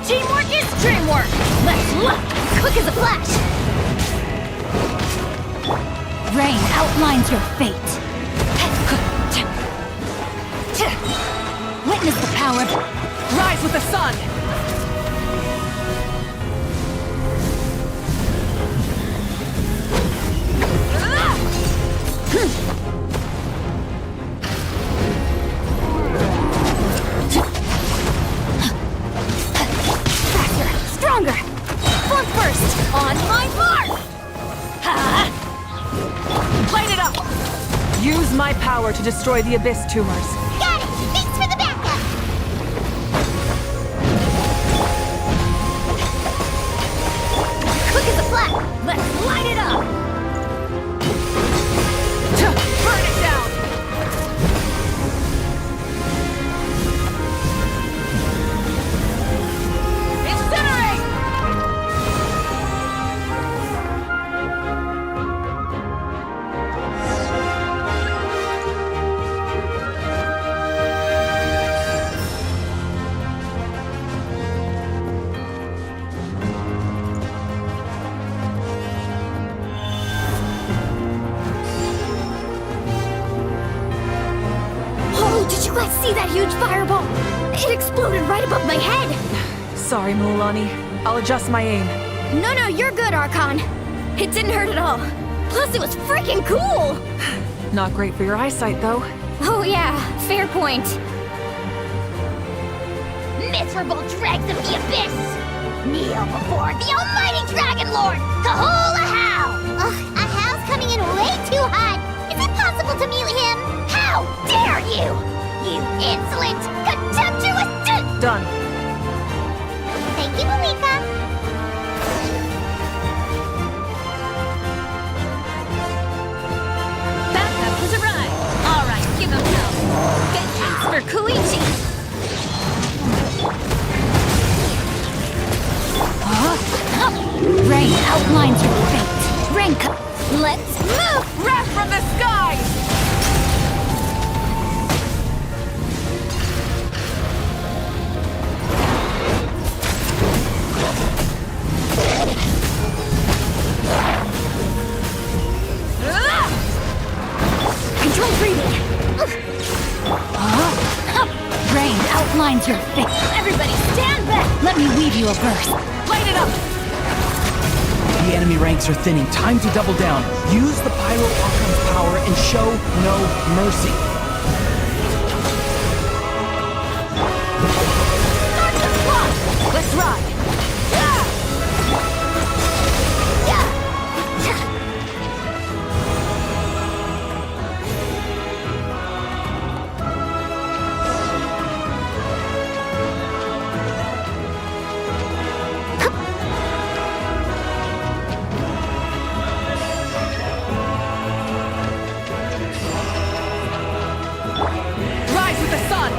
Teamwork is dreamwork! Let's look! Quick as a flash! Rain outlines your fate. Witness the power of... Rise with the sun! Stronger! Form first! On my mark! Light it up! Use my power to destroy the Abyss tumors. Got it! Thanks for the backup! Quick as a flash! Let's light it up! Burn it down! Incinerate! Oh, did you guys see that huge fireball? It exploded right above my head! Sorry, Mulan. I'll adjust my aim. No, you're good, Archon. It didn't hurt at all. Plus, it was freaking cool! Not great for your eyesight, though. Oh yeah, fair point. Miserable dregs of the Abyss! Kneel before the almighty Dragon Lord, Kahula How! Ugh, a How's coming in way too hot. Is it possible to melee him? How dare you! You insolent, contemptuous Done. Thank you, Malika. Backup has arrived. All right, give him hell. Vengeance for Koichi. Rain outlines your fate. Rank up. Let's move. Wrath from the skies! Control breathing. Rain outlines your fate. Everybody stand back. Let me weave you a verse. Light it up! The enemy ranks are thinning. Time to double down. Use the Pyro Archon's power and show no mercy. Start the clock! Let's ride! Rise with the sun!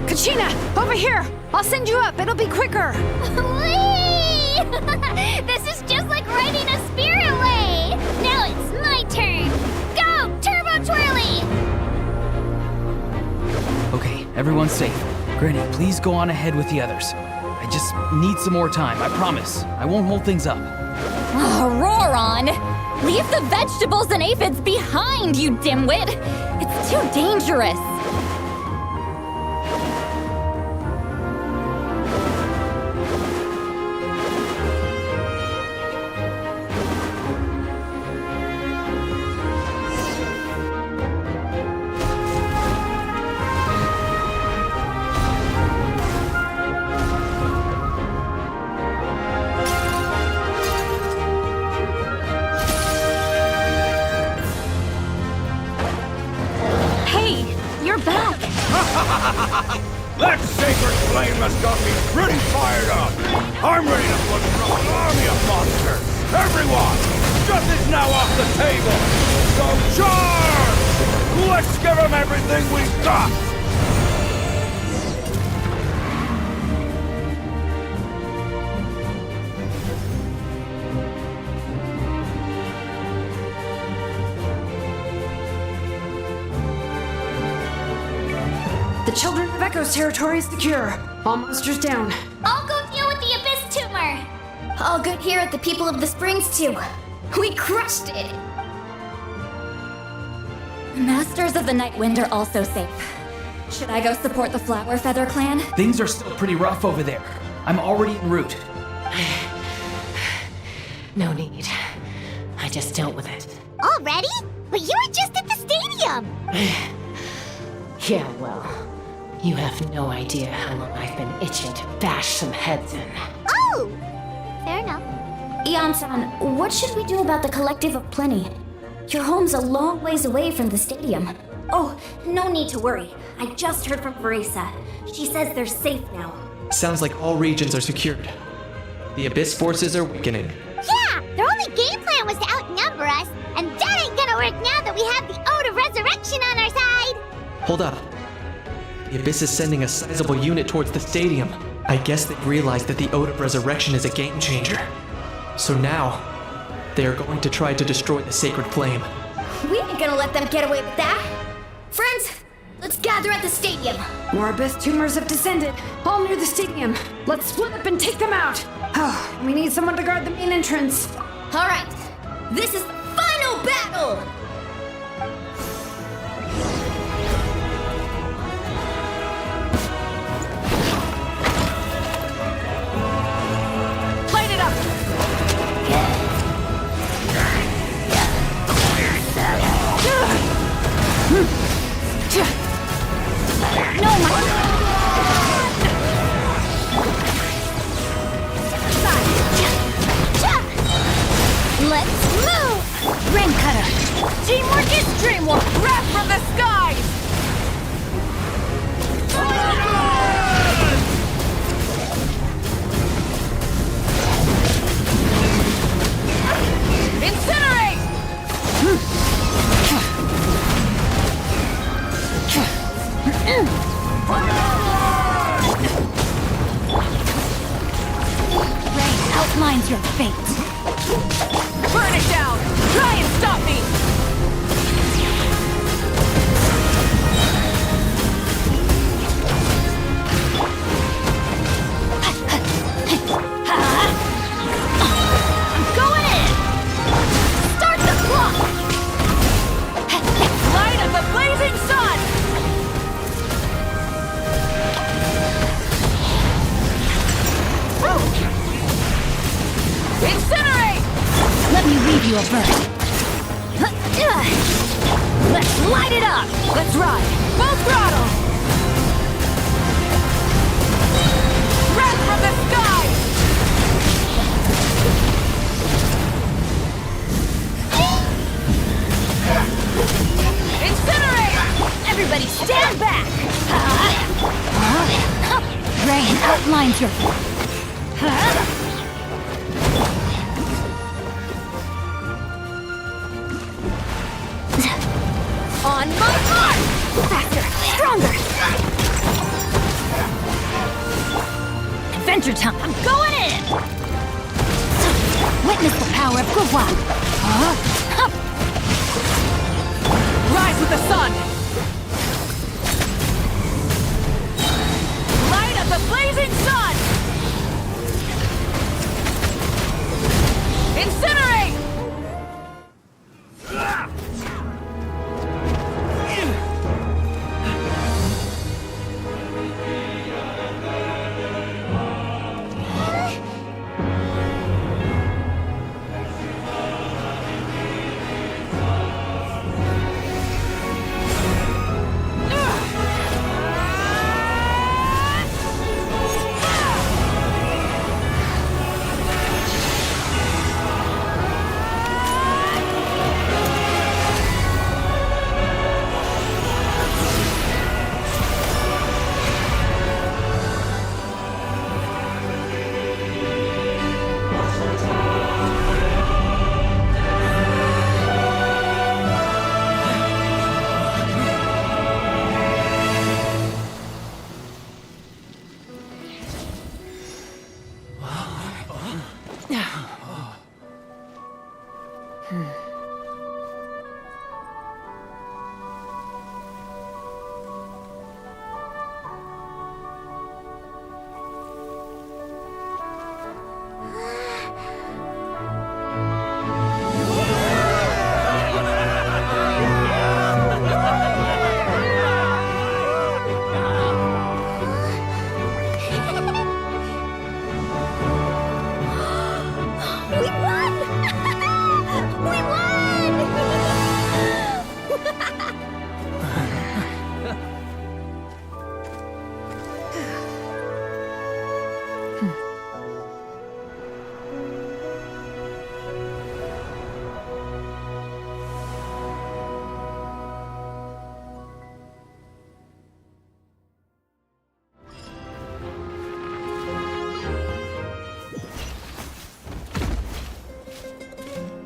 Kachina, over here! I'll send you up, it'll be quicker! Whee! This is just like riding a spirit way! Now it's my turn! Go, Turbo Twirly! Okay, everyone's safe. Granny, please go on ahead with the others. I just need some more time, I promise. I won't hold things up. Oh, Roron! Leave the vegetables and aphids behind, you dimwit! It's too dangerous! has got me pretty fired up. I'm ready to put through an army of monsters. Everyone, justice now off the table. So charge! Let's give them everything we've got. The Children of Echo's territory is secure. All monsters down. I'll go deal with the Abyss Tumor. All good here at the People of the Springs, too. We crushed it. Masters of the Night Wind are also safe. Should I go support the Flower Feather clan? Things are still pretty rough over there. I'm already en route. No need. I just dealt with it. Already? But you were just at the stadium! Yeah, well, you have no idea how long I've been itching to bash some heads in. Oh! Fair enough. Ian-san, what should we do about the Collective of Plenty? Your home's a long ways away from the stadium. Oh, no need to worry. I just heard from Verisa. She says they're safe now. Sounds like all regions are secured. The Abyss forces are weakening. Yeah! Their only game plan was to outnumber us, and that ain't gonna work now that we have the Ode of Resurrection on our side! Hold up. The Abyss is sending a sizable unit towards the stadium. I guess they've realized that the Ode of Resurrection is a game changer. So now, they are going to try to destroy the Sacred Flame. We ain't gonna let them get away with that! Friends, let's gather at the stadium! More Abyss tumors have descended, all near the stadium. Let's split up and take them out. Oh, we need someone to guard the main entrance. Alright, this is the final battle! Light it up! No, my... Let's move! Rain Cutter! Teamwork is dreamwork! Wrath from the skies! Incinerate! Rain outlines your fate. Burn it down! Try and stop me! I'm going in! Start the clock! Light of the blazing sun! Incinerate! Let me weave you a bird. Let's light it up! Let's ride! Full throttle! Wrath from the sky! Incinerate! Everybody stand back! Rain outlines your... On my mark! Faster! Stronger! Adventure time! I'm going in! Witness the power of Gua! Rise with the sun! Light of the blazing sun! Incinerate!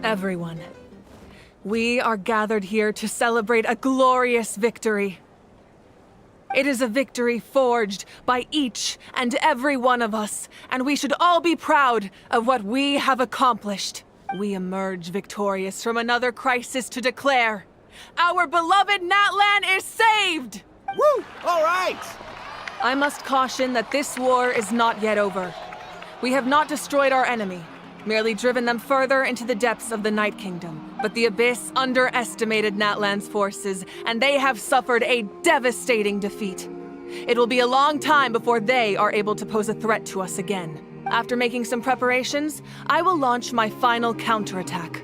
Everyone, we are gathered here to celebrate a glorious victory. It is a victory forged by each and every one of us, and we should all be proud of what we have accomplished. We emerge victorious from another crisis to declare, our beloved Natlan is saved! Woo! All right! I must caution that this war is not yet over. We have not destroyed our enemy, merely driven them further into the depths of the Night Kingdom. But the Abyss underestimated Natlan's forces, and they have suffered a devastating defeat. It will be a long time before they are able to pose a threat to us again. After making some preparations, I will launch my final counterattack.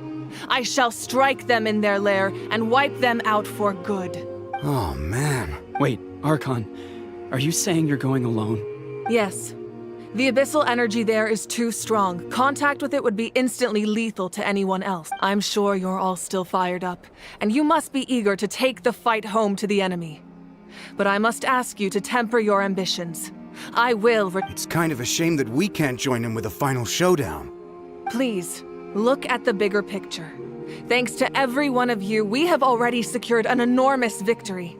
I shall strike them in their lair and wipe them out for good. Oh, man. Wait, Archon, are you saying you're going alone? Yes. The abyssal energy there is too strong. Contact with it would be instantly lethal to anyone else. I'm sure you're all still fired up, and you must be eager to take the fight home to the enemy. But I must ask you to temper your ambitions. I will It's kind of a shame that we can't join him with a final showdown. Please, look at the bigger picture. Thanks to every one of you, we have already secured an enormous victory.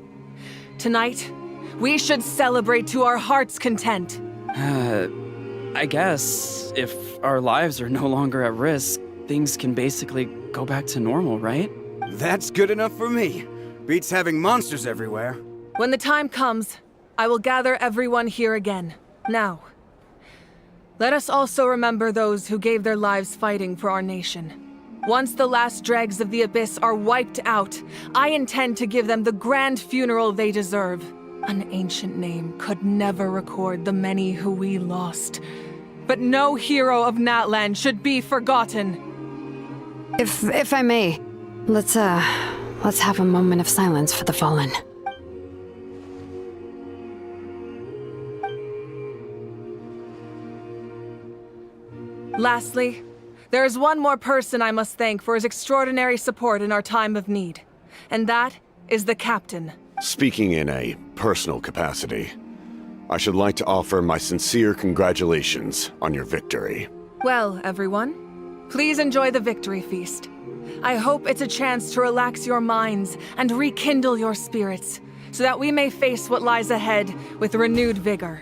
Tonight, we should celebrate to our heart's content. I guess if our lives are no longer at risk, things can basically go back to normal, right? That's good enough for me. Beats having monsters everywhere. When the time comes, I will gather everyone here again. Now, let us also remember those who gave their lives fighting for our nation. Once the last dregs of the Abyss are wiped out, I intend to give them the grand funeral they deserve. An ancient name could never record the many who we lost. But no hero of Natlan should be forgotten. If I may, let's have a moment of silence for the fallen. Lastly, there is one more person I must thank for his extraordinary support in our time of need. And that is the Captain. Speaking in a personal capacity, I should like to offer my sincere congratulations on your victory. Well, everyone, please enjoy the victory feast. I hope it's a chance to relax your minds and rekindle your spirits, so that we may face what lies ahead with renewed vigor.